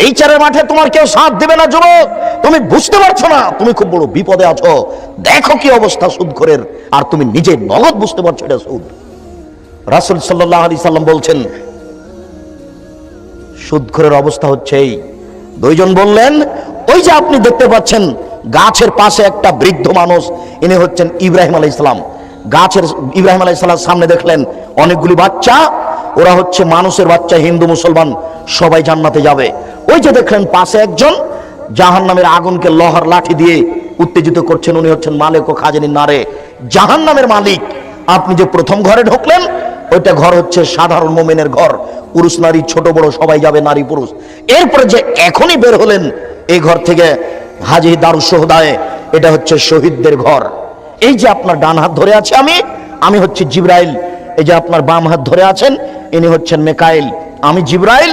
এই চারের মাঠে তোমার কেউ সাথ দেবে না যুবক, তুমি বুঝতে পারছো না, তুমি খুব বড় বিপদে আছো। দেখো কি অবস্থা সুদখোরের, আর তুমি নিজে নগদ বুঝতে পারছো এটা সুদ। রাসূল সাল্লাল্লাহু আলাইহি সাল্লাম বলছেন, সুদখোরের অবস্থা হচ্ছে এই। দুইজন বললেন, ওই যে আপনি দেখতে পাচ্ছেন গাছের পাশে একটা বৃদ্ধ মানুষ, ইনি হচ্ছেন ইব্রাহিম আলাইহিস সালাম। গাছের ইব্রাহিম আলাইহিস সালাম সামনে দেখলেন অনেকগুলি বাচ্চা, ওরা হচ্ছে মানুষের বাচ্চা, হিন্দু মুসলমান সবাই জান্নাতে যাবে। ওই যে দেখলেন পাশে একজন জাহান্নামের আগুনকে লোহার লাঠি দিয়ে উত্তেজিত করছেন, উনি হচ্ছেন মালিক ও খাজানির নারে, জাহান্নামের মালিক। আপনি যে প্রথম ঘরে ঢুকলেন, ওইটা ঘর হচ্ছে সাধারণ মুমিনের ঘর, পুরুষ নারী ছোট বড় সবাই যাবে, নারী পুরুষ। এরপরে যে এখনই বের হলেন এই ঘর থেকে, হাজী দারুস শুহাদায়ে, এটা হচ্ছে শহীদদের ঘর। এই যে আপনার ডান হাত ধরে আছে আমি হচ্ছে জিবরাইল। এই যে আপনার বাম হাত ধরে আছেন, ইনি হচ্ছেন মিকাইল, আমি জিবরাইল,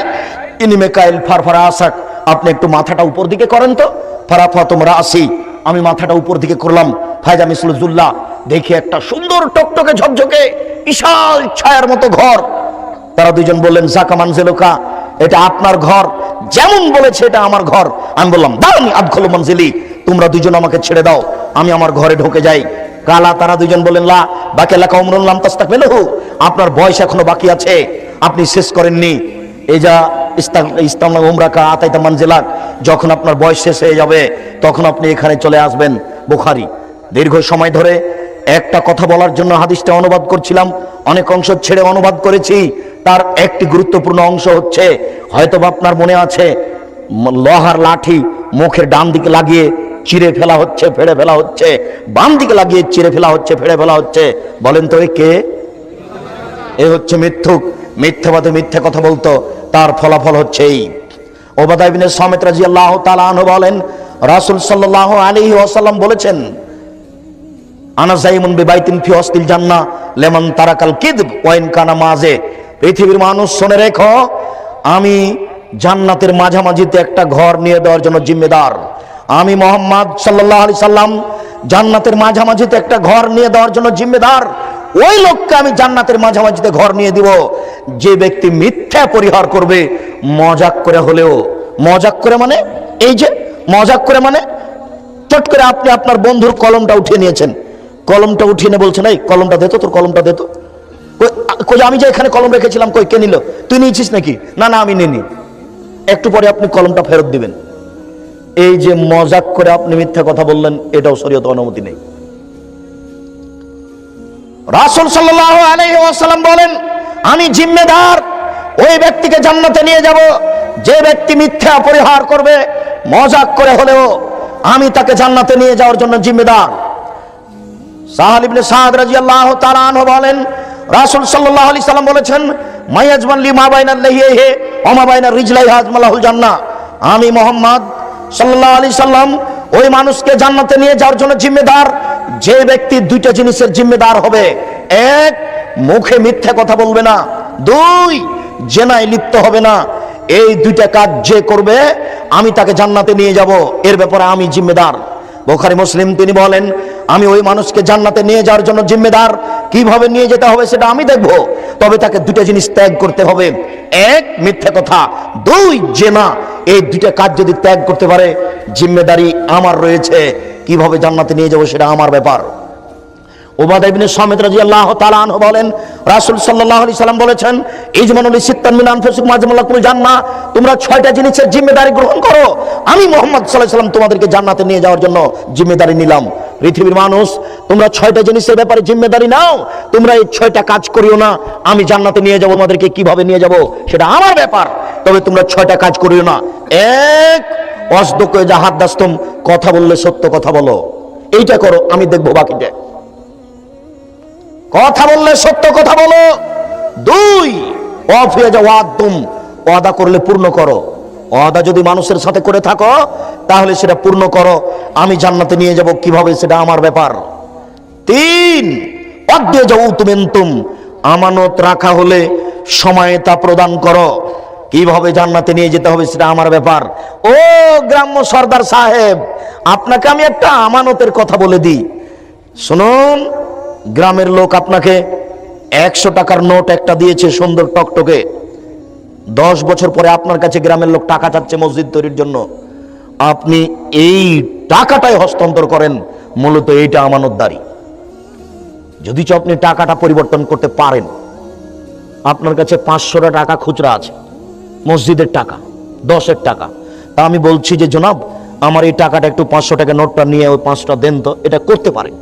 ইনি মিকাইল। ফারফারা আসাক, আপনি একটু মাথাটা উপর দিকে করেন তো। ফারাফাতুম রাসি, আমি মাথাটা উপর দিকে করলাম। ফায়জা মিসলুজুল্লাহ, দেখি একটা সুন্দর টকটকে ঝকঝকে বিশাল ছায়ার মতো ঘর। তারা দুইজন বললেন, জাকা মানজিলুকা, এটা আপনার ঘর, যেমন বলেছে এটা আমার ঘর। আমি বললাম, দাওনি আদখুলু মানজিলি, তোমরা দুইজন আমাকে ছেড়ে দাও, আমি আমার ঘরে ঢুকে যাই। কালা, তারা দুইজন বললেন, লা বাকি লাকা উমরুন লাম তাস্তাকমিলহু, আপনার বয়স এখনো বাকি আছে, আপনি শেষ করেননি। এই যা ইস্তামনা উমরাকা আতাইতা মানজিলাক, যখন আপনার বয়স শেষ হয়ে যাবে তখন আপনি এখানে চলে আসবেন। বুখারী। দীর্ঘ সময় ধরে একটা কথা বলার জন্য হাদিসটা অনুবাদ করছিলাম, অনেক অংশ ছেড়ে অনুবাদ করেছি। তার একটি গুরুত্বপূর্ণ অংশ হচ্ছে, হয়তো আপনার মনে আছে, লোহার লাঠি মুখের ডান দিকে লাগিয়ে চিরে ফেলা হচ্ছে, ফেড়ে ফেলা হচ্ছে, বাম দিকে লাগিয়ে চিরে ফেলা হচ্ছে, ফেড়ে ফেলা হচ্ছে। বলেন তো এ কে? এ হচ্ছে মিথ্যুক, মিথ্যাবাদী, মিথ্যা কথা বলতো, তার ফলাফল হচ্ছে এই। উবাদা ইবনে সামিত রাদিয়াল্লাহু তাআলা আনহু বলেন, রাসূল সাল্লাল্লাহু আলাইহি ওয়াসাল্লাম বলেছেন, আনা যাইমুন বিবাইতিন ফি ওয়াসতিল জান্নাহ লিমান তারাকাল কিযব ওয়া ইন কানা মাযে। পৃথিবীর মানুষ শুনে রেখো, আমি জান্নাতের মাঝামাঝিতে একটা ঘর নিয়ে দেওয়ার জন্য জিম্মেদার। আমি মুহাম্মদ সাল্লাল্লাহু আলাইহি সাল্লাম জান্নাতের মাঝামাঝিতে একটা ঘর নিয়ে দেওয়ার জন্য জিম্মেদার। ওই লোককে আমি জান্নাতের মাঝামাঝিতে ঘর নিয়ে দিব যে ব্যক্তি মিথ্যা পরিহার করবে। মজাক করে হলেও, মজাক করে মানে এই যে মজাক করে মানে চট করে আপনি আপনার বন্ধুর কলমটা উঠিয়ে নিয়েছেন, কলমটা উঠিয়ে নিয়ে বলছেন এই কলমটা দে তো, তোর কলমটা দে তো। কই আমি যে এখানে কলম রেখেছিলাম, কই কে নিল? তুই নিয়েছিস নাকি? না না আমি নিইনি। একটু পরে আপনি কলমটা ফেরত দিবেন। এই যে মজাক করে আপনি মিথ্যা কথা বললেন, এটাও শরীয়তে অনুমতি নেই। রাসূল সাল্লাল্লাহু আলাইহি ওয়াসাল্লাম বলেন, আমি জিম্মেদার ওই ব্যক্তিকে জান্নাতে নিয়ে যাব যে ব্যক্তি মিথ্যা পরিহার করবে, মজাক করে হলেও আমি তাকে জান্নাতে নিয়ে যাওয়ার জন্য জিম্মেদার। সাহাল ইবনে সাদ রাদিয়াল্লাহু তাআলা আনহু বলেন, রাসূল সাল্লাল্লাহু আলাইহি সাল্লাম বলেছেন, মায়াজমান লি মা বাইনা লাহিহি ওয়া মা বাইনা রিজলাইহি আজমালাহুল জান্নাহ। আমি মুহাম্মদ সাল্লাল্লাহু আলাইহি সাল্লাম ওই মানুষকে জান্নাতে নিয়ে যাওয়ার জন্য জিম্মেদার যে ব্যক্তি দুইটা জিনিসের জিম্মেদার হবে। এক, মুখে মিথ্যা কথা বলবে না। দুই, জেনায় লিপ্ত হবে না। এই দুইটা কাজ যে করবে আমি তাকে জান্নাতে নিয়ে যাব, এর ব্যাপারে আমি জিম্মেদার। বুখারী মুসলিম তিনি বলেন, আমি ওই মানুষকে জান্নাতে নিয়ে যাওয়ার জন্য জিম্মেদার। কিভাবে নিয়ে যেতে হবে সেটা আমি দেখব, তবে তাকে দুটো জিনিস ত্যাগ করতে হবে। এক, মিথ্যা কথা। দুই, জেনা। এই দুইটা কাজ যদি ত্যাগ করতে পারে জিম্মেদারি আমার রয়েছে। কিভাবে জান্নাতে নিয়ে যাব সেটা আমার ব্যাপার। উবাদা ইবনে সামিত রাদিয়াল্লাহু তাআলা আনহু বলেন, রাসূল সাল্লাল্লাহু আলাইহি সাল্লাম বলেছেন, ইজমানুল সিত্তান মিন আনফুসিকুম আজমালাকুল জান্নাহ। তোমরা 6টা জিনিসের জিম্মেদারি গ্রহণ করো, আমি মুহাম্মদ সাল্লাল্লাহু আলাইহি সাল্লাম তোমাদেরকে জান্নাতে নিয়ে যাওয়ার জন্য জিম্মেদারি নিলাম। পৃথিবীর মানুষ, তোমরা 6টা জিনিসের ব্যাপারে জিম্মেদারি নাও। তোমরা এই 6টা কাজ করিও না, আমি জান্নাতে নিয়ে যাব, তোমাদেরকে কিভাবে নিয়ে যাব সেটা আমার ব্যাপার, তবে তোমরা 6টা কাজ করিও না। এক, অসদকে জাহাদাস্তুম, কথা বললে সত্য কথা বলো, এইটা করো, আমি দেখবো বাকিটা। কথা বললে সত্য কথা বলো। দুই, অফিয়া ওয়াদতুম, ওয়াদা করলে পূর্ণ করো। ওয়াদা যদি মানুষের সাথে করে থাকো তাহলে সেটা পূর্ণ করো, আমি জান্নাতে নিয়ে যাব কিভাবে সেটা আমার ব্যাপার। তিন, অদ্দে যাউতুমিনতুম, আমানত রাখা হলে সময়ে তা প্রদান করো, কিভাবে জান্নাতে নিয়ে যেতে হবে সেটা আমার ব্যাপার। ও গ্রাম্য সর্দার সাহেব, আপনাকে আমি একটা আমানতের কথা বলে দিই, শুনুন। গ্রামের লোক আপনাকে 100 টাকার নোট একটা দিয়েছে, সুন্দর টকটকে। 10 বছর পরে আপনার কাছে গ্রামের লোক টাকা চাচ্ছে মসজিদ তৈরির জন্য। আপনি এই টাকাটাই হস্তান্তর করেন, মূলত এইটা আমানতদারি। যদি আপনি টাকাটা পরিবর্তন করতে পারেন, আপনার কাছে 500 টাকা খুচরা আছে, মসজিদের টাকা 10-এর টাকা, তা আমি বলছি যে জনাব আমার এই টাকাটা একটু 500 টাকা নোটটা নিয়ে ওই 5টা দেন তো, এটা করতে পারেন,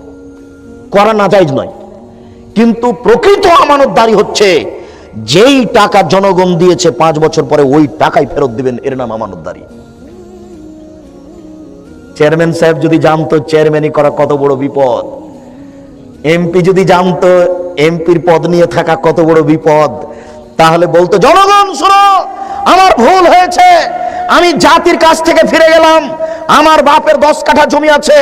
করা না জায়েজ নয়। কিন্তু প্রকৃত আমানতদারি হচ্ছে যেই টাকা জনগণ দিয়েছে 5 বছর পরে ওই টাকাই ফেরত দিবেন, এর নাম আমানতদারি। চেয়ারম্যান সাহেব যদি জানতো চেয়ারম্যানই করা কত বড় বিপদ, এমপি যদি জানতো এমপির পদ নিয়ে থাকা কত বড় বিপদ, তাহলে বলতো জনগণ শোনো, আমার ভুল হয়েছে, আমি জাতির কাছ থেকে ফিরে গেলাম, আমার বাপের 10 কাঠা জমি আছে,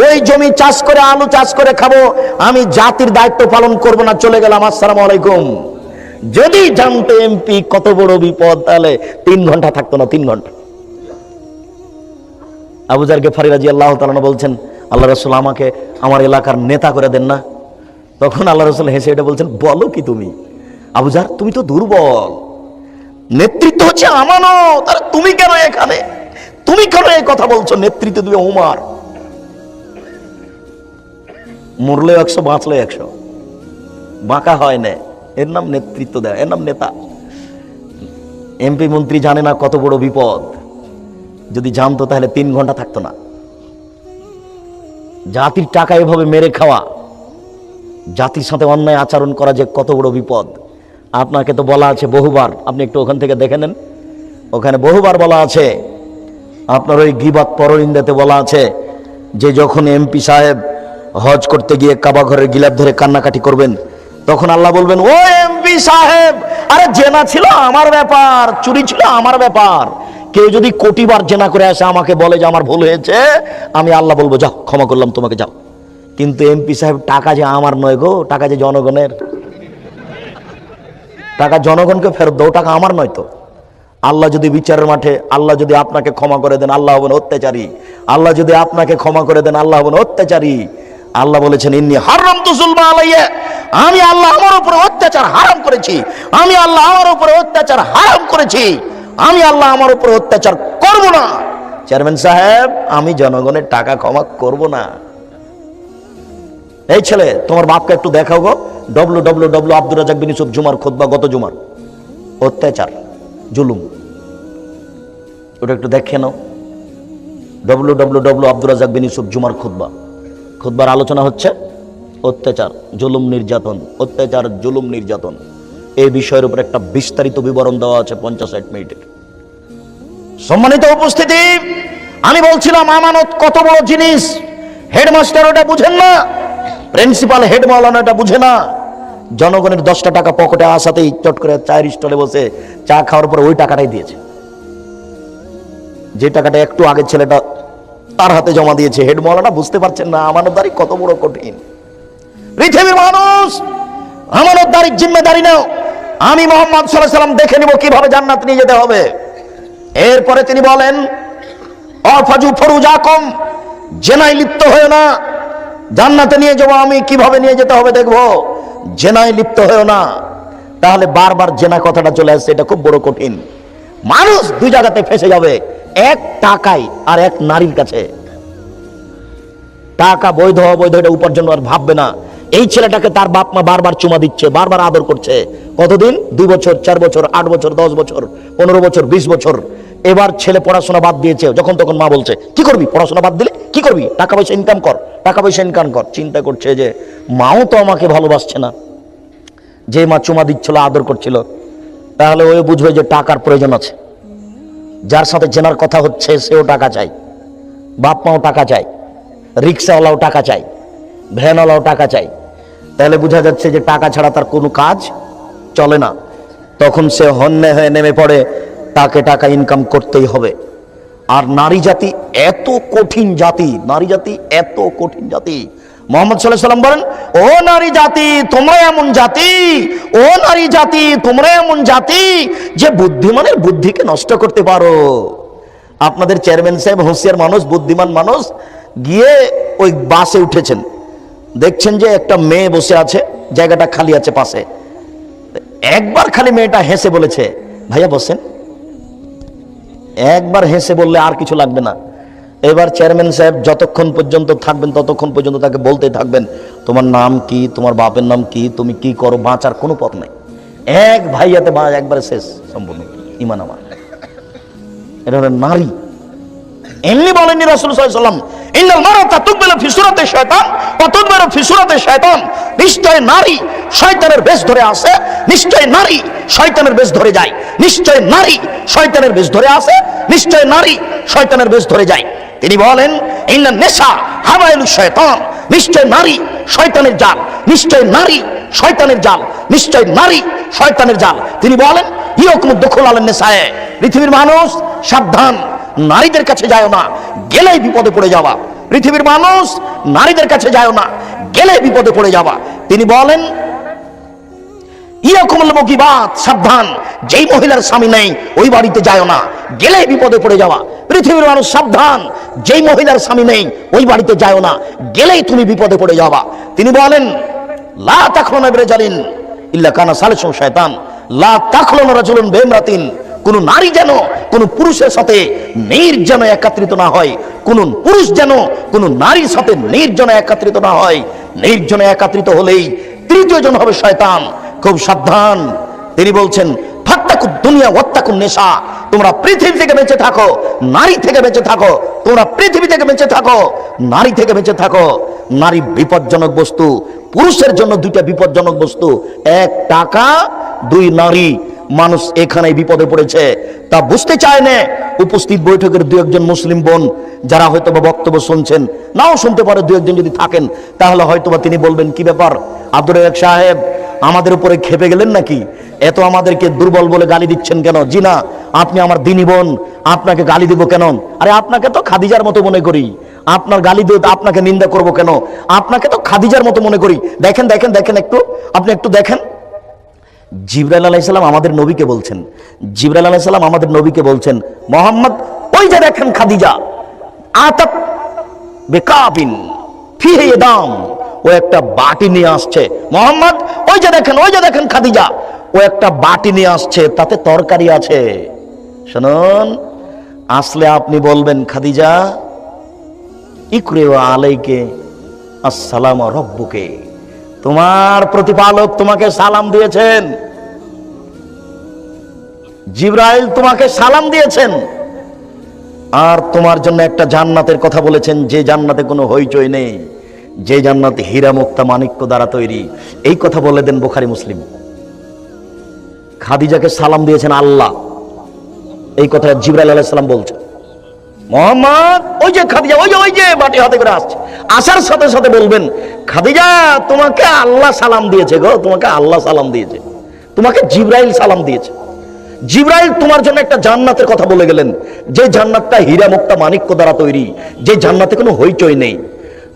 ওই জমি চাষ করে আলু চাষ করে খাবো, আমি জাতির দায়িত্ব পালন করব না, চলে গেলাম, আসসালামু আলাইকুম। যদি জানতো এমপি কত বড় বিপদ, তাহলে 3 ঘন্টা থাকতো না, 3 ঘন্টা। আবু যার গেফারি রাদিয়াল্লাহু তাআলা বলছেন, আল্লাহ রাসূল আমাকে আমার এলাকার নেতা করে দেন না। তখন আল্লাহ রাসূল হেসে এটা বলছেন, বলো কি তুমি আবু যার, তুমি তো দুর্বল, নেতৃত্ব হচ্ছে আমানত, আর তুমি কেন এখানে, তুমি কেন এই কথা বলছো? নেতৃত্ব দিবে উমর, মরলে 100 বাঁচলে 100, বাঁকা হয় না, এর নাম নেতৃত্ব দেয়, এর নাম নেতা। এমপি মন্ত্রী জানে না কত বড় বিপদ, যদি জানতো তাহলে 3 ঘন্টা থাকতো না। জাতির টাকা এভাবে মেরে খাওয়া, জাতির সাথে অন্যায় আচরণ করা যে কত বড় বিপদ, আপনাকে তো বলা আছে বহুবার, আপনি একটু ওখান থেকে দেখে নেন, ওখানে বহুবার বলা আছে। আপনার ওই গীবত পরনিন্দাতে বলা আছে যে যখন এমপি সাহেব হজ করতে গিয়ে কাবা ঘরের গিলাপ ধরে কান্নাকাটি করবেন, তখন আল্লাহ বলবেন, ও এমপি সাহেব, আরে জেনা ছিল আমার ব্যাপার, চুরি ছিল আমার ব্যাপার। কেউ যদি কোটিবার জেনা করে আসে আমাকে বলে যে আমার ভুল হয়েছে, আমি আল্লাহ বলবো যাও ক্ষমা করলাম তোমাকে, যাও। কিন্তু এমপি সাহেব, টাকা যে আমার নয় গো, টাকা যে জনগণের, টাকা জনগণকে ফেরত দাও, টাকা আমার নয় তো। আল্লাহ যদি বিচারের মাঠে, আল্লাহ যদি আপনাকে ক্ষমা করে দেন, আল্লাহ হবেন অত্যাচারী। আল্লাহ যদি আপনাকে ক্ষমা করে দেন, আল্লাহ হবেন অত্যাচারী। আল্লাহ বলেছেন ইন্নী হারামতু যুলমা আলাইয়া, আমি আল্লাহ আমার উপরে অত্যাচার হারাম করেছি, আমি আল্লাহ আমার উপরে অত্যাচার হারাম করেছি, আমি আল্লাহ আমার উপরে অত্যাচার করব না। চেয়ারম্যান সাহেব, আমি জনগণের টাকা ক্ষমা করব না। এই ছেলে, তোমার বাপকে একটু দেখাও গো, www আব্দুর রাজ্জাক বিন ইউসুফ জুমার খুতবা, গত জুমার অত্যাচার জুলুম, ওটা একটু দেখে নাও। www আব্দুর রাজ্জাক বিন ইউসুফ জুমার খুতবা, খুতবার আলোচনা হচ্ছে অত্যাচার, জুলুম, নির্যাতন, অত্যাচার, জুলুম, নির্যাতন, এই বিষয়ের উপর একটা বিস্তারিত বিবরণ দেওয়া আছে 50-60 মিনিটের। সম্মানিত উপস্থিতি, আমি বলছিলাম আমানত কত বড় জিনিস। হেডমাস্টার ওটা বুঝেন না, প্রিন্সিপাল হেড মাওলানা এটা বুঝে না। জনগণের 10টা টাকা পকেটে আসাতেই চট করে চায়ের স্টলে বসে চা খাওয়ার পরে ওই টাকাটাই দিয়েছে, যে টাকাটা একটু আগে ছেলেটা তার হাতে জমা দিয়েছে। হেড মাওলানা বুঝতে পারছেন না আমানতদারি কত বড় কঠিন। পৃথিবীর মানুষ, আমানতদারির জিম্মেদারি নাও। আমি মুহাম্মদ সাল্লাল্লাহু আলাইহি ওয়াসাল্লাম দেখে নিব কিভাবে জান্নাত নিয়ে যেতে হবে। এরপরে তিনি বলেন অফাজু ফরুজাকুম, জেনায় লিপ্ত হয়েও না, জান্নাতে নিয়ে যাবো আমি, কিভাবে নিয়ে যেতে হবে দেখবো। জেনায় লিপ্ত হয়েও না, তাহলে বারবার জেনা কথাটা চলে আসছে, এটা খুব বড় কঠিন। মানুষ দুই জায়গাতে ফেসে যাবে, এক টাকায় আর এক নারীর কাছে। টাকা বৈধ অবৈধ এটা উপার্জন আর ভাববে না। এই ছেলেটাকে তার বাপ মা বারবার চুমা দিচ্ছে, বারবার আদর করছে, কতদিন? 2 বছর, 4 বছর, 8 বছর, 10 বছর, 15 বছর, 20 বছর। এবার ছেলে পড়াশোনা বাদ দিয়েছে, যখন তখন মা বলছে কি করবি, পড়াশোনা বাদ দিলে কি করবি, টাকা পয়সা ইনকাম কর, টাকা পয়সা ইনকাম কর। চিন্তা করছে যে মাও তো আমাকে ভালোবাসছে না, যে মা চুমা দিচ্ছিল, আদর করছিল, তাহলে ওই বুঝবে যে টাকার প্রয়োজন আছে। যার সাথে জেনার কথা হচ্ছে সেও টাকা চাই, বাপ মাও টাকা চাই, রিক্সাওয়ালাও টাকা চাই, ভ্যানওয়ালাও টাকা চাই। তাহলে বোঝা যাচ্ছে যে টাকা ছাড়া তার কোনো কাজ চলে না। তখন সে হন্যে হয়ে নেমে পড়ে, তাকে টাকা ইনকাম করতেই হবে। আর নারী জাতি এত কঠিন জাতি, নারী জাতি এত কঠিন জাতি। মুহাম্মদ সাল্লাল্লাহু আলাইহি ওয়াসাল্লাম বলেন, ও নারী জাতি তোমরা এমন জাতি, ও নারী জাতি তোমরা এমন জাতি যে বুদ্ধিমানের বুদ্ধিকে নষ্ট করতে পারো। আপনাদের চেয়ারম্যান সাহেব হুঁশিয়ার মানুষ, বুদ্ধিমান মানুষ, গিয়ে ওই বাসে উঠেছেন, দেখছেন যে একটা মেয়ে বসে আছে, জায়গাটা খালি আছে পাশে। একবার খালি মেয়েটা হেসে বলেছে ভাইয়া বসেন, একবার হেসে বললে আর কিছু লাগবে না। এবার চেয়ারম্যান সাহেব যতক্ষণ পর্যন্ত থাকবেন ততক্ষণ পর্যন্ত তাকে বলতে থাকবেন তোমার নাম কি, তোমার বাপের নাম কি, তুমি কি করো, বাঁচার কোনো পথ নাই। এক ভাইয়াতে একবারে শেষ সম্পূর্ণ ইমান আমার। এটা হলো নারী। এমনি বলেননি রাসূল সাল্লাল্লাহু আলাইহি ওয়াসাল্লাম ইন্নাল মারাতা তুকবিলু ফি সূরাতি শায়তান ওয়া তুদবিরু ফি সূরাতি শায়তান, নিশ্চয় নারী শয়তানের বেশ ধরে আসে, নিশ্চয় নারী শয়তানের বেশ ধরে যায়, নিশ্চয় নারী শয়তানের বেশ ধরে আসে, নিশ্চয় নারী শয়তানের বেশ ধরে যায়। তিনি বলেন ইন্নান নিসা হাওয়াইলু শায়তান, নিশ্চয় নারী শয়তানের জাল, নিশ্চয় নারী শয়তানের জাল, নিশ্চয় নারী শয়তানের জাল। তিনি বলেন ইয়াকুমুদ দুখুল আলান নিসায়ে, পৃথিবীর মানুষ সাবধান, নারীদের কাছে যায় না, গেলেই বিপদে পড়ে যাওয়া। পৃথিবীর মানুষ নারীদের কাছে যায় না, গেলে বিপদে পড়ে যাওয়া। তিনি বলেন ইয়াকুমুল মুগিবাত, সাবধান, যেই মহিলার স্বামী নেই ওই বাড়িতে যায় না, গেলে বিপদে পড়ে যাওয়া। পৃথিবীর মানুষ সাবধান, যেই মহিলার স্বামী নেই ওই বাড়িতে যায় না, গেলেই তুমি বিপদে পড়ে যাওয়া। তিনি বলেন লা তাখলুনা বিরাজালিন ইল্লা কানা সালিসু শায়তান, লা তাখলুনা রাজুলুন বিমরাতিন, কোন নারী যেন কোন পুরুষের সাথে নির্জন একত্রিত না হয়, কোন পুরুষ যেন কোন নারীর সাথে নির্জন একত্রিত না হয়। নির্জন একত্রিত হলেই তৃতীয় জন হবে শয়তান। খুব সাবধান। তিনি বলছেন ফাত্তাকুদ দুনিয়া ওয়াত্তাকুন নিসা, তোমরা পৃথিবী থেকে বেঁচে থাকো, নারী থেকে বেঁচে থাকো, তোমরা পৃথিবী থেকে বেঁচে থাকো, নারী থেকে বেঁচে থাকো। নারী বিপজ্জনক বস্তু, পুরুষের জন্য দুইটা বিপজ্জনক বস্তু, এক টাকা, দুই নারী। মানুষ এখানে বিপদে পড়েছে, তা বুঝতে চায় না। উপস্থিত বৈঠকের দু একজন মুসলিম বোন যারা হয়তো বা বক্তব্য শুনছেন, নাও শুনতে পারে, দু একজন যদি থাকেন তাহলে হয়তো বা তিনি বলবেন কি ব্যাপার আব্দুর রাজ্জাক সাহেব, আমাদের উপরে খেপে গেলেন নাকি, এত আমাদেরকে দুর্বল বলে গালি দিচ্ছেন কেন? জি না, আপনি আমার দিনী বোন, আপনাকে গালি দিব কেন? আরে আপনাকে তো খাদিজার মতো মনে করি, আপনার গালি দিয়ে আপনাকে নিন্দা করব কেন? আপনাকে তো খাদিজার মতো মনে করি। দেখেন দেখেন দেখেন, একটু আপনি একটু দেখেন, জিবরাইল আলাইহিস সালাম আমাদের নবীকে বলছেন, জিবরাইল আলাইহিস সালাম আমাদের নবীকে বলছেন মুহাম্মদ ওই যে দেখেন খাদিজা আতাত বিকাবিন ফিহে দাম, ও একটা বাটি নিয়ে আসছে। মোহাম্মদ ওই যে দেখেন খাদিজা, ও একটা বাটি নিয়ে আসছে, তাতে তরকারি আছে। শুনুন, আসলে আপনি বলবেন, খাদিজা ইকরে আলাইকে আসসালাম রব্বুকে, তোমার প্রতিপালক তোমাকে সালাম দিয়েছেন, জিবরাইল তোমাকে সালাম দিয়েছেন, আর তোমার জন্য একটা জান্নাতের কথা বলেছেন, যে জান্নাতে কোনো হইচই নেই, যে জান্নাত হীরা মুক্তা মাণিক্য দ্বারা তৈরি। এই কথা বলে দেন বুখারী মুসলিম। খাদিজাকে সালাম দিয়েছেন আল্লাহ, এই কথা জিবরাইল আলাইহিস সালাম বলছেন। মোহাম্মদ ওই যে খাদিজা, ওই যে বাটি হাতে করে আসছে, আসার সাথে সাথে বলবেন, খাদিজা তোমাকে আল্লাহ সালাম দিয়েছে গো, তোমাকে আল্লাহ সালাম দিয়েছে, তোমাকে জিবরাইল সালাম দিয়েছে। জিবরাইল তোমার জন্য একটা জান্নাতের কথা বলে গেলেন, যে জান্নাতটা হীরা মুক্তা মাণিক্য দ্বারা তৈরি, যে জান্নাতে কোনো হইচই নেই।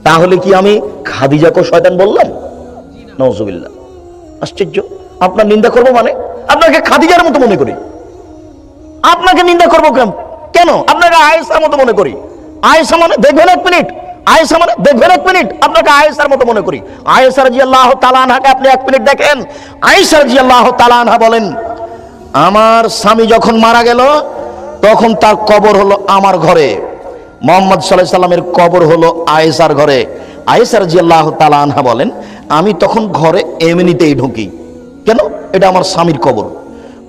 তাহলে কি আমি খাদিজাকে শয়তান বললাম? নাউজুবিল্লাহ। আশ্চর্য, আপনার নিন্দা করবো মানে? আপনাকে খাদিজার মতো মনে করি, আপনাকে নিন্দা করবো কেন? আপনাকে আয়েশার মতো মনে করি। আয়েশা মানে দেখবেন এক মিনিট, আয়েশা মানে দেখবেন এক মিনিট, আপনাকে আয়েশার মতো মনে করি। আয়েশা রাদিয়াল্লাহু তাআলা আনহাকে আপনি এক মিনিট দেখেন। আয়েশা রাদিয়াল্লাহু তাআলা আনহা বলেন, আমার স্বামী যখন মারা গেল তখন তার কবর হলো আমার ঘরে, মুহাম্মদ সাল্লাল্লাহু আলাইহি সাল্লামের কবর হলো আয়েশার ঘরে। আয়েশা রাদিয়াল্লাহু তাআলা আনহা বলেন, আমি তখন ঘরে এমনিতেই ঢুকি, কেন? এটা আমার স্বামীর কবর।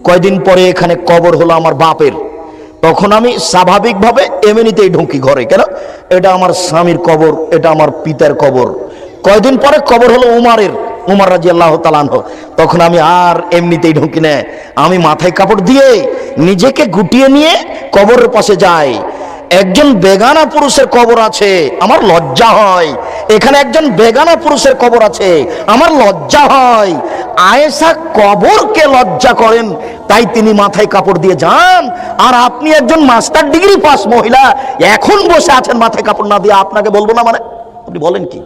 কয়দিন পরে এখানে কবর হলো আমার বাপের, তখন আমি স্বাভাবিকভাবে এমনিতেই ঢুকি ঘরে, কেন? এটা আমার স্বামীর কবর, এটা আমার পিতার কবর। কয়দিন পরে কবর হলো উমারের, উমর রাদিয়াল্লাহু তাআলা আনহু, তখন আমি আর এমনিতেই ঢুকি না, আমি মাথায় কাপড় দিয়ে নিজেকে গুটিয়ে নিয়ে কবরের পাশে যাই। একজন বেগানা পুরুষের কবর আছে, আমার লজ্জা হয়। এখানে একজন বেগানা পুরুষের কবর আছে, আমার লজ্জা হয়। আয়েশা কবরকে লজ্জা করেন, তাই তিনি মাথায় কাপড় দিয়ে যান। আর আপনি একজন মাস্টার ডিগ্রি পাস মহিলা, এখন বসে আছেন মাথায় কাপড় না দিয়ে, আপনাকে বলবো না মানে? আপনি বলেন কি?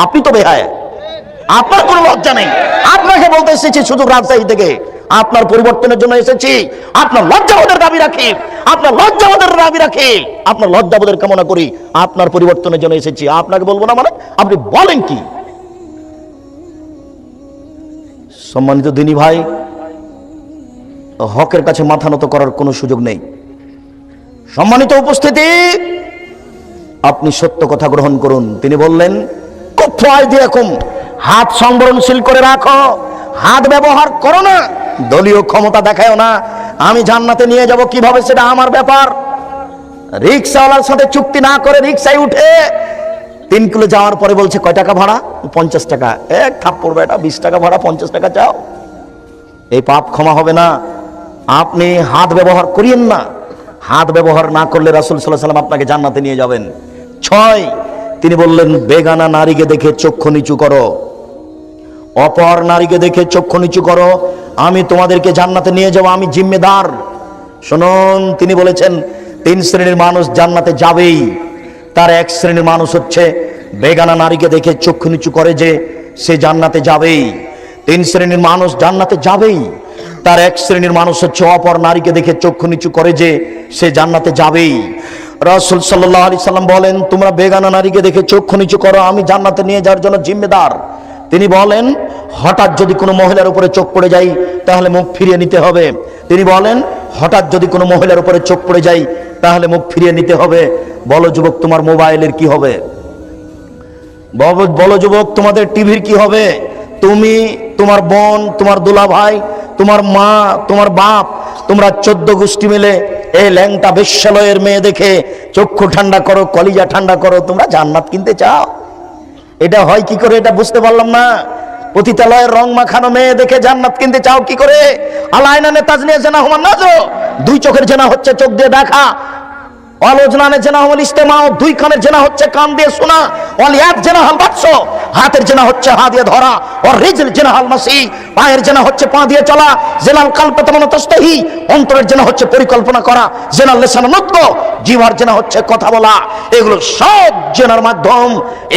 আপনি তো বেহায়া, আপনার কোনো লজ্জা নেই। আপনাকে বলতে এসেছি শুধু রাজশাহী থেকে, আপনার পরিবর্তনের জন্য এসেছি। আপনার লজ্জাবোধের দাবি রাখি, আপনার লজ্জাবোধের দাবি রাখি, আপনার লজ্জাবোধের কামনা করি, আপনার পরিবর্তনের জন্য এসেছি। আপনাকে বলবো না মানে? আপনি বলেন কি? সম্মানিত দিনী ভাই, হকের কাছে মাথা নত করার কোনো সুযোগ নেই। সম্মানিত উপস্থিতি, আপনি সত্য কথা গ্রহণ করুন। তিনি বললেন, কুফু আইদিয়াকুম, হাত সংবরণশীল করে রাখো, হাত ব্যবহার করো না, দলীয় ক্ষমতা দেখায়ও না। আমি জান্নাতে নিয়ে যাব কিভাবে সেটা আমার ব্যাপার। রিকশাওয়ালার সাথে চুক্তি না করে রিকশায় উঠে 3 কিলো যাওয়ার পরে বলছে, কয় টাকা ভাড়া? 50 টাকা। এক থাপ্পড় বেটা, 20 টাকা ভাড়া, 50 টাকা চাও। এই পাপ ক্ষমা হবে না। আপনি হাত ব্যবহার করিয়েন না। হাত ব্যবহার না করলে রাসূল সাল্লাল্লাহু আলাইহি ওয়াসাল্লাম আপনাকে জান্নাতে নিয়ে যাবেন। 6, তিনি বললেন, বেগানা নারীকে দেখে চক্ষু নিচু করো, অপর নারীকে দেখে চক্ষু নিচু করো, আমি তোমাদেরকে জান্নাতে নিয়ে যাব, আমি জিম্মেদার। শুনুন, তিনি বলেছেন 3 শ্রেণীর মানুষ জান্নাতে যাবেই। তার এক শ্রেণীর মানুষ হচ্ছে বেগানা নারীকে দেখে চক্ষু নিচু করে, যে সে জান্নাতে যাবেই। 3 শ্রেণীর মানুষ জান্নাতে যাবেই। তার এক শ্রেণীর মানুষ হচ্ছে অপর নারীকে দেখে চক্ষু নিচু করে, যে সে জান্নাতে যাবেই। রাসূল সাল্লাল্লাহু আলাইহি সাল্লাম বলেন, তোমরা বেগানা নারীকে দেখে চক্ষু নিচু করো, আমি জান্নাতে নিয়ে যাওয়ার জন্য জিম্মেদার। তিনি বলেন, হঠাৎ যদি কোনো মহিলার উপরে চোখ পড়ে যায় তাহলে মুখ ফিরিয়ে নিতে হবে। তিনি বলেন, হঠাৎ যদি কোনো মহিলার উপরে চোখ পড়ে যায় তাহলে মুখ ফিরিয়ে নিতে হবে। বলো যুবক, তোমার মোবাইলের কি হবে? বলো যুবক, তোমাদের টিভির কি হবে? তুমি, তোমার বোন, তোমার দুলা ভাই, তোমার মা, তোমার বাপ, তোমরা 14 গোষ্ঠী মিলে এই ল্যাংটা বেশ্যালয়ের মেয়ে দেখে চক্ষু ঠান্ডা করো, কলিজা ঠান্ডা করো, তোমরা জান্নাত কিনতে চাও। এটা হয় কি করে? এটা বুঝতে পারলাম না। পতিতালয়ের রং মাখানো মেয়ে দেখে জান্নাত কিনতে চাও কি করে? আলাইনানে তাজনিয়া জানা হুমান নাজো, 2 চোখের জেনা হচ্ছে চোখ দিয়ে দেখা। অলজনানে জেনা হল ইস্তেমা, 2 কানের জেনা হচ্ছে কান দিয়ে শোনা। ওয়ালিয়াত জেনা হল বাদশ, হাতের জেনা হচ্ছে হাত দিয়ে ধরা, ওর রিজল জেনা হাল মাসি, পায়ের জেনা হচ্ছে পা দিয়ে চলা, জেনাল কালপাতামানা তাস্তাহি, অন্তরের জেনা হচ্ছে পরিকল্পনা করা, জেনাল লিসানা নতক, জিহ্বার জেনা হচ্ছে কথা বলা। এগুলো সব জেনার মাধ্যম।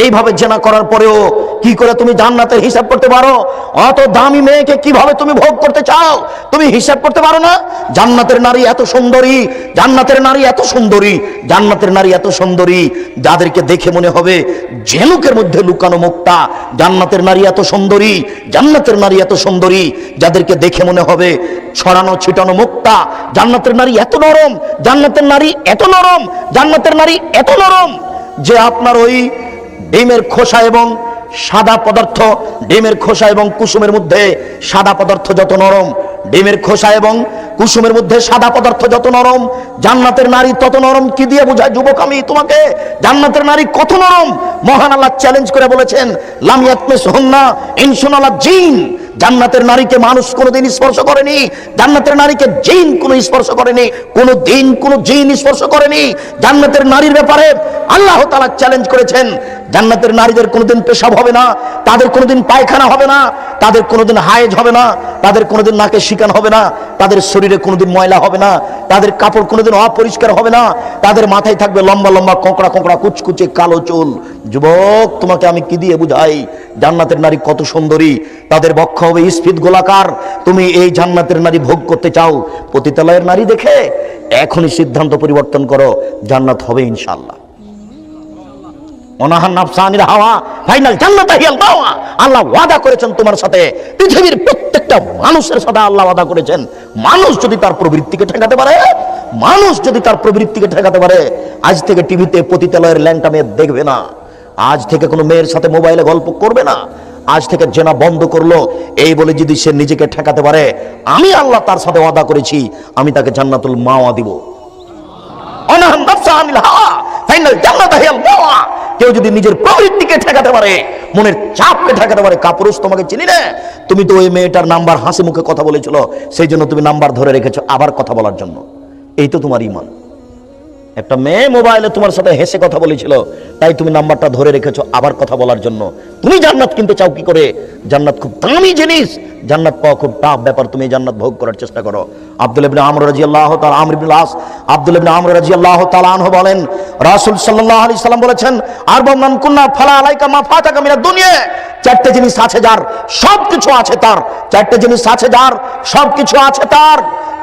এইভাবে জেনা করার পরেও কি করে তুমি জান্নাতের হিসাব করতে পারো? অত দামি মেয়েকে কিভাবে তুমি ভোগ করতে চাও? তুমি হিসাব করতে পারো না? জান্নাতের নারী এত সুন্দরী, জান্নাতের নারী এত সুন্দরী, জান্নাতের নারী এত সুন্দরী যাদেরকে দেখে মনে হবে ঝিনুকের মধ্যে লুকানো মুক্তা। জান্নাতের নারী এত সুন্দরী, জান্নাতের নারী এত সুন্দরী যাদেরকে দেখে মনে হবে ছড়ানো ছিটানো মুক্তা। জান্নাতের নারী এত নরম, জান্নাতের নারী এত নরম, জান্নাতের নারী এত নরম যে আপনার ওই ডিমের খোসা এবং সাদা পদার্থ, ডিমের খোসা এবং কুসুমের মধ্যে সাদা পদার্থ যত নরম, ডিমের খোসা এবং কুসুমের মধ্যে সাদা পদার্থ যত নরম, জান্নাতের নারী তত নরম। কি দিয়ে বোঝায় যুবক আমি তোমাকে? জান্নাতের নারী কত নরম! মহান আল্লাহ চ্যালেঞ্জ করে বলেছেন, লাম ইয়াতমিসহুন্না ইনসুন ওয়ালা জিন। জান্নাতের নারীকে মানুষ কোনোদিন স্পর্শ করেনি, জান্নাতের নারীকে জিন কোনো স্পর্শ করেনি, কোনো দিন কোনো জিন স্পর্শ করেনি। জান্নাতের নারীর ব্যাপারে আল্লাহ তাআলা চ্যালেঞ্জ করেছেন, জান্নাতের নারীদের কোনোদিন পেশাব হবে না, তাদের কোনোদিন পায়খানা হবে না, তাদের কোনোদিন হায়েজ হবে না, তাদের কোনোদিন নাকে শিকান হবে না, তাদের শরীরে কোনোদিন ময়লা হবে না, তাদের কাপড় কোনোদিন অপরিষ্কার হবে না, তাদের মাথায় থাকবে লম্বা লম্বা কোঁকড়া কোঁকড়া কুচকুচে কালো চুল। যুবক তোমাকে আমি কি দিয়ে বুঝাই জান্নাতের নারী কত সুন্দরী? তাদের বক্ষ হবে স্ফীত গোলাকার। তুমি এই জান্নাতের নারী ভোগ করতে চাও? পতিতালয়ের নারী দেখে এখনই সিদ্ধান্ত পরিবর্তন করো, জান্নাত হবে ইনশাআল্লাহ। অনাহান নাফসানির হাওয়া ফাইনাল জান্নাতা হিয়াল মাওয়া। আল্লাহ ওয়াদা করেছেন তোমার সাথে, পৃথিবীর প্রত্যেকটা মানুষের সাথে আল্লাহ ওয়াদা করেছেন। মানুষ যদি তার প্রবৃত্তিকে ঠেকাতে পারে, মানুষ যদি তার প্রবৃত্তিকে ঠেকাতে পারে, আজ থেকে টিভিতে পতিতালয়ের ল্যাংটা মেয়ে দেখবে না, আজ থেকে কোনো মেয়ের সাথে মোবাইলে গল্প করবে না, আজ থেকে জেনা বন্ধ করলো, এই বলে যদি সে নিজেকে ঠেকাতে পারে, আমি আল্লাহ তার সাথে ওয়াদা করেছি আমি তাকে জান্নাতুল মাওয়া দিব। অনাহান নাফসানিল হাওয়া ফাইনাল জান্নাতা হিয়াল মাওয়া। কেউ যদি নিজের প্রবৃত্তিকে ঠেকাতে পারে, মনের চাপকে ঠেকাতে পারে, কাপুরুষ তোমাকে চিনি না, তুমি তো ওই মেয়েটার নাম্বার হাসি মুখে কথা বলেছিল, সেই জন্য তুমি নাম্বার ধরে রেখেছো আবার কথা বলার জন্য। এই তো তোমার ঈমান। একটা মেয়ে মোবাইলে তোমার সাথে হেসে কথা বলেছিল, তাই তুমি নাম্বারটা ধরে রেখেছো আবার কথা বলার জন্য। তুমি জান্নাত কিনতে চাও কি করে? জান্নাত খুব দামি জিনিস, জান্নাত পাওয়া খুব টাফ ব্যাপার। তুমি জান্নাত ভোগ করার চেষ্টা করো। আব্দুল্লাহ ইবনে আমর রাদিয়াল্লাহু তাআলা, আমর ইবনে আস, আব্দুল্লাহ ইবনে আমর রাদিয়াল্লাহু তাআলা আনহু বলেন, রাসূল সাল্লাল্লাহু আলাইহি সাল্লাম বলেছেন, আরবা মান কুন্না ফালা আলাইকা মা ফাতাকা মিনাদ দুনিয়া। চারটে জিনিস আছে যার সবকিছু আছে তার, চারটে জিনিস আছে যার সবকিছু আছে তার,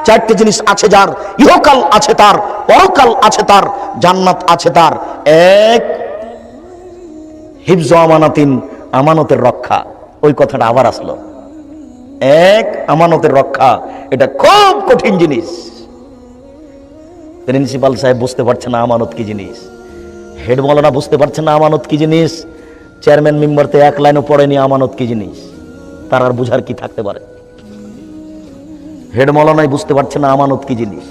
চারটে জিনিস আছে যার ইহকাল আছে তার, পরকাল আছে তার, জান্নাত আছে তার। এক, হিফজ আমানাতিন, আমানতের রক্ষা। ওই কথাটা আবার আসলো, এক, আমানতের রক্ষা। এটা খুব কঠিন জিনিস। প্রিন্সিপাল সাহেব বুঝতে পারছে না আমানত কি জিনিস, হেড মৌলানা বুঝতে পারছে না আমানত কি জিনিস, চেয়ারম্যান মেম্বারতে এক লাইনও পড়েনি আমানত কি জিনিস, তার আর বুঝার কি থাকতে পারে? হেড মৌলানাই বুঝতে পারছে না আমানত কি জিনিস।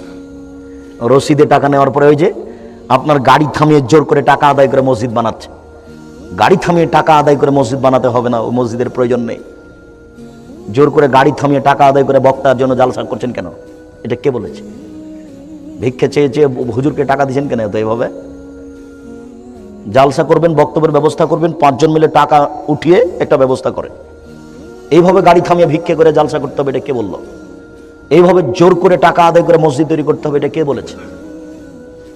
রসিদে টাকা নেওয়ার পরে ওই যে আপনার গাড়ি থামিয়ে জোর করে টাকা আদায় করে মসজিদ বানাচ্ছে, গাড়ি থামিয়ে টাকা আদায় করে মসজিদ বানাতে হবে না, ও মসজিদের প্রয়োজন নেই। জোর করে গাড়ি থামিয়ে টাকা আদায় করে বক্তার জন্য জালসা করছেন কেন? এটা কে বলেছে? ভিক্ষে চেয়ে চেয়ে হুজুরকে টাকা দিচ্ছেন কেন? তো এইভাবে জালসা করবেন, বক্তব্যের ব্যবস্থা করবেন, 5 জন মিলে টাকা উঠিয়ে একটা ব্যবস্থা করেন। এইভাবে গাড়ি থামিয়ে ভিক্ষে করে জালসা করতে হবে, এটা কে বললো? এইভাবে জোর করে টাকা আদায় করে মসজিদ তৈরি করতে হবে, এটা কে বলেছে?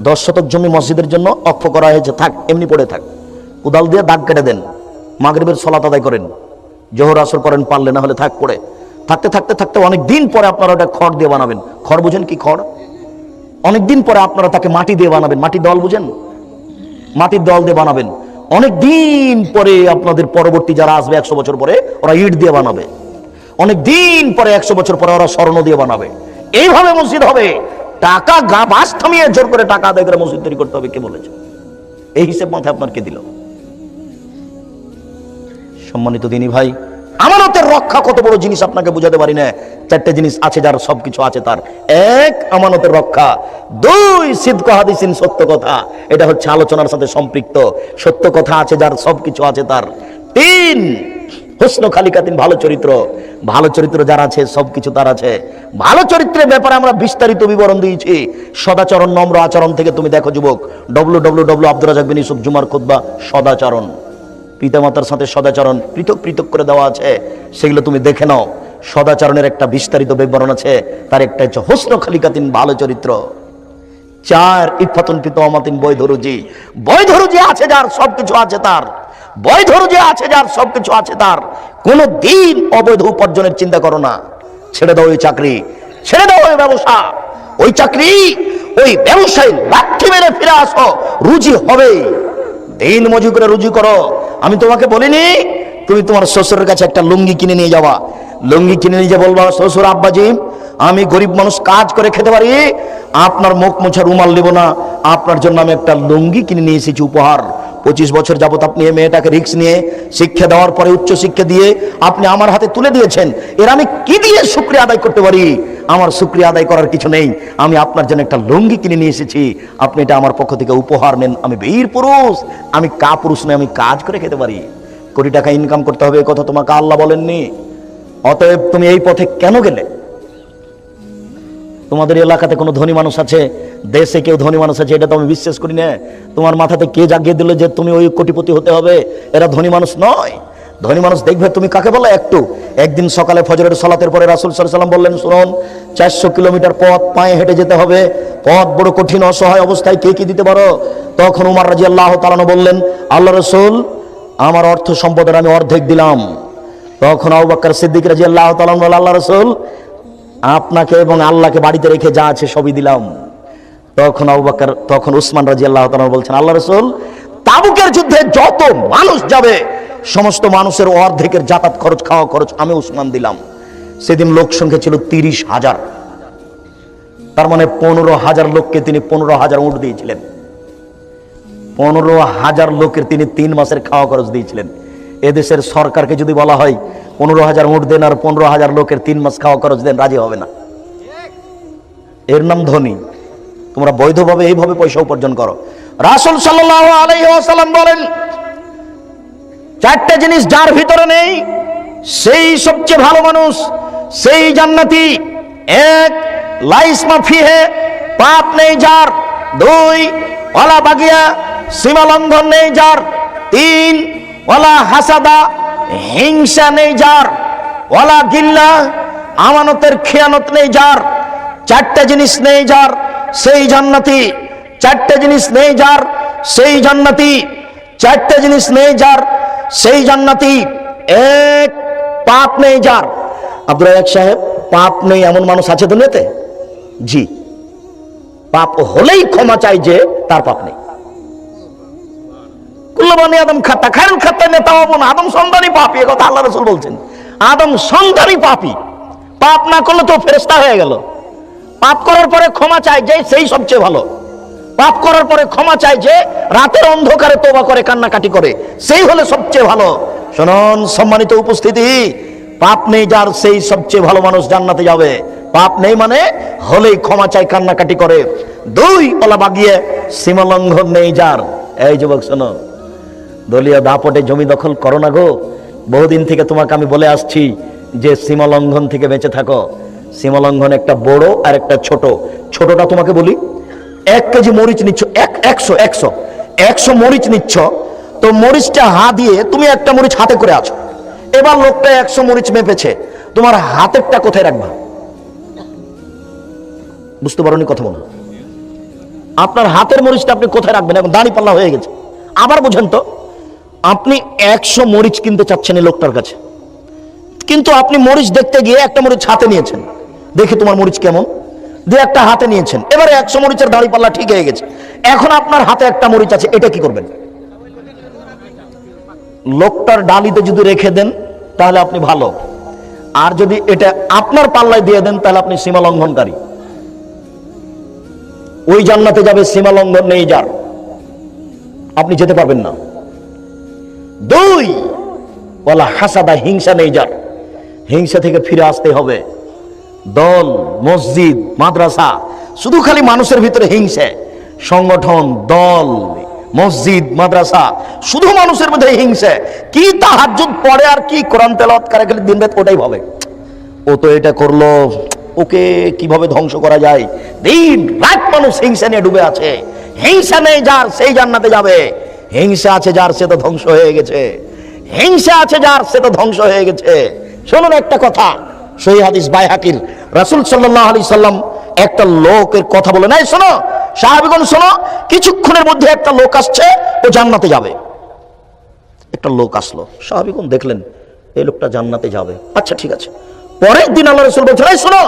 10 শতক জমি মসজিদের জন্য অক্ষ করা হয়েছে, থাক এমনি পড়ে থাক, কোদাল দিয়ে দাগ কেটে দেন, মাগরিবের সালাত আদায় করেন, জোহর আসর করেন, পারলে না হলে থাক পড়ে। থাকতে থাকতে থাকতে অনেক দিন পরে আপনারা ওটা খড় দিয়ে বানাবেন। খড় বুঝেন কি? খড় অনেক দিন পরে আপনারা তাকে মাটি দিয়ে বানাবেন। মাটির দল বুঝেন? মাটির দল দিয়ে বানাবেন। অনেক দিন পরে আপনাদের পরবর্তী যারা আসবে 100 বছর পরে, ওরা ইট দিয়ে বানাবে। অনেক দিন পরে 100 বছর পরে ওরা স্বর্ণ দিয়ে বানাবে। এইভাবে মসজিদ হবে। টাকা বাস থামিয়ে জোর করে টাকা আদায় করে মসজিদ তৈরি করতে হবে, কে বলেছে? এই হিসেব মাথায় আপনার কে দিল? সম্মানিত দিনী ভাই, আমানতের রক্ষা কত বড় জিনিস আপনাকে বুঝাতে পারি না। 4টে জিনিস আছে যার সবকিছু আছে তার। 1, আমানতের রক্ষা। 2, সিদক হাদিসিন, সত্য কথা। এটা হচ্ছে আলোচনার সাথে সম্পৃক্ত। সত্য কথা আছে যার সবকিছু আছে তার। 3, হুসনু খালিকাতিন, ভালো চরিত্র। ভালো চরিত্র যার আছে সবকিছু তার আছে। ভালো চরিত্রের ব্যাপারে আমরা বিস্তারিত বিবরণ দিয়েছি। সদাচরণ, নম্র আচরণ থেকে তুমি দেখো যুবক, www. আব্দুর রাজ্জাক বিন ইউসুফ জুমার খুতবা, সদাচরণ পিতামাতার সাথে সদাচরণ পৃথক পৃথক করে দেওয়া আছে, সেগুলো তুমি দেখে নাও। সদাচরণের একটা বিস্তারিত বিবরণ আছে, তার একটা হচ্ছে হোসন খালিকাতিন, ভালো চরিত্র। 4 ইফাতুন পিতামাতিন বৈধ রুজি। বৈধ রুজি আছে যার, সবকিছু আছে তার। বৈধ রুজি আছে যার, সবকিছু আছে তার। কোনো দিন অবৈধ উপার্জনের চিন্তা করো না। ছেড়ে দাও ওই চাকরি, ছেড়ে দাও ওই ব্যবসা, ওই চাকরি, ওই ব্যবসায় লাঠি মেরে ফিরে আসো, রুজি হবে। দিন মজুরি করে রুজি করো। আমি তোমাকে বলিনি তুমি তোমার শ্বশুরের কাছে একটা লুঙ্গি কিনে নিয়ে যাবা, লুঙ্গি কিনে নিয়ে বলবা, শ্বশুর আব্বাজি আমি গরিব মানুষ, কাজ করে খেতে পারি, আপনার মুখ মোছা রুমাল নেব না, আপনার জন্য আমি একটা লুঙ্গি কিনে নিয়ে এসেছি উপহার। 25 বছর যাবত আপনি এই মেয়েটাকে রিস্ক নিয়ে শিক্ষা দেওয়ার পরে, উচ্চ শিক্ষা দিয়ে আপনি আমার হাতে তুলে দিয়েছেন। এর আমি কি দিয়ে শুকরিয়া আদায় করতে পারি? আমার শুকরিয়া আদায় করার কিছু নেই। আমি আপনার জন্য একটা লুঙ্গি কিনে নিয়ে এসেছি, আপনি এটা আমার পক্ষ থেকে উপহার নেন। আমি বীর পুরুষ, আমি কাপুরুষ নই, আমি কাজ করে খেতে পারি। কোটি টাকা ইনকাম করতে হবে, এই কথা তোমাকে আল্লাহ বলেননি। অতএব তুমি এই পথে কেন গেলে? তোমাদের এলাকাতে কোনো ধনী মানুষ আছে, দেশে কেউ ধনী মানুষ আছে, এটা তো আমি বিশ্বাস করি না। তোমার মাথাতে কে জাগিয়ে দিল যে তুমি ওই কোটিপতি হতে হবে? এরা ধনী মানুষ নয়। ধনী মানুষ দেখবে তুমি কাকে বলো? একদিন সকালে ফজরের সালাতের পরে রাসূল সাল্লাল্লাহু আলাইহি ওয়াসাল্লাম বললেন, শুনুন, 400 কিলোমিটার পথ পায়ে হেঁটে যেতে হবে, পথ বড় কঠিন, অসহায় অবস্থায় কে কি দিতে পারো? তখন উমর রাদিয়াল্লাহু তাআলা আনহু বললেন, আল্লাহ রাসূল, আমার অর্থ সম্পদের আমি অর্ধেক দিলাম। তখন আবু বকর সিদ্দিক রাদিয়াল্লাহু তাআলা আনহু বললেন, আল্লাহ রাসূল, আপনাকে এবং আল্লাহকে বাড়িতে রেখে যা আছে সবই দিলাম। তখন উসমান রাদিয়াল্লাহু তাআলা বলছেন, আল্লাহ রাসূল, তাবুকের যুদ্ধে যত মানুষ যাবে সমস্ত মানুষের অর্ধেকের যাতায়াত খরচ, খাওয়া খরচ আমি উসমান দিলাম। সেদিন লোক সংখ্যা ছিল 30,000, তার মানে 15,000 লোককে তিনি 15,000 উট দিয়েছিলেন। 15,000 লোকের তিনি 3 মাসের খাওয়া খরচ দিয়েছিলেন। এদেশের সরকারকে যদি বলা হয় 15,000 উট দেন আর 15,000 লোকের 3 মাস খাওয়া খরচ দেন, রাজি হবে না। এর নাম ধনী। তোমরা বৈধভাবে এইভাবে পয়সা উপার্জন করো। রাসূল সাল্লাল্লাহু আলাইহি ওয়াসাল্লাম বলেন, 4টে জিনিস যার ভিতরে নেই সেই সবচেয়ে ভালো মানুষ, সেই জান্নাতি। 1, লাইসমা ফিহে, পাপ নেই যার। 2, ওয়ালা বাগিয়া, সীমা লঙ্ঘন নেই যার। 3, ওয়ালা হাসাদা, হিংসা নেই যার। ওয়ালা গিল্লা, আমানতের খেয়ানত নেই যার। 4টে জিনিস নেই যার, সেই জান্নাতি। 4টে জিনিস নেই যার, সেই জান্নাতি। 4টে জিনিস নেই যার, সেই জান্নাতি। 1, পাপ নেই যার। আব্দুল রাজ্জাক সাহেব, পাপ নেই এমন মানুষ আছে দুনিয়াতে? জি। পাপ হলেই ক্ষমা চাই যে তার পাপ নেই। কুল্লু বানি আদম খাতা, খায়রুল খাত্তাইন তাওয়াবুন, আদম সন্তানই পাপী, এ কথা আল্লাহ রাসূল বলছেন। আদম সন্তানই পাপী, পাপ না করলে তো ফেরেশতা হয়ে গেল। পাপ করার পরে ক্ষমা চাই যে, সেই সবচেয়ে ভালো। পাপ করার পরে ক্ষমা চাই যে রাতের অন্ধকারে তওবা করে কান্নাকাটি করে, সেই হলে সবচেয়ে ভালো। শুনুন সম্মানিত উপস্থিতি, পাপ নেই যার, সেই সবচেয়ে ভালো মানুষ জান্নাতে যাবে। পাপ নেই মানে হলেই ক্ষমা চাই, কান্নাকাটি করে। 2, ওলা বাগিয়ে, সীমা লঙ্ঘন নেই যার। এই যুবক শোনো, দলীয় দাপটে জমি দখল করো না গো। বহুদিন থেকে তোমাকে আমি বলে আসছি যে সীমা লঙ্ঘন থেকে বেঁচে থাকো। সীমা লঙ্ঘন একটা বড় আর একটা ছোট। ছোটটা তোমাকে বলি, 1 কেজি মরিচ নিচ্ছ, 100 মরিচ নিচ্ছ, তো মরিচটা দিয়ে তুমি একটা মরিচ হাতে করে আছো। এবার লোকটা 100 মরিচ মেপেছে, তোমার হাতেরটা কোথায় রাখবা? বুঝতে পারোনি কথা বলো। আপনার হাতের মরিচটা আপনি কোথায় রাখবেন? এখন দাঁড়ি পাল্লা হয়ে গেছে। আবার বুঝেন তো, আপনি 100 মরিচ কিনতে চাচ্ছেন এই লোকটার কাছে, কিন্তু আপনি মরিচ দেখতে গিয়ে একটা মরিচ হাতে নিয়েছেন, দেখি তোমার মরিচ কেমন, দিয়ে একটা হাতে নিয়েছেন। এবারে 100 মরিচের দাঁড়ি পাল্লা ঠিক হয়ে গেছে। এখন আপনার হাতে একটা মরিচ আছে, এটা কি করবেন? লোকটার ডালিতে যদি রেখে দেন তাহলে আপনি ভালো, আর যদি এটা আপনার পাল্লায় দিয়ে দেন তাহলে আপনি সীমা লঙ্ঘনকারী। ওই জান্নাতে যাবে সীমা লঙ্ঘন নেই যার, আপনি যেতে পারবেন না। 2, ওয়ালা হাসাদা, হিংসা নেই যার, হিংসা থেকে ফিরে আসতে হবে। দল, মসজিদ, মাদ্রাসা, শুধু খালি মানুষের ভিতরে হিংসা। সংগঠন, দল, মসজিদ, মাদ্রাসা, শুধু মানুষের মধ্যে হিংসা। কি তাহাজ্জুদ পড়ে আর কি কোরআন তেলাওয়াত করে, খালি দিন রাত ওটাই ভাবে, ও তো এটা করলো, ওকে কিভাবে ধ্বংস করা যায়। দিন রাত মানুষ হিংসা নিয়ে ডুবে আছে। হিংসা নেই যার, সেই জান্নাতে যাবে। হিংসা আছে যার, সে তো ধ্বংস হয়ে গেছে। হিংসা আছে যার, সে তো ধ্বংস হয়ে গেছে। শুনুন একটা কথা, সহিহ হাদিস বাইহাকির, রাসূল সাল্লাল্লাহু আলাইহি সাল্লাম একটা লোকের কথা বলে নাই, শোনো সাহাবীগণ শোনো, কিছুক্ষণের মধ্যে একটা লোক আসছে, ও জান্নাতে যাবে। একটা লোক আসলো, সাহাবীগণ দেখলেন এই লোকটা জান্নাতে যাবে, আচ্ছা ঠিক আছে। পরের দিন আল্লাহ রাসূল বলছেন, এই শোনো,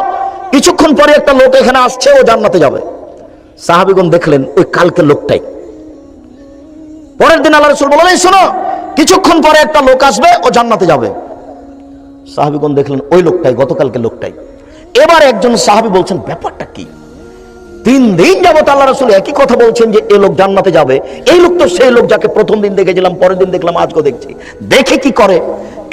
কিছুক্ষণ পরে একটা লোক এখানে আসছে, ও জান্নাতে যাবে। সাহাবীগণ দেখলেন ওই কালকের লোকটাই। পরের দিন আল্লাহ রাসূল বললেন, এই শোনো, কিছুক্ষণ পরে একটা লোক আসবে, ও জান্নাতে যাবে। সাহাবীগণ দেখলেন ওই লোকটাই, গতকালকে লোকটাই। এবার একজন সাহাবী বলছেন, ব্যাপারটা কি? 3 দিন যাবত আল্লাহ রাসূল একই কথা বলছেন যে এই লোক জান্নাতে যাবে। এই লোক তো সেই লোক যাকে প্রথম দিন দেখেছিলাম, পরের দিন দেখলাম, আজকে দেখছি, দেখে কি করে?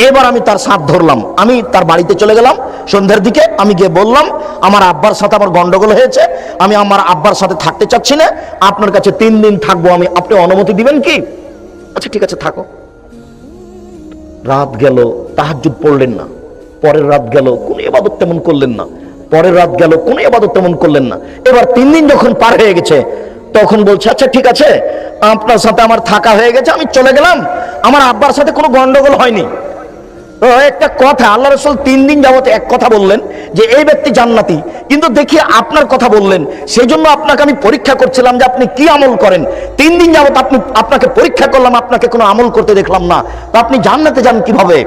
এবার আমি তার সাথ ধরলাম, আমি তার বাড়িতে চলে গেলাম সন্ধ্যার দিকে। আমি গিয়ে বললাম, আমার আব্বার সাথে আমার গন্ডগোল হয়েছে, আমি আমার আব্বার সাথে থাকতে চাচ্ছি না, আপনার কাছে 3 দিন থাকবো আমি, আপনি অনুমতি দিবেন কি? আচ্ছা ঠিক আছে থাকো। রাত গেল, তাহাজ্জুদ পড়লেন না। পরের রাত গেল, কোন ইবাদত তেমন করলেন না। পরের রাত গেল, কোন ইবাদত তেমন করলেন না। এবার 3 দিন যখন পার হয়ে গেছে, তখন বলছে, আচ্ছা ঠিক আছে, আপনার সাথে আমার থাকা হয়ে গেছে, আমি চলে গেলাম, আমার আব্বার সাথে কোনো গন্ডগোল হয়নি। তো একটা কথা, আল্লাহ রাসূল 3 দিন যাবত এক কথা বললেন যে এই ব্যক্তি জান্নাতি, কিন্তু দেখি আপনার কথা বললেন, সেই জন্য আপনাকে আমি পরীক্ষা করছিলাম যে আপনি কি আমল করেন। 3 দিন যাবত আপনাকে পরীক্ষা করলাম, আপনাকে কোনো আমল করতে দেখলাম না, তো আপনি জান্নাতে যান কিভাবে?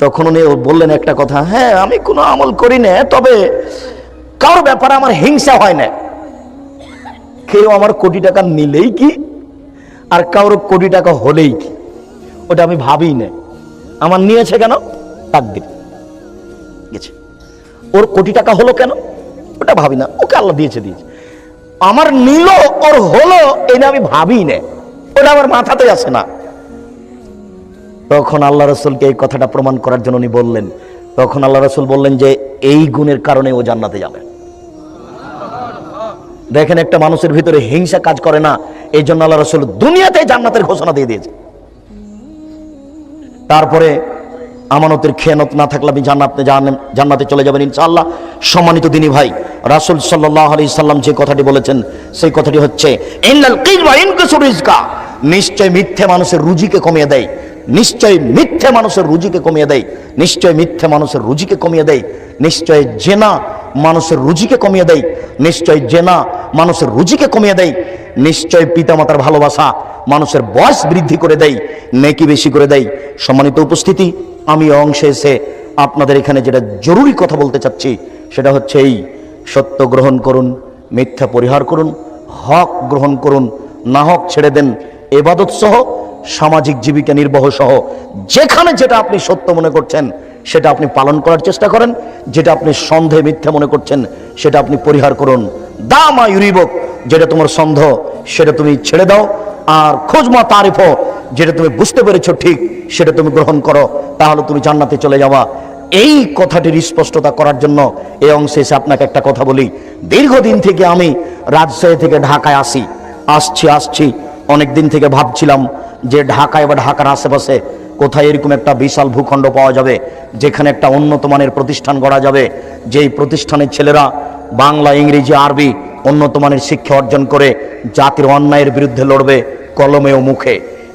তখন উনি বললেন একটা কথা, হ্যাঁ আমি কোনো আমল করি না, তবে কারোর ব্যাপারে আমার হিংসা হয় না। কেউ আমার কোটি টাকা নিলেই কি, আর কারোর কোটি টাকা হলেই কি, ওটা আমি ভাবি না। আমার নিয়েছে কেন, তাকদীর গেছে, ওর কোটি টাকা হলো কেন, ওটা ভাবি না, ওকে আল্লাহ দিয়েছে। আমার নিল, ওর হলো, এটা আমি ভাবি না, ওটা আমার মাথাতে আসে না। তখন আল্লাহ রাসূলকে এই কথাটা প্রমাণ করার জন্য উনি বললেন, তখন আল্লাহ রাসূল বললেন যে এই গুণের কারণে ও জান্নাতে যাবে। দেখেন, একটা মানুষের ভিতরে হিংসা কাজ করে না, এই জন্য আল্লাহ রাসূল দুনিয়াতে জান্নাতের ঘোষণা দিয়ে দিয়েছে। তারপরে আমানতের খেয়ানত না থাকলে আপনি জান্নাতে চলে যাবেন ইনশাআল্লাহ। সম্মানিত দিনী ভাই, রাসূল সাল্লাল্লাহু আলাইহি সাল্লাম যে কথাটি বলেছেন, সেই কথাটি হচ্ছে, ইন্নাল কিযবা ইনকাসুর রিজকা, নিশ্চয় মিথ্যে মানুষের রুজিকে কমিয়ে দেয়। নিশ্চয় মিথ্যে মানুষের রুজিকে কমিয়ে দেয়। নিশ্চয় মিথ্যে মানুষের রুজিকে কমিয়ে দেয়। নিশ্চয় জেনা মানুষের রুজিকে কমিয়ে দেয়। নিশ্চয় জেনা মানুষের রুজিকে কমিয়ে দেয়। নিশ্চয় পিতামাতার ভালোবাসা মানুষের বয়স বৃদ্ধি করে দেয়, নেকি বেশি করে দেয়। সম্মানিত উপস্থিতি, আমি অংশে এসে আপনাদের এখানে যেটা জরুরি কথা বলতে চাচ্ছি, সেটা হচ্ছে এই, সত্য গ্রহণ করুন, মিথ্যা পরিহার করুন, হক গ্রহণ করুন, না হক ছেড়ে দেন। ইবাদত সহ, সামাজিক জীবিকা নির্বাহ সহ, যেখানে যেটা আপনি সত্য মনে করছেন সেটা আপনি পালন করার চেষ্টা করেন, যেটা আপনি সন্দেহ মিথ্যা মনে করছেন সেটা আপনি পরিহার করুন। দামা ইউরিবক, যেটা তোমার সন্দেহ সেটা তুমি ছেড়ে দাও, আর খোঁজমা তারিফ, যেটা তুমি বুঝতে পেরেছো ঠিক সেটা তুমি গ্রহণ করো, তাহলে তুমি জান্নাতে চলে যাওয়া। এই কথাটির স্পষ্টতা করার জন্য এই অংশে এসে আপনাকে একটা কথা বলি। দীর্ঘদিন থেকে আমি রাজশাহী থেকে ঢাকায় আসছি অনেক দিন থেকে ভাবছিলাম যে ঢাকায় বা ঢাকার আশেপাশে কোথায় এরকম একটা বিশাল ভূখণ্ড পাওয়া যাবে, যেখানে একটা উন্নত মানের প্রতিষ্ঠান গড়া যাবে, যেই প্রতিষ্ঠানের ছেলেরা বাংলা, ইংরেজি, আরবি উন্নত মানের শিক্ষা অর্জন করে জাতির অন্যায়ের বিরুদ্ধে লড়বে কলমে ও মুখে।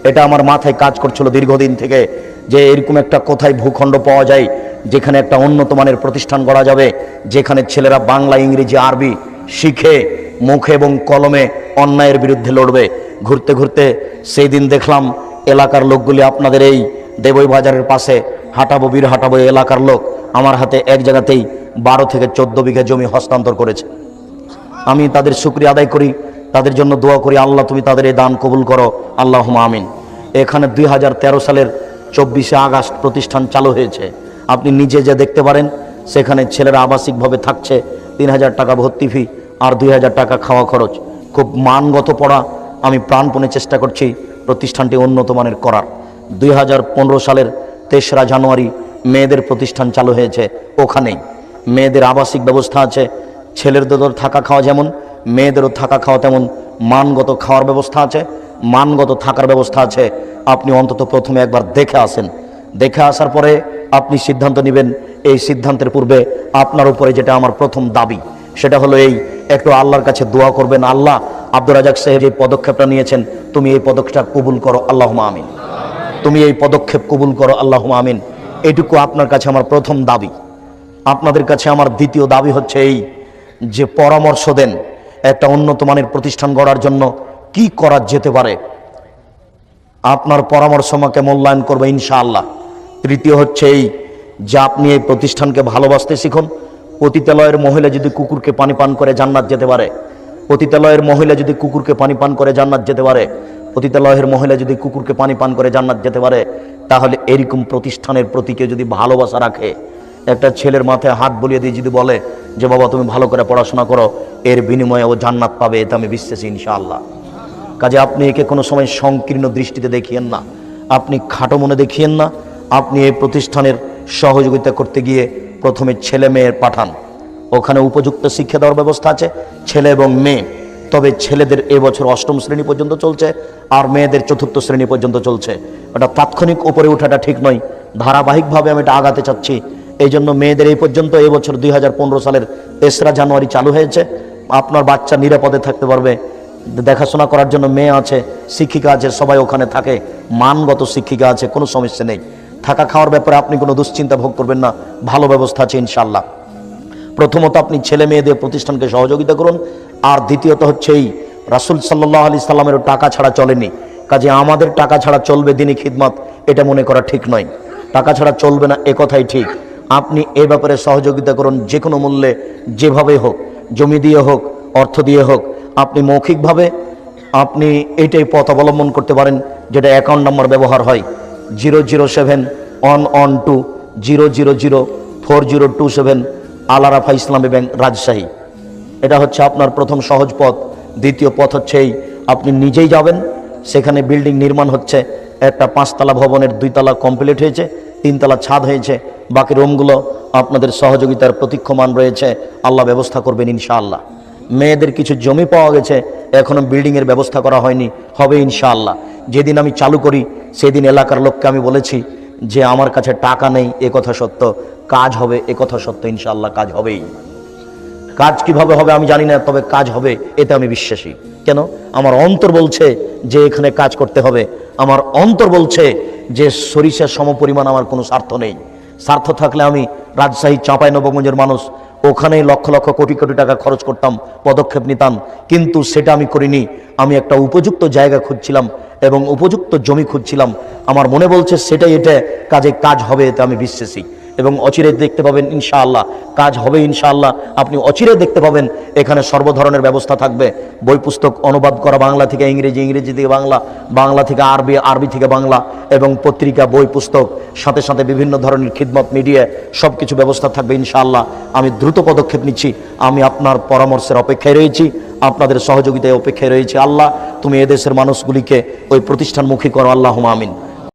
এটা আমার মাথায় কাজ করছিল দীর্ঘদিন থেকে, যে এরকম একটা কোথায় ভূখণ্ড পাওয়া যায় যেখানে একটা উন্নত মানের প্রতিষ্ঠান গড়া যাবে, যেখানে ছেলেরা বাংলা, ইংরেজি, আরবি শিখে মুখে এবং কলমে অন্যায়ের বিরুদ্ধে লড়বে। ঘুরতে ঘুরতে সেই দিন দেখলাম এলাকার লোকগুলি, আপনাদের এই দেবই বাজারের পাশে হাঁটাবো বীর হাঁটাবো এলাকার লোক আমার হাতে এক জায়গাতেই 12 থেকে 14 বিঘা জমি হস্তান্তর করেছে। আমি তাদের শুকরিয়া আদায় করি, তাদের জন্য দোয়া করি, আল্লাহ তুমি তাদের এই দান কবুল করো, আল্লাহুম্মা আমিন। এখানে 2013 সালের 24শে আগস্ট প্রতিষ্ঠান চালু হয়েছে। আপনি নিজে যে দেখতে পারেন, সেখানে ছেলেরা আবাসিকভাবে থাকছে, 3000 টাকা ভর্তি ফি আর 2000 টাকা খাওয়া খরচ। খুব মানগত পড়া। আমি প্রাণপণে চেষ্টা করছি প্রতিষ্ঠানটি উন্নত মানের করার। 2015 সালের 3রা জানুয়ারি মেয়েদের প্রতিষ্ঠান চালু হয়েছে। ওখানেই মেয়েদের আবাসিক ব্যবস্থা আছে, ছেলেদের থাকা খাওয়া যেমন, মেয়েদেরও থাকা খাওয়া তেমন, মানগত খাওয়ার ব্যবস্থা আছে, মানগত থাকার ব্যবস্থা আছে। আপনি অন্তত প্রথমে একবার দেখে আসেন, দেখে আসার পরে আপনি সিদ্ধান্ত নেবেন। এই সিদ্ধান্তের পূর্বে আপনার উপরে যেটা আমার প্রথম দাবি, সেটা হলো এই, একটু আল্লাহর কাছে দোয়া করবেন, আল্লাহ আব্দুর রাজাক সাহেব যে পদক্ষেপটা নিয়েছেন, তুমি এই পদক্ষেপটা কবুল করো, আল্লাহুম্মা আমিন। তুমি এই পদক্ষেপ কবুল করো, আল্লাহুম্মা আমিন। এটুকু আপনার কাছে আমার প্রথম দাবি। আপনাদের কাছে আমার দ্বিতীয় দাবি হচ্ছে এই, যে পরামর্শ দেন একটা উন্নত মানের প্রতিষ্ঠান গড়ার জন্য কি করা যেতে পারে। আপনার পরামর্শ আমাকে মূল্যায়ন করবে ইনশাআল্লাহ। তৃতীয় হচ্ছে এই, যে আপনি এই প্রতিষ্ঠানকে ভালোবাসতে শিখুন। পতিতালয়ের মহিলা যদি কুকুরকে পানি পান করে জান্নাত যেতে পারে, পতিতালয়ের মহিলা যদি কুকুরকে পানি পান করে জান্নাত যেতে পারে, পতিতালয়ের মহিলা যদি কুকুরকে পানি পান করে জান্নাত যেতে পারে, তাহলে এরকম প্রতিষ্ঠানের প্রতি কেউ যদি ভালোবাসা রাখে, একটা ছেলের মাথায় হাত বুলিয়ে দিয়ে যদি বলে যে বাবা তুমি ভালো করে পড়াশোনা করো, এর বিনিময়ে ও জান্নাত পাবে, এটা আমি বিশ্বাসী ইনশাআল্লাহ। কাজে আপনি একে কোনো সময় সংকীর্ণ দৃষ্টিতে দেখিয়েন না, আপনি খাটো মনে দেখিয়েন না। আপনি এই প্রতিষ্ঠানের সহযোগিতা করতে গিয়ে প্রথমে ছেলে মেয়ের পাঠান, ওখানে উপযুক্ত শিক্ষা দেওয়ার ব্যবস্থা আছে, ছেলে এবং মেয়ে। তবে ছেলেদের এবছর 8ম শ্রেণী পর্যন্ত চলছে, আর মেয়েদের 4র্থ শ্রেণী পর্যন্ত চলছে। ওটা তাৎক্ষণিক উপরে ওঠাটা ঠিক নয়, ধারাবাহিকভাবে আমি এটা আগাতে চাচ্ছি। এই জন্য মেয়েদের এই পর্যন্ত এবছর 2015 সালের 3রা জানুয়ারি চালু হয়েছে। আপনার বাচ্চা নিরাপদে থাকতে পারবে, দেখাশোনা করার জন্য মেয়ে আছে, শিক্ষিকা আছে, সবাই ওখানে থাকে, মানগত শিক্ষিকা আছে, কোনো সমস্যা নেই। থাকা খাওয়ার ব্যাপারে আপনি কোনো দুশ্চিন্তা ভোগ করবেন না, ভালো ব্যবস্থা আছে ইনশাআল্লাহ। প্রথমত আপনি ছেলে মেয়েদের প্রতিষ্ঠানকে সহযোগিতা করুন। আর দ্বিতীয়ত হচ্ছে এই, রাসূল সাল্লাল্লাহু আলাইহি সাল্লামের টাকা ছাড়া চলেনি, কাজে আমাদের টাকা ছাড়া চলবে দিনী খিদমত, এটা মনে করা ঠিক নয়। টাকা ছাড়া চলবে না এ কথাই ঠিক। আপনি এ ব্যাপারে সহযোগিতা করুন যে কোনো মূল্যে, যেভাবে হোক, জমি দিয়ে হোক, অর্থ দিয়ে হোক। আপনি মৌখিকভাবে আপনি এইটাই পথ অবলম্বন করতে পারেন, যেটা অ্যাকাউন্ট নাম্বার ব্যবহার হয় 0071120004027 আল আরাফা ইসলামী ব্যাংক, রাজশাহী। এটা হচ্ছে আপনার প্রথম সহজ পথ। দ্বিতীয় পথ হচ্ছে এই, আপনি নিজেই যাবেন, সেখানে বিল্ডিং নির্মাণ হচ্ছে, একটা 5তলা ভবনের 2তলা কমপ্লিট হয়েছে, 3তলা ছাদ হয়েছে, বাকি রুমগুলো আপনাদের সহযোগিতার প্রতীক্ষমান রয়েছে, আল্লাহ ব্যবস্থা করবেন ইনশাআল্লাহ। মেয়েদের কিছু জমি পাওয়া গেছে, এখনো বিল্ডিংয়ের ব্যবস্থা করা হয়নি, হবে ইনশাআল্লাহ। যেদিন আমি চালু করি সেদিন এলাকার লোককে আমি বলেছি যে আমার কাছে টাকা নেই, এ কথা সত্য, কাজ হবে এ কথা সত্য, ইনশাআল্লাহ কাজ হবেই। কাজ কিভাবে হবে আমি জানি না, তবে কাজ হবে এতে আমি বিশ্বাসী। কেন? আমার অন্তর বলছে যে এখানে কাজ করতে হবে। আমার অন্তর বলছে যে সরিষার সমপরিমাণ আমার কোনো স্বার্থ নেই। স্বার্থ থাকলে আমি রাজশাহী চাঁপাইনবাবগঞ্জের মানুষ, ওখানেই লক্ষ লক্ষ কোটি কোটি টাকা খরচ করতাম, পদক্ষেপ নিতাম, কিন্তু সেটা আমি করিনি। আমি একটা উপযুক্ত জায়গা খুঁজছিলাম এবং উপযুক্ত জমি খুঁজছিলাম। আমার মনে বলছে সেটাই এটা, কাজ হবে এতে আমি বিশ্বাসী। এবং অচিরে দেখতে পাবেন ইনশাআল্লাহ, কাজ হবে ইনশাআল্লাহ। আপনি অচিরে দেখতে পাবেন এখানে সর্বধরনের ব্যবস্থা থাকবে। বই পুস্তক অনুবাদ করা বাংলা থেকে ইংরেজি, ইংরেজি থেকে বাংলা, বাংলা থেকে আরবি, আরবি থেকে বাংলা, এবং পত্রিকা, বই পুস্তক, সাথে সাথে বিভিন্ন ধরনের খিদমত, মিডিয়া, সব কিছু ব্যবস্থা থাকবে ইনশাআল্লাহ। আমি দ্রুত পদক্ষেপ নিচ্ছি। আমি আপনার পরামর্শের অপেক্ষায় রয়েছি, আপনাদের সহযোগিতায় অপেক্ষায় রয়েছি। আল্লাহ তুমি এদেশের মানুষগুলিকে ওই প্রতিষ্ঠানমুখী করো, আল্লাহুম্মা আমিন।